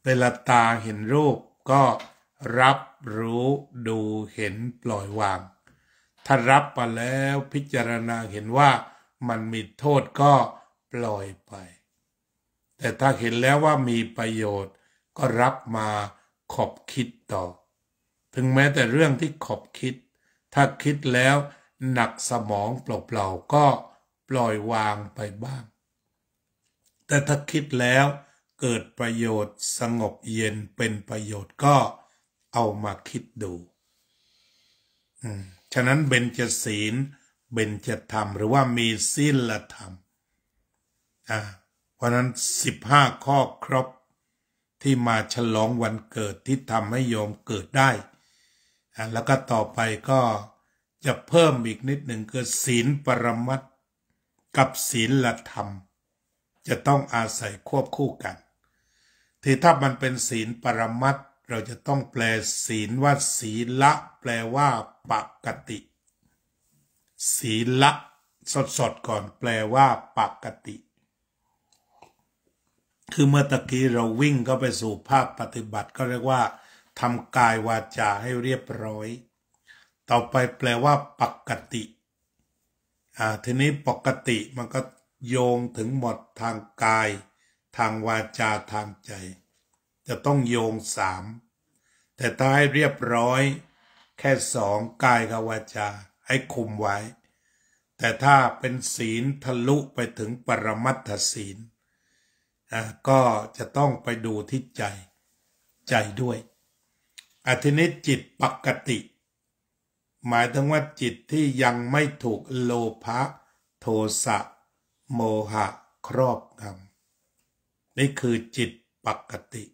เวลาตาเห็นรูปก็รับรู้ดูเห็นปล่อยวางถ้ารับมาแล้วพิจารณาเห็นว่ามันมีโทษก็ปล่อยไปแต่ถ้าเห็นแล้วว่ามีประโยชน์ก็รับมาขบคิดต่อถึงแม้แต่เรื่องที่ขบคิดถ้าคิดแล้วหนักสมองเปล่าๆก็ปล่อยวางไปบ้างแต่ถ้าคิดแล้วเกิดประโยชน์สงบเย็นเป็นประโยชน์ก็เอามาคิดดูฉะนั้นเบญจศีลเบญจธรรมหรือว่ามีศีลธรรมเพราะนั้น15ข้อครบที่มาฉลองวันเกิดที่ทำให้โยมเกิดได้แล้วก็ต่อไปก็จะเพิ่มอีกนิดหนึ่งคือศีลปรมัตถ์กับศีลธรรมจะต้องอาศัยควบคู่กันที่ถ้ามันเป็นศีลปรมัตถ์เราจะต้องแปลศีลว่าศีละแปลว่าปกติศีละสดก่อนแปลว่าปกติคือเมื่อตะกี้เราวิ่งเข้าไปสู่ภาคปฏิบัติก็เรียกว่าทำกายวาจาให้เรียบร้อยต่อไปแปลว่าปกติทีนี้ปกติมันก็โยงถึงหมดทางกายทางวาจาทางใจจะต้องโยง แต่ถ้าให้เรียบร้อยแค่สองกายกับวาจาให้คุมไว้แต่ถ้าเป็นศีลทะลุไปถึงปรมัตถศีลก็จะต้องไปดูที่ใจด้วยทีนี้จิตปกติหมายถึงว่าจิตที่ยังไม่ถูกโลภะโทสะโมหะครอบงำนี่คือจิตปกติ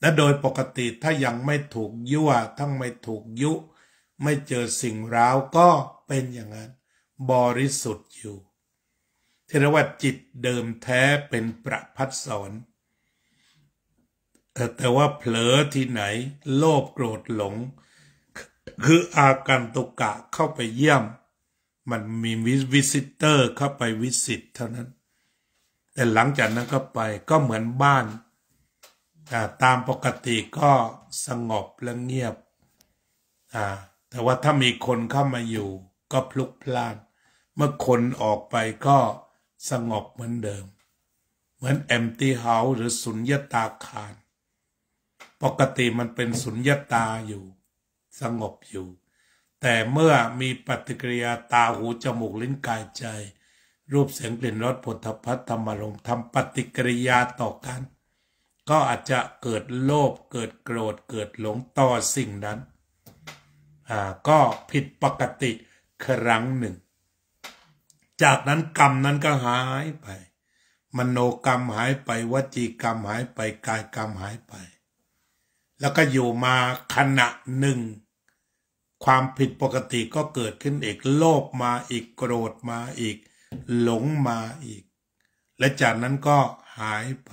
และโดยปกติถ้ายังไม่ถูกยั่วทั้งไม่ถูกยุไม่เจอสิ่งร้าวก็เป็นอย่างนั้นบริสุทธิ์อยู่ที่เรียกว่าจิตเดิมแท้เป็นประภัสสรแต่ว่าเผลอที่ไหนโลภโกรธหลงคืออาการตุกะเข้าไปเยี่ยมมันมีวิสิเตอร์เข้าไปวิสิตเท่านั้นแต่หลังจากนั้นก็ไปก็เหมือนบ้านตามปกติก็สงบและเงียบแต่ว่าถ้ามีคนเข้ามาอยู่ก็พลุกพล่านเมื่อคนออกไปก็สงบเหมือนเดิมเหมือน empty house หรือสุญญตาคารปกติมันเป็นสุญญตาอยู่สงบอยู่แต่เมื่อมีปฏิกิริยาตาหูจมูกลิ้นกายใจรูปเสียงกลิ่นรสโผฏฐัพพะธรรมารมณ์ทำปฏิกิริยาต่อกันก็อาจจะเกิดโลภเกิดโกรธเกิดหลงต่อสิ่งนั้นก็ผิดปกติครั้งหนึ่งจากนั้นกรรมนั้นก็หายไปมโนกรรมหายไปวจีกรรมหายไปกายกรรมหายไปแล้วก็อยู่มาขณะหนึ่งความผิดปกติก็เกิดขึ้นอีกโลภมาอีกโกรธมาอีกหลงมาอีกและจากนั้นก็หายไป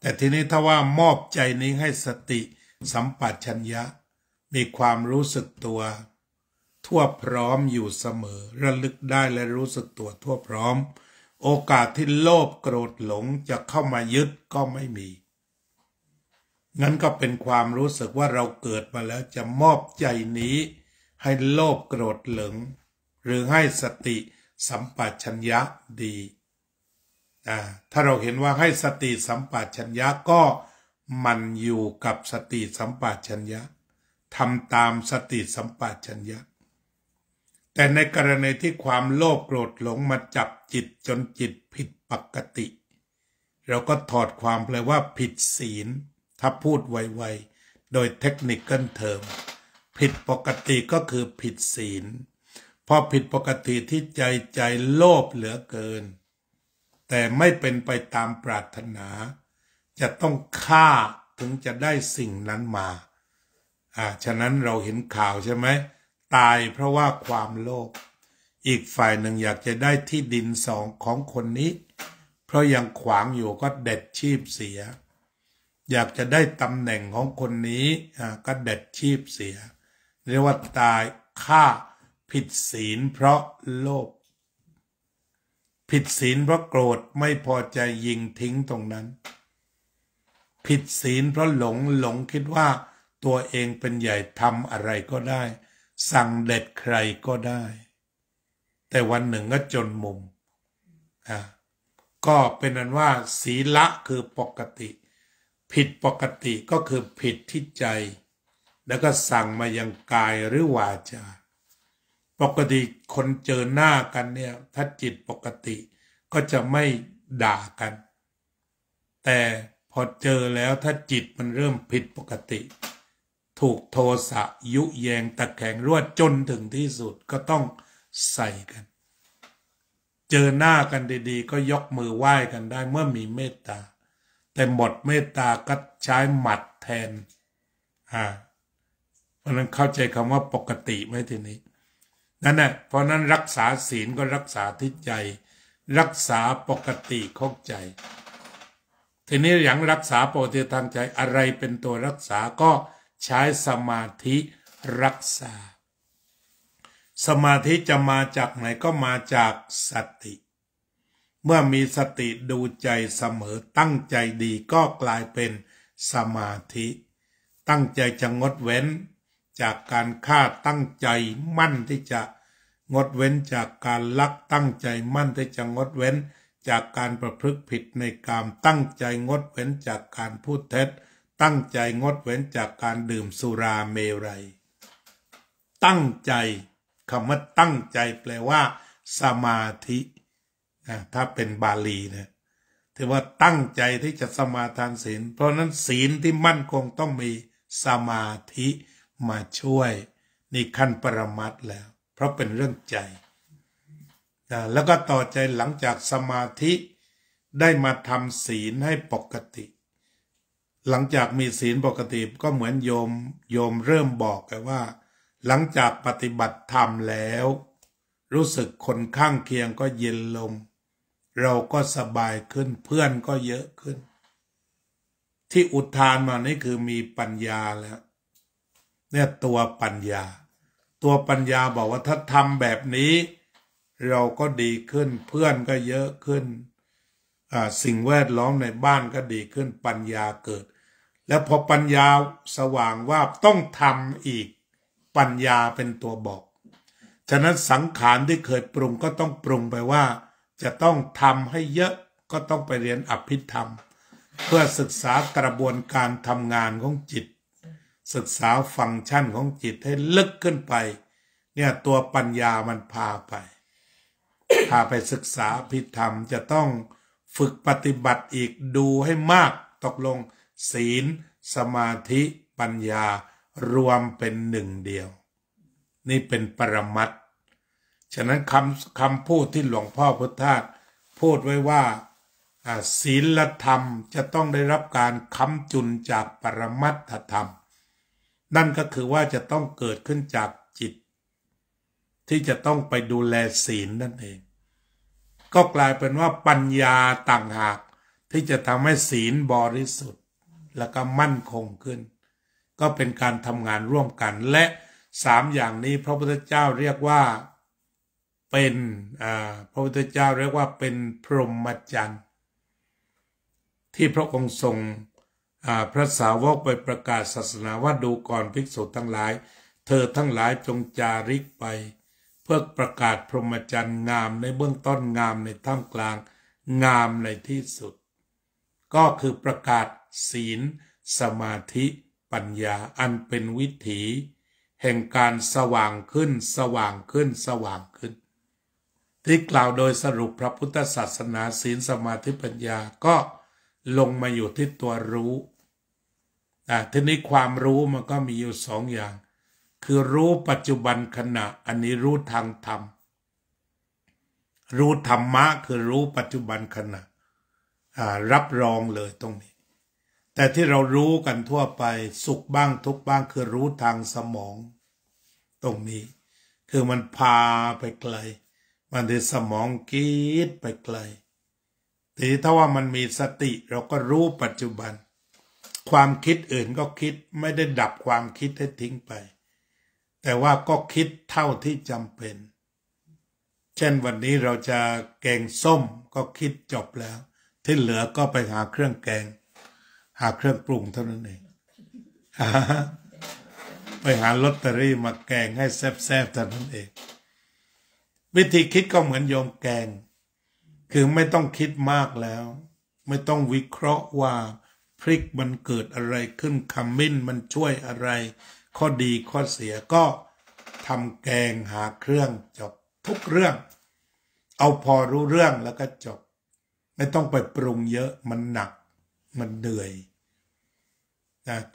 แต่ทีนี้ถ้าว่ามอบใจนี้ให้สติสัมปชัญญะมีความรู้สึกตัวทั่วพร้อมอยู่เสมอระลึกได้และรู้สึกตัวทั่วพร้อมโอกาสที่โลภโกรธหลงจะเข้ามายึดก็ไม่มีงั้นก็เป็นความรู้สึกว่าเราเกิดมาแล้วจะมอบใจนี้ให้โลภโกรธหลงหรือให้สติสัมปชัญญะดีถ้าเราเห็นว่าให้สติสัมปชัญญะก็มันอยู่กับสติสัมปชัญญะทำตามสติสัมปชัญญะแต่ในกรณีที่ความโลภโกรธหลงมาจับจิตจนจิตผิดปกติเราก็ถอดความแปลว่าผิดศีลถ้าพูดไวๆโดยเทคนิคเทอมผิดปกติก็คือผิดศีลพอผิดปกติที่ใจโลภเหลือเกินแต่ไม่เป็นไปตามปรารถนาจะต้องฆ่าถึงจะได้สิ่งนั้นมาฉะนั้นเราเห็นข่าวใช่ไหมตายเพราะว่าความโลภอีกฝ่ายหนึ่งอยากจะได้ที่ดินสองของคนนี้เพราะยังขวางอยู่ก็เด็ดชีพเสียอยากจะได้ตำแหน่งของคนนี้ก็เด็ดชีพเสียเรียกว่าตายฆ่าผิดศีลเพราะโลภผิดศีลเพราะโกรธไม่พอใจยิงทิ้งตรงนั้นผิดศีลเพราะหลงคิดว่าตัวเองเป็นใหญ่ทำอะไรก็ได้สั่งเด็ดใครก็ได้แต่วันหนึ่งก็จนมุมก็เป็นนั้นว่าศีละคือปกติผิดปกติก็คือผิดที่ใจแล้วก็สั่งมายังกายหรือวาจาปกติคนเจอหน้ากันเนี่ยถ้าจิตปกติก็จะไม่ด่ากันแต่พอเจอแล้วถ้าจิตมันเริ่มผิดปกติถูกโทสะยุแยงตะแคงรั่วจนถึงที่สุดก็ต้องใส่กันเจอหน้ากันดีๆก็ยกมือไหว้กันได้เมื่อมีเมตตาแต่หมดเมตตาก็ใช้หมัดแทนเพราะนั้นเข้าใจคำว่าปกติไหมทีนี้นั่นแหละเพราะนั้นรักษาศีลก็รักษาที่ใจรักษาปกติของใจทีนี้อย่างรักษาปกติทางใจอะไรเป็นตัวรักษาก็ใช้สมาธิรักษาสมาธิจะมาจากไหนก็มาจากสติเมื่อมีสติดูใจเสมอตั้งใจดีก็กลายเป็นสมาธิตั้งใจจะงดเว้นจากการฆ่าตั้งใจมั่นที่จะงดเว้นจากการลักตั้งใจมั่นที่จะงดเว้นจากการประพฤติผิดในกามตั้งใจงดเว้นจากการพูดเท็จ ตั้งใจงดเว้นจากการดื่มสุราเมรัยตั้งใจคำว่าตั้งใจแปลว่าสมาธิถ้าเป็นบาลีนะถือว่าตั้งใจที่จะสมาทานศีลเพราะนั้นศีลที่มั่นคงต้องมีสมาธิมาช่วยนี่ขั้นปรมัตถ์แล้วเพราะเป็นเรื่องใจแล้วก็ต่อใจหลังจากสมาธิได้มาทำศีลให้ปกติหลังจากมีศีลปกติก็เหมือนโยมเริ่มบอกกันว่าหลังจากปฏิบัติธรรมแล้วรู้สึกคนข้างเคียงก็เย็นลงเราก็สบายขึ้นเพื่อนก็เยอะขึ้นที่อุทานมานี่คือมีปัญญาแล้วเนี่ยตัวปัญญาบอกว่าถ้าทำแบบนี้เราก็ดีขึ้นเพื่อนก็เยอะขึ้นสิ่งแวดล้อมในบ้านก็ดีขึ้นปัญญาเกิดแล้วพอปัญญาสว่างว่าต้องทำอีกปัญญาเป็นตัวบอกฉะนั้นสังขารที่เคยปรุงก็ต้องปรุงไปว่าจะต้องทำให้เยอะก็ต้องไปเรียนอภิธรรมเพื่อศึกษากระบวนการทำงานของจิตศึกษาฟังก์ชันของจิตให้ลึกขึ้นไปเนี่ยตัวปัญญามันพาไปศึกษาอภิธรรมจะต้องฝึกปฏิบัติอีกดูให้มากตกลงศีลสมาธิปัญญารวมเป็นหนึ่งเดียวนี่เป็นปรมัตถ์ฉะนั้นคำพูดที่หลวงพ่อพุทธทาสพูดไว้ว่าศีลธรรมจะต้องได้รับการค้ำจุนจากปรมัตถธรรมนั่นก็คือว่าจะต้องเกิดขึ้นจากจิตที่จะต้องไปดูแลศีลนั่นเองก็กลายเป็นว่าปัญญาต่างหากที่จะทำให้ศีลบริสุทธิ์แล้วก็มั่นคงขึ้นก็เป็นการทำงานร่วมกันและ3อย่างนี้พระพุทธเจ้าเรียกว่าเป็นพระพุทธเจ้าเรียกว่าเป็นพรหมจรรย์ที่พระองค์ทรงพระสาวกไปประกาศศาสนาว่าดูก่อนภิกษุทั้งหลายเธอทั้งหลายจงจาริกไปเพื่อประกาศพรหมจรรย์งามในเบื้องต้นงามในท่ามกลางงามในที่สุดก็คือประกาศศีลสมาธิปัญญาอันเป็นวิถีแห่งการสว่างขึ้นที่กล่าวโดยสรุปพระพุทธศาสนาศีลสมาธิปัญญาก็ลงมาอยู่ที่ตัวรู้ทีนี้ความรู้มันก็มีอยู่2อย่างคือรู้ปัจจุบันขณะอันนี้รู้ทางธรรมรู้ธรรมะคือรู้ปัจจุบันขณะรับรองเลยตรงนี้แต่ที่เรารู้กันทั่วไปสุขบ้างทุกข์บ้างคือรู้ทางสมองตรงนี้คือมันพาไปไกลมันที่สมองคิดไปไกลทีนี้ถ้าว่ามันมีสติเราก็รู้ปัจจุบันความคิดอื่นก็คิดไม่ได้ดับความคิดให้ทิ้งไปแต่ว่าก็คิดเท่าที่จำเป็นเช่นวันนี้เราจะแกงส้มก็คิดจบแล้วที่เหลือก็ไปหาเครื่องแกงหาเครื่องปรุงเท่านั้นเองไปหาลอตเตอรี่มาแกงให้แซ่บๆเท่านั้นเองวิธีคิดก็เหมือนโยมแกงคือไม่ต้องคิดมากแล้วไม่ต้องวิเคราะห์ว่าพริกมันเกิดอะไรขึ้นขมิ้นมันช่วยอะไรข้อดีข้อเสียก็ทำแกงหาเครื่องจบทุกเรื่องเอาพอรู้เรื่องแล้วก็จบไม่ต้องไปปรุงเยอะมันหนักมันเหนื่อย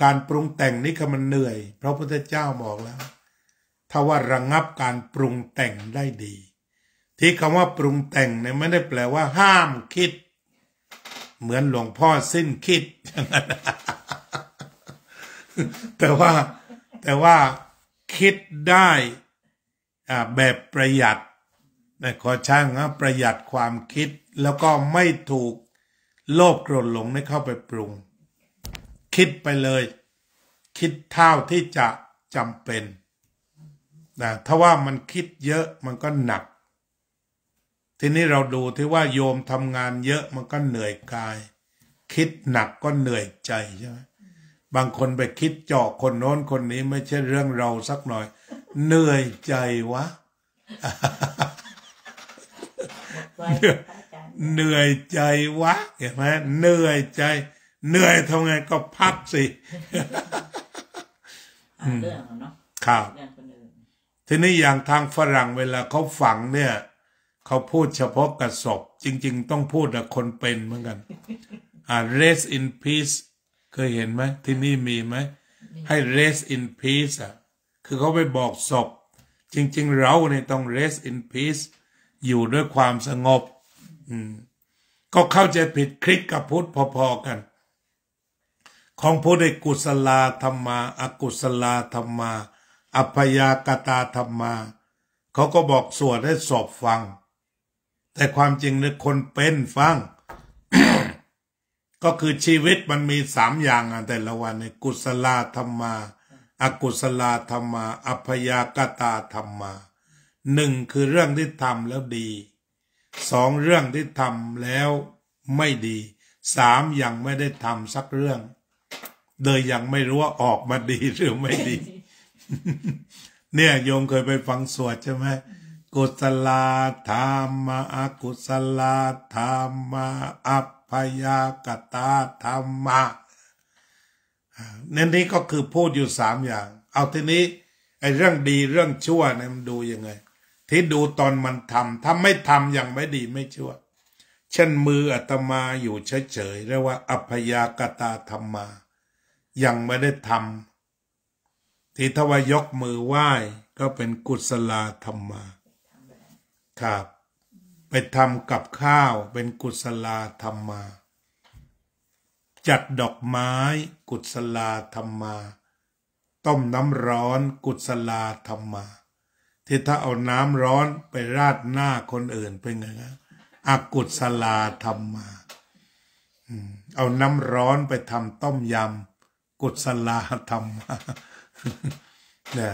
การปรุงแต่งนี่คือมันเหนื่อยเพราะพระพุทธเจ้าบอกแล้วถ้าว่าระงับการปรุงแต่งได้ดีที่คำว่าปรุงแต่งเนี่ยไม่ได้แปลว่าห้ามคิดเหมือนหลวงพ่อสิ้นคิด แต่ว่าคิดได้แบบประหยัดขอช่างนะประหยัดความคิดแล้วก็ไม่ถูกโลภโกรธหลงได้เข้าไปปรุงคิดไปเลยคิดเท่าที่จะจำเป็นถ้าว่ามันคิดเยอะมันก็หนักทีนี้เราดูที่ว่าโยมทำงานเยอะมันก็เหนื่อยกายคิดหนักก็เหนื่อยใจใช่ไหมบางคนไปคิดเจาะคนโน้นคนนี้ไม่ใช่เรื่องเราสักหน่อยเหนื่อยใจวะ เหนื่อยใจวะเห็นไหมเหนื่อยใจ เหนื่อยทำไงก็พักสิเรื่องเนาะครับทีนี้อย่างทางฝรั่งเวลาเขาฝังเนี่ยเขาพูดเฉพาะกับศพจริงๆต้องพูดกับคนเป็นเหมือนกันrest in peace เคยเห็นไหมที่นี่มีไหมให้ rest in peace คือเขาไปบอกศพจริงๆเราเนี่ยต้อง rest in peace อยู่ด้วยความสงบก็เข้าใจผิดคริสกับพุทธพอๆกันของพุทธได้กุศลธรรมาอกุศลธรรมาอัพยากตาธรรมาเขาก็บอกสวดให้ศพฟังแต่ความจริงเนี่ยคนเป็นฟัง ก็คือชีวิตมันมี3อย่างแต่ละวันในกุศลธรรมาอกุศลธรรมาอัพยากตาธรรมา1คือเรื่องที่ทำแล้วดี2เรื่องที่ทำแล้วไม่ดี3ยังไม่ได้ทำสักเรื่องโดยยังไม่รู้ว่าออกมาดีหรือไม่ดี เนี่ยโยมเคยไปฟังสวดใช่ไหมกุศลธรรมาอกุศลธรรมาอัพยากตาธรรมาเนี่ยนี้ก็คือพูดอยู่3อย่างเอาทีนี้ไอ้เรื่องดีเรื่องชั่วเนี่ยมันดูยังไงที่ดูตอนมันทำถ้าไม่ทำอย่างไม่ดีไม่ชั่วเช่นมืออาตมาอยู่เฉยๆเรียกว่าอัพยากตาธรรมายังไม่ได้ทำที่ถ้าว่ายกมือไหว้ก็เป็นกุศลธรรมาครับไปทำกับข้าวเป็นกุศลธรรมาจัดดอกไม้กุศลธรรมาต้มน้ำร้อนกุศลธรรมาที่ถ้าเอาน้ำร้อนไปราดหน้าคนอื่นเป็นไงนะอกุศลธรรมาเอาน้ำร้อนไปทำต้มยำกุศลธรรมาเนี่ย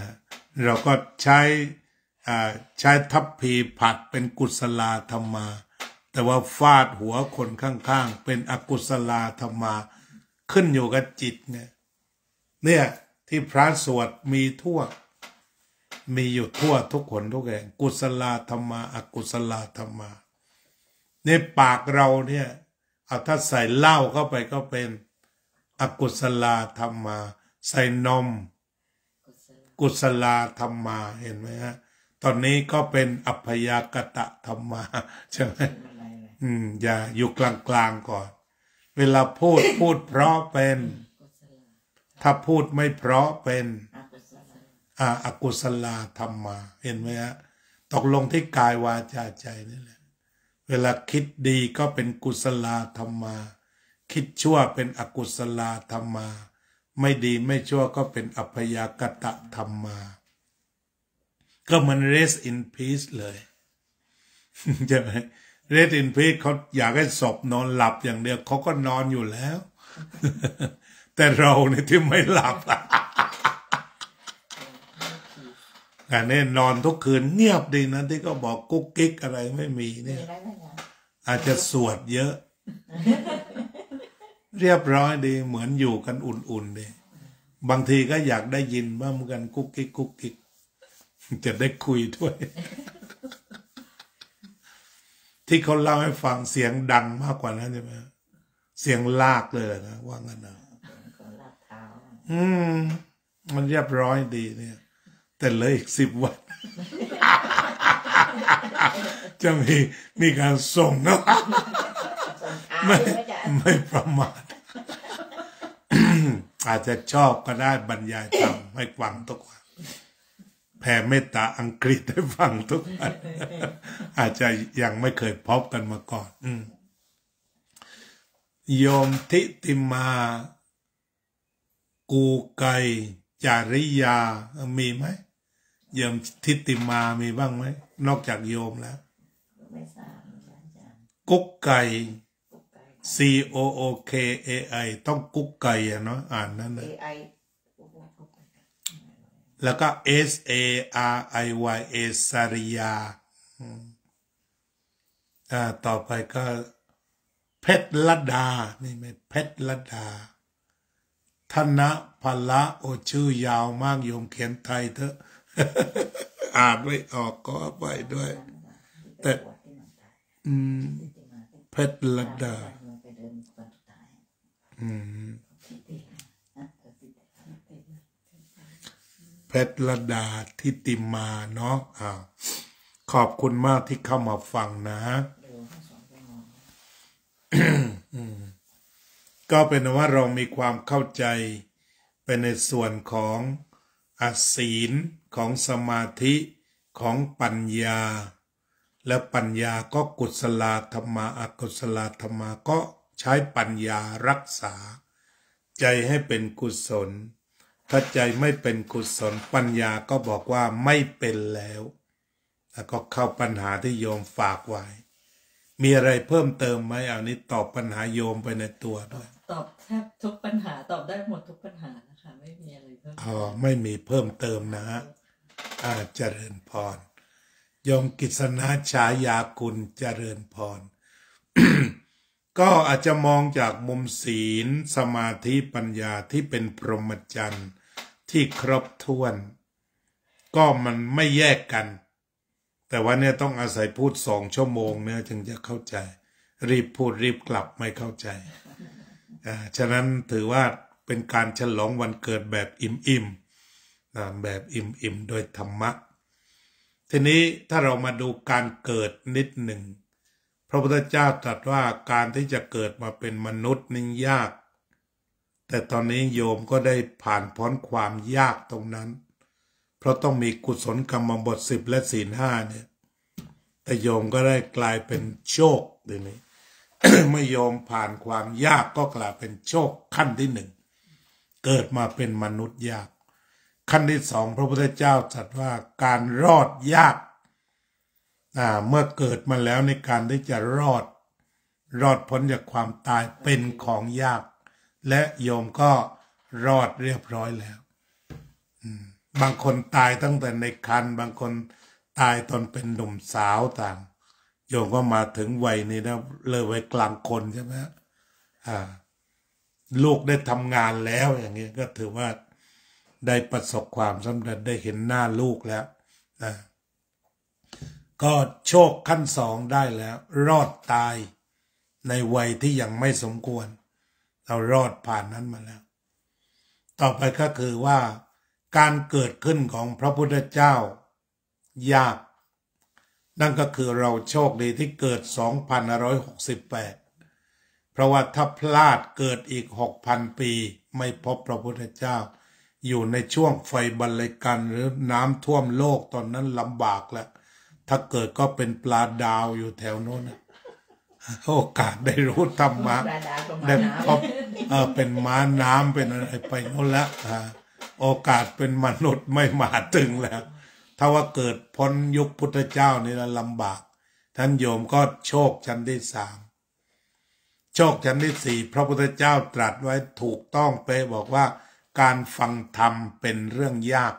เราก็ใช้ทัพพีผัดเป็นกุศลธรรมาแต่ว่าฟาดหัวคนข้างๆเป็นอกุศลธรรมาขึ้นอยู่กับจิตเนี่ยที่พระสวดมีอยู่ทั่วทุกคนทุกแห่งกุศลธรรมาอกุศลธรรมาในปากเราเนี่ยเอาถ้าใส่เหล้าเข้าไปก็เป็นอกุศลธรรมาใส่นมกุศลธรรมาเห็นไหมฮะตอนนี้ก็เป็นอัพยากตะธรรมาใช่ไหมอย่าอยู่กลางๆก่อนเวลาพูดเพราะเป็นถ้าพูดไม่เพราะเป็นอกุศลธรรมาเห็นไหมฮะตกลงที่กายวาจาใจนี่แหละเวลาคิดดีก็เป็นกุศลธรรมาคิดชั่วเป็นอกุศลธรรมาไม่ดีไม่ชั่วก็เป็นอัพยากตะธรรมาก็มัน rest in peace เลยใช่ไหม rest in peace เขาอยากให้ศพนอนหลับอย่างเดียวเขาก็นอนอยู่แล้ว แต่เราเนี่ยที่ไม่หลับแต่เนี่ยนอนทุกคืนเงียบดีนะที่ก็บอกกุ๊กกิ๊กอะไรไม่มีเนี่ยอาจจะสวดเยอะ เรียบร้อยดีเหมือนอยู่กันอุ่นๆดีบางทีก็อยากได้ยินบ้างเหมือนกันกุ๊กกิ๊กกุ๊กกิ๊กจะได้คุยด้วย ที่เขาเล่าให้ฟังเสียงดังมากกว่านั้นใช่ไหมเสียงลากเลยนะว่างั้นนะมันเรียบร้อยดีเนี่ยแต่เลยอีก10 วัน จะมีการส่งนะไม่ประมาท อาจจะชอบก็ได้บรรยายธรรมให้ฟังทุกวันแผ่เมตตาอังกฤษให้ฟังทุกวัน อาจจะยังไม่เคยพบกันมาก่อนโยมทิติมากูไกจาริยามีไหมโยมทิติมามีบ้างไหมนอกจากโยมแล้วกุ๊กไก่ COOKAI ต้องกุ๊กไก่เนาะอ่านนั่นเลยแล้วก็ SARIYA สาริยาต่อไปก็เพชรลดานี่ไหมเพชรลดาธนพละโอชื่อยาวมากโยมเขียนไทยเถอะ อ่านไม่ออกก็ไปด้วยแต่เพชรลดา เพชรระดาทิติมาเนาะขอบคุณมากที่เข้ามาฟังนะก็เป็นว่าเรามีความเข้าใจเป็นในส่วนของศีลของสมาธิของปัญญาและปัญญาก็กุศลธรรมะอกุศลธรรมะก็ใช้ปัญญารักษาใจให้เป็นกุศลถ้าใจไม่เป็นกุศลปัญญาก็บอกว่าไม่เป็นแล้วแล้วก็เข้าปัญหาที่โยมฝากไว้มีอะไรเพิ่มเติมไหมเอานี้ตอบปัญหาโยมไปในตัวด้วยตอบแทบทุกปัญหาตอบได้หมดทุกปัญหานะคะไม่มีอะไรเพิ่มไม่มีเพิ่มเติมนะเจริญพรโยมกิษณะฉายากุลเจริญพร ก็อาจจะมองจากมุมศีลสมาธิปัญญาที่เป็นพรหมจรรย์ที่ครบถ้วนก็มันไม่แยกกันแต่ว่าเนี่ยต้องอาศัยพูด2 ชั่วโมงเนี่ยจึงจะเข้าใจรีบพูดรีบกลับไม่เข้าใจฉะนั้นถือว่าเป็นการฉลองวันเกิดแบบอิ่มๆแบบอิ่มๆโดยธรรมะทีนี้ถ้าเรามาดูการเกิดนิดหนึ่งพระพุทธเจ้าตรัสว่าการที่จะเกิดมาเป็นมนุษย์นี่ยากแต่ตอนนี้โยมก็ได้ผ่านพ้นความยากตรงนั้นเพราะต้องมีกุศลกรรมบท10และศีล5เนี่ยแต่โยมก็ได้กลายเป็นโชคเดี๋ยวนี้ เมื่อโยมผ่านความยากก็กลายเป็นโชคขั้นที่1เกิดมาเป็นมนุษย์ยากขั้นที่2พระพุทธเจ้าตรัสว่าการรอดยากเมื่อเกิดมาแล้วในการที่จะรอดพ้นจากความตายเป็นของยากและโยมก็รอดเรียบร้อยแล้วบางคนตายตั้งแต่ในครรภ์บางคนตายตอนเป็นหนุ่มสาวต่างโยมก็มาถึงวัยนี้นะเลยวัยกลางคนใช่ไหมลูกได้ทำงานแล้วอย่างนี้ก็ถือว่าได้ประสบความสำเร็จได้เห็นหน้าลูกแล้วก็โชคขั้น2ได้แล้วรอดตายในวัยที่ยังไม่สมควรเรารอดผ่านนั้นมาแล้วต่อไปก็คือว่าการเกิดขึ้นของพระพุทธเจ้ายากนั่นก็คือเราโชคดีที่เกิด2568เพราะว่าถ้าพลาดเกิดอีก 6,000 ปีไม่พบพระพุทธเจ้าอยู่ในช่วงไฟบรรลัยกันหรือน้ำท่วมโลกตอนนั้นลำบากแล้วถ้าเกิดก็เป็นปลาดาวอยู่แถวโน้นโอกาสได้รู้ธรรมะได้พบเป็นม้าน้ำเป็นอะไรไปโน้นแล้วโอกาสเป็นมนุษย์ไม่มาถึงแล้วถ้าว่าเกิดพ้นยุคพุทธเจ้านี่ละลำบากท่านโยมก็โชคชั้นที่3โชคชั้นที่4พระพุทธเจ้าตรัสไว้ถูกต้องเป๊ะบอกว่าการฟังธรรมเป็นเรื่องยาก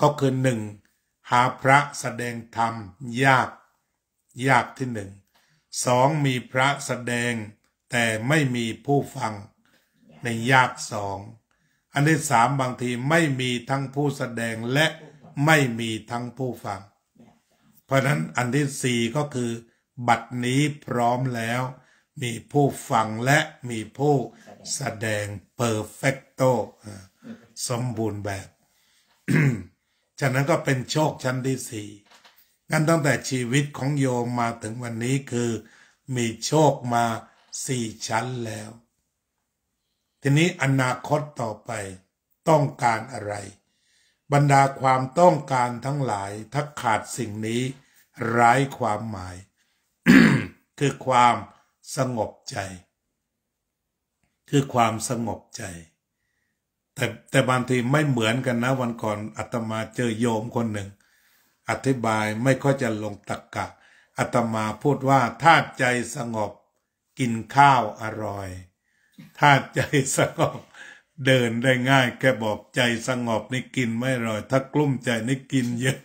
ก็คือ1หาพระแสดงธรรมยากที่2มีพระแสดงแต่ไม่มีผู้ฟังในยาก2อันที่3บางทีไม่มีทั้งผู้แสดงและไม่มีทั้งผู้ฟังเพราะนั้นอันที่4ก็คือบัดนี้พร้อมแล้วมีผู้ฟังและมีผู้แสดงเพอร์เฟกโตสมบูรณ์แบบ ฉะนั้นก็เป็นโชคชั้นที่4งั้นตั้งแต่ชีวิตของโยมมาถึงวันนี้คือมีโชคมา4ชั้นแล้วทีนี้อนาคตต่อไปต้องการอะไรบรรดาความต้องการทั้งหลายถ้าขาดสิ่งนี้ไร้ความหมาย คือความสงบใจคือความสงบใจแต่บางทีไม่เหมือนกันนะวันก่อนอาตมาเจอโยมคนหนึ่งอธิบายไม่ค่อยจะลงตรรกะอาตมาพูดว่าถ้าใจสงบกินข้าวอร่อยถ้าใจสงบเดินได้ง่ายแกบอกใจสงบนี่กินไม่อร่อยถ้ากลุ้มใจนี่กินเยอะ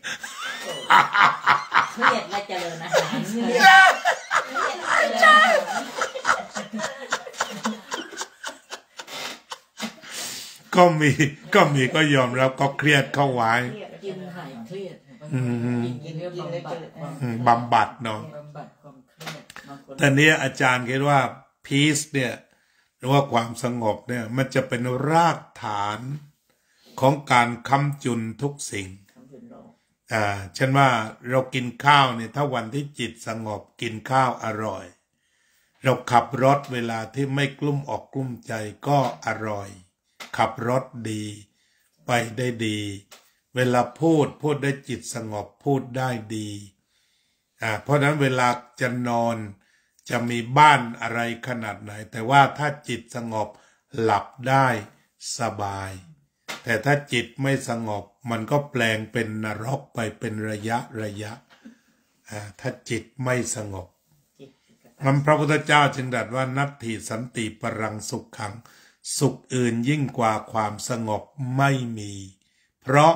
เครียดและเจริญอาหารก็มีก็ยอมรับก็เครียดเข้าไว้กินหายเครียดกินเรื่องบำบัดเนาะแต่เนี้ยอาจารย์คิดว่าพีซเนี่ย รือว่าความสงบเนี่ยมันจะเป็นรากฐานของการค้ำจุนทุกสิ่งเช่นว่าเรากินข้าวเนี่ยถ้าวันที่จิตสงบกินข้าวอร่อยเราขับรถเวลาที่ไม่กลุ้มอกกลุ้มใจก็อร่อยขับรถดีไปได้ดีเวลาพูดได้จิตสงบพูดได้ดีเพราะนั้นเวลาจะนอนจะมีบ้านอะไรขนาดไหนแต่ว่าถ้าจิตสงบหลับได้สบายแต่ถ้าจิตไม่สงบมันก็แปลงเป็นนรกไปเป็นระยะถ้าจิตไม่สงบนั้นพระพุทธเจ้าจึงตรัสว่านัตถิสันติปรังสุขขังสุขอื่นยิ่งกว่าความสงบไม่มีเพราะ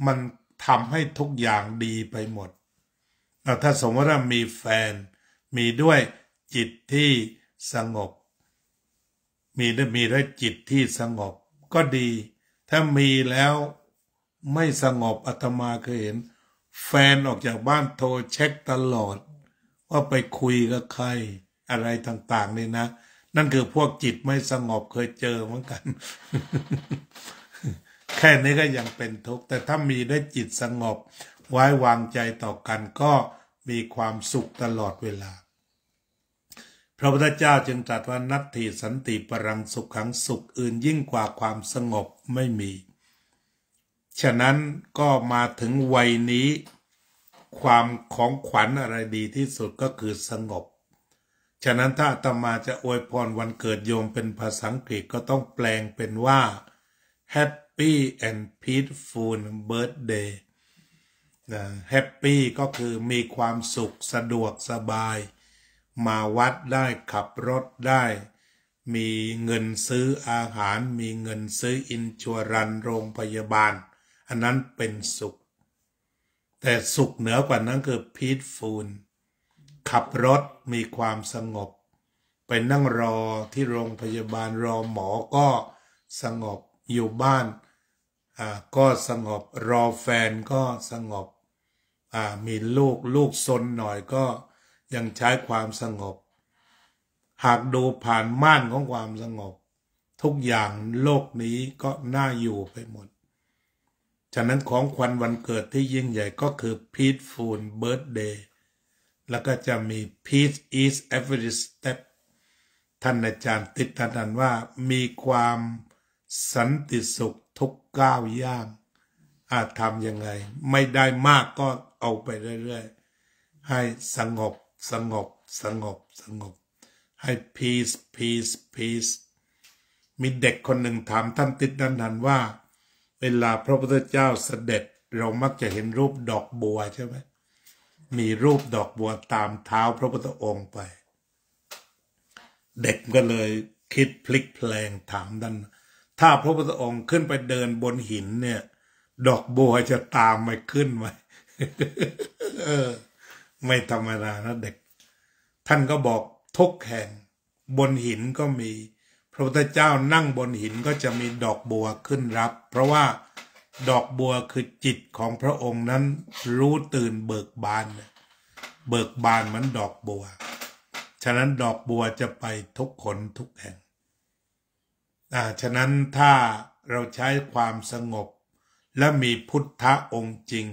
มันทำให้ทุกอย่างดีไปหมดถ้าสมมติว่ามีแฟนมีด้วยจิตที่สงบมีด้วยจิตที่สงบก็ดีถ้ามีแล้วไม่สงบอาตมาเคยเห็นแฟนออกจากบ้านโทรเช็คตลอดว่าไปคุยกับใครอะไรต่างๆนี่นะนั่นคือพวกจิตไม่สงบเคยเจอเหมือนกัน แค่นี้ก็ยังเป็นทุกข์แต่ถ้ามีได้จิตสงบไว้วางใจต่อกันก็มีความสุขตลอดเวลาพระพุทธเจ้าจึงตรัสว่านัตถิสันติปรังสุขขังสุขอื่นยิ่งกว่าความสงบไม่มีฉะนั้นก็มาถึงวัยนี้ความของขวัญอะไรดีที่สุดก็คือสงบฉะนั้นถ้าอาตมาจะอวยพรวันเกิดโยมเป็นภาษาอังกฤษก็ต้องแปลงเป็นว่า Happy and Peaceful Birthday Happy ก็คือมีความสุขสะดวกสบายมาวัดได้ขับรถได้มีเงินซื้ออาหารมีเงินซื้ออินชัวรันโรงพยาบาลอันนั้นเป็นสุขแต่สุขเหนือกว่านั้นคือ peaceful ขับรถมีความสงบไปนั่งรอที่โรงพยาบาลรอหมอก็สงบอยู่บ้านก็สงบรอแฟนก็สงบมีลูกซนหน่อยก็ยังใช้ความสงบหากดูผ่านม่านของความสงบทุกอย่างโลกนี้ก็น่าอยู่ไปหมดฉะนั้นของขวัญวันเกิดที่ยิ่งใหญ่ก็คือ Peaceful Birthday แล้วก็จะมี Peace is every step ท่านอาจารย์ติดทันว่ามีความสันติสุขทุกก้าวย่างทำยังไงไม่ได้มากก็เอาไปเรื่อยๆให้สงบให้ peace มีเด็กคนหนึ่งถามท่านติดนันว่าเวลาพระพุทธเจ้าเสด็จเรามักจะเห็นรูปดอกบัวใช่ไหมมีรูปดอกบัวตามเท้าพระพุทธองค์ไปเด็กก็เลยคิดพลิกแพลงถามท่านถ้าพระพุทธองค์ขึ้นไปเดินบนหินเนี่ยดอกบัวจะตามมาขึ้นไหม ไม่ธรรมดานะเด็กท่านก็บอกทุกแห่งบนหินก็มีพระพุทธเจ้านั่งบนหินก็จะมีดอกบัวขึ้นรับเพราะว่าดอกบัวคือจิตของพระองค์นั้นรู้ตื่นเบิกบานเหมือนดอกบัวฉะนั้นดอกบัวจะไปทุกคนทุกแห่งฉะนั้นถ้าเราใช้ความสงบและมีพุทธองค์จริง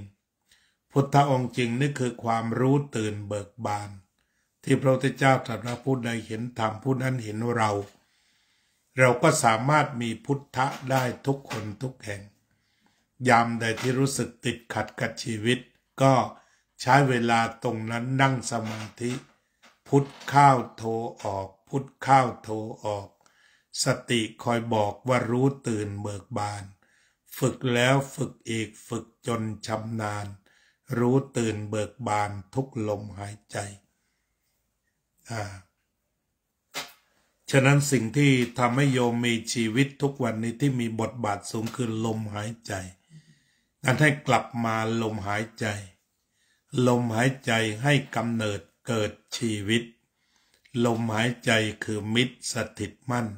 พุทธองค์จริงนี่คือความรู้ตื่นเบิกบานที่พระพุทธเจ้าตรัสว่าผู้ใดเห็นธรรมผู้นั้นเห็นเราก็สามารถมีพุทธะได้ทุกคนทุกแห่งยามใดที่รู้สึกติดขัดกับชีวิตก็ใช้เวลาตรงนั้นนั่งสมาธิพุทเข้าโทออกพุทเข้าโทออกสติคอยบอกว่ารู้ตื่นเบิกบานฝึกแล้วฝึกอีกฝึกจนชำนาญรู้ตื่นเบิกบานทุกลมหายใจฉะนั้นสิ่งที่ทำให้โยมมีชีวิตทุกวันนี้ที่มีบทบาทสูงคือลมหายใจนั้นให้กลับมาลมหายใจให้กำเนิดเกิดชีวิตลมหายใจคือมิตรสถิตมั่น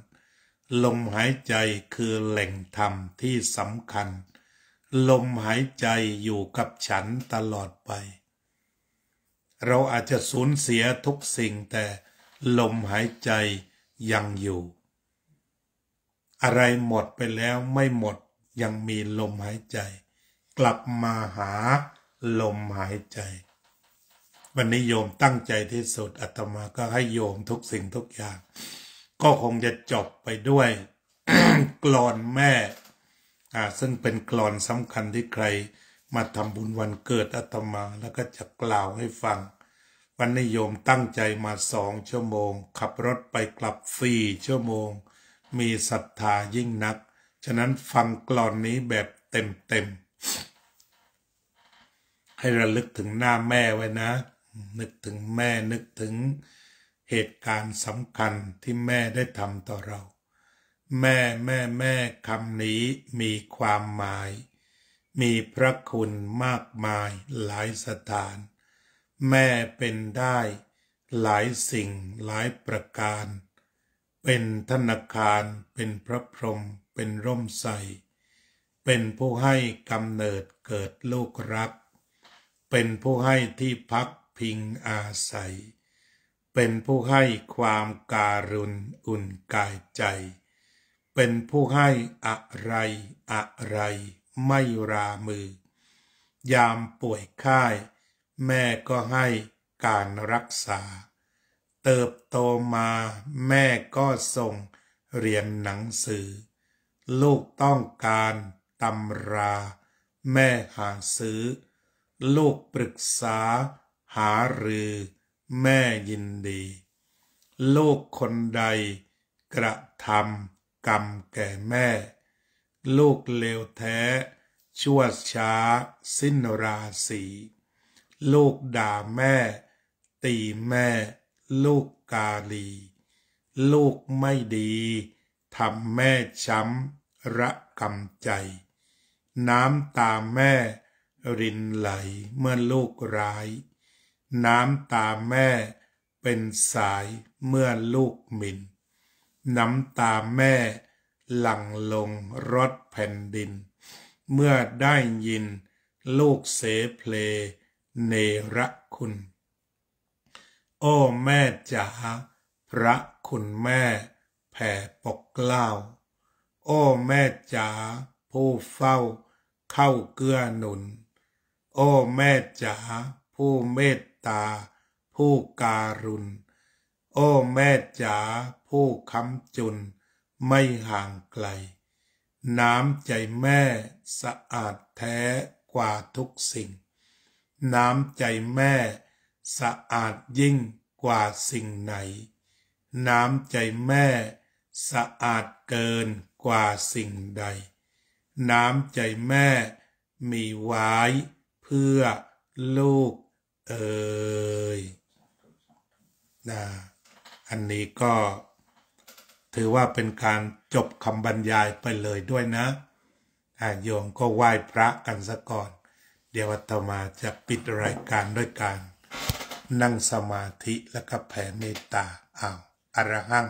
ลมหายใจคือแหล่งธรรมที่สำคัญลมหายใจอยู่กับฉันตลอดไปเราอาจจะสูญเสียทุกสิ่งแต่ลมหายใจยังอยู่ อะไรหมดไปแล้วไม่หมดยังมีลมหายใจกลับมาหาลมหายใจวันนี้โยมตั้งใจที่สุดอาตมาก็ให้โยมทุกสิ่งทุกอย่างก็คงจะจบไปด้วย กลอนแม่ซึ่งเป็นกลอนสำคัญที่ใครมาทำบุญวันเกิดอาตมาแล้วก็จะกล่าวให้ฟังวันนี้โยมตั้งใจมา2 ชั่วโมงขับรถไปกลับ4 ชั่วโมงมีศรัทธายิ่งนักฉะนั้นฟังกลอนนี้แบบเต็มให้ระลึกถึงหน้าแม่ไว้นะนึกถึงแม่นึกถึงเหตุการณ์สำคัญที่แม่ได้ทำต่อเราแม่คำนี้มีความหมายมีพระคุณมากมายหลายสถานแม่เป็นได้หลายสิ่งหลายประการเป็นธนาคารเป็นพระพรหมเป็นร่มไทรเป็นผู้ให้กำเนิดเกิดลูกรักเป็นผู้ให้ที่พักพิงอาศัยเป็นผู้ให้ความการุณอุ่นกายใจเป็นผู้ให้อะไรไม่รามือยามป่วยไข้แม่ก็ให้การรักษาเติบโตมาแม่ก็ส่งเรียนหนังสือลูกต้องการตำราแม่หาซื้อลูกปรึกษาหารือแม่ยินดีลูกคนใดกระทำกรรมแก่แม่ลูกเลวแท้ชั่วช้าสิ้นราศีลูกด่าแม่ตีแม่ลูกกาลีลูกไม่ดีทำแม่ช้ำระกำใจน้ำตาแม่รินไหลเมื่อลูกร้ายน้ำตาแม่เป็นสายเมื่อลูกหมิ่นน้ำตาแม่หลั่งลงรดแผ่นดินเมื่อได้ยินลูกเสเพลเนรคุณโอ้แม่จ๋าพระคุณแม่แผ่ปกเกล้าโอ้แม่จ๋าผู้เฝ้าเข้าเกื้อหนุนโอ้แม่จ๋าผู้เมตตาผู้การุณโอ้แม่จ๋าผู้ค้ำจุนไม่ห่างไกลน้ำใจแม่สะอาดแท้กว่าทุกสิ่งน้ำใจแม่สะอาดยิ่งกว่าสิ่งไหนน้ำใจแม่สะอาดเกินกว่าสิ่งใดน้ำใจแม่มีไว้เพื่อลูกเอ๋ยอันนี้ก็ถือว่าเป็นการจบคำบรรยายไปเลยด้วยนะโยมก็ไหว้พระกันซะก่อนเดี๋ยวอาตมาจะปิดรายการด้วยการนั่งสมาธิแล้วก็แผ่เมตตาอรหัง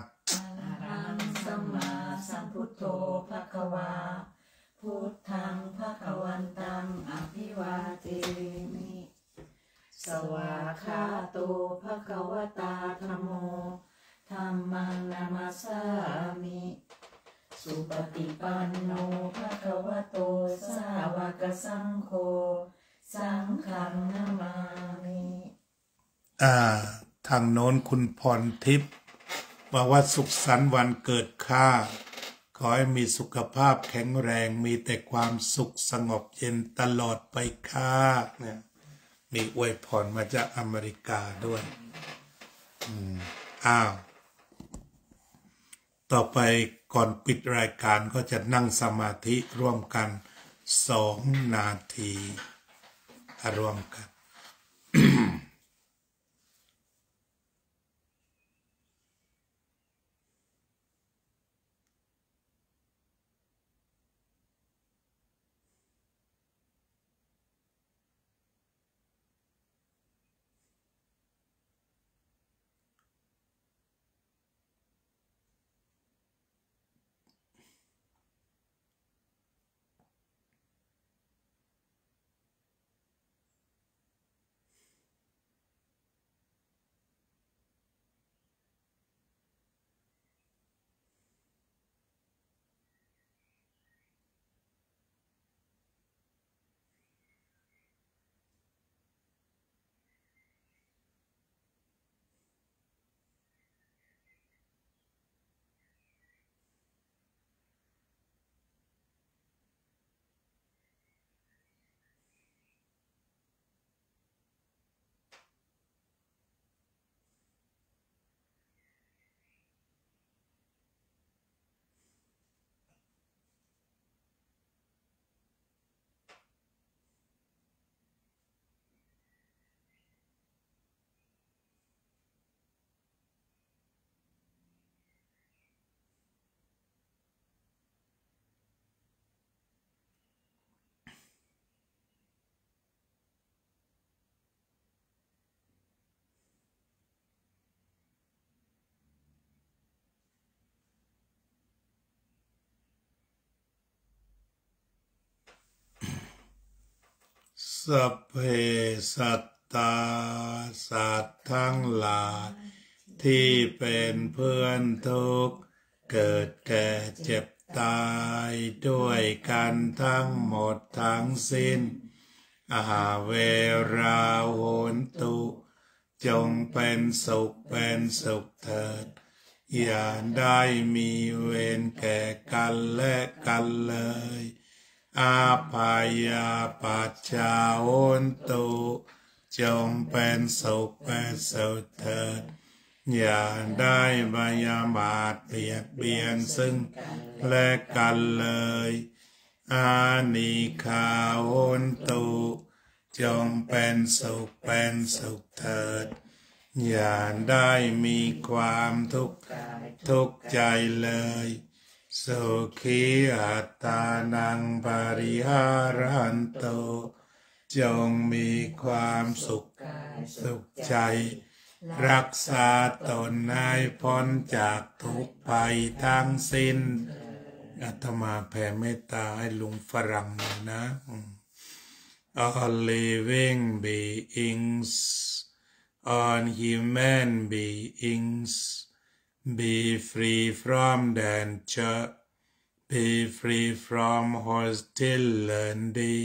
สัมมาสัมพุทโธภควาพุทธังภควันตังอภิวาเทมิสวากขาโตภควตาธัมโมธัมมังนามัสสามิสุปฏิปันโนภควโตสาวกสังโฆสังฆังนามามิทางโน้นคุณพรทิพย์บอกว่าสุขสันต์วันเกิดข้าขอให้มีสุขภาพแข็งแรงมีแต่ความสุขสงบเย็นตลอดไปค่ะเนี่ยมีอวยพรมาจากอเมริกาด้วยต่อไปก่อนปิดรายการก็จะนั่งสมาธิร่วมกัน2 นาทีร่วมกัน สัพเพสัตตาสัตว์ทั้งหลายที่เป็นเพื่อนทุกข์เกิดแก่เจ็บตายด้วยกันทั้งหมดทั้งสิ้นอาเวราโหนตุจงเป็นสุขเถิดอย่าได้มีเวรแก่กันและกันเลยอาภายาปัจจาโหนตุจงเป็นสุขเถิดอย่าได้พยาบาทเบียดเบียนซึ่งและกันเลยอานิคาโหนตุจงเป็นสุขเถิดอย่าได้มีความทุกข์ใจเลยสุขีอัตตานังปริหารันโตจงมีความสุขใจรักษาตนให้พ้นจากทุกภัยทั้งสิ้นอาตมาแผ่เมตตาให้ลุงฝรั่งหน่อยนะAll living beings, all human beings, be free from danger, be free from hostility,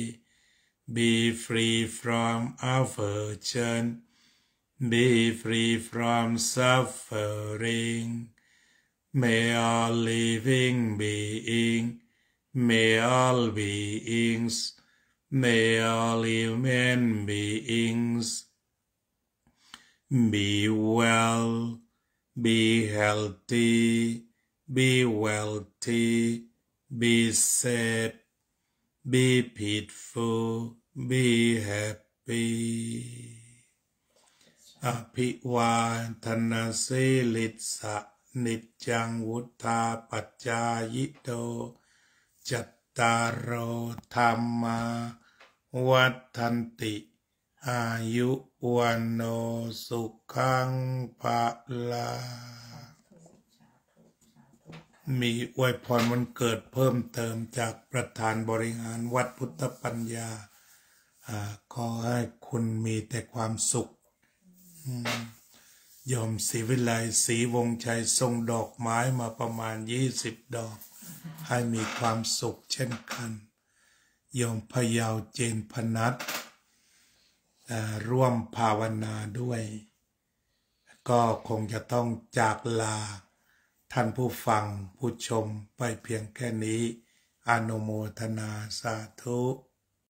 be free from aversion, be free from suffering. May all living beings, may all beings,May all human beings be well, be healthy, be wealthy, be safe, be peaceful, be happy. อภิวาทนาสิลิสะนิจจังวุธาปัจจายโตจัตตารโอธรรมาวัฏฏันติอายุวันโนสุขังภะลังมีอวยพรวันเกิดเพิ่มเติมจากประธานบริหารวัดพุทธปัญญาขอให้คุณมีแต่ความสุขโยมศรีวิไลศรีวงชัยส่งดอกไม้มาประมาณ20 ดอกให้มีความสุขเช่นกันโยมพยาวเจนพนัสร่วมภาวนาด้วยก็คงจะต้องจากลาท่านผู้ฟังผู้ชมไปเพียงแค่นี้อนุโมทนาสาธุ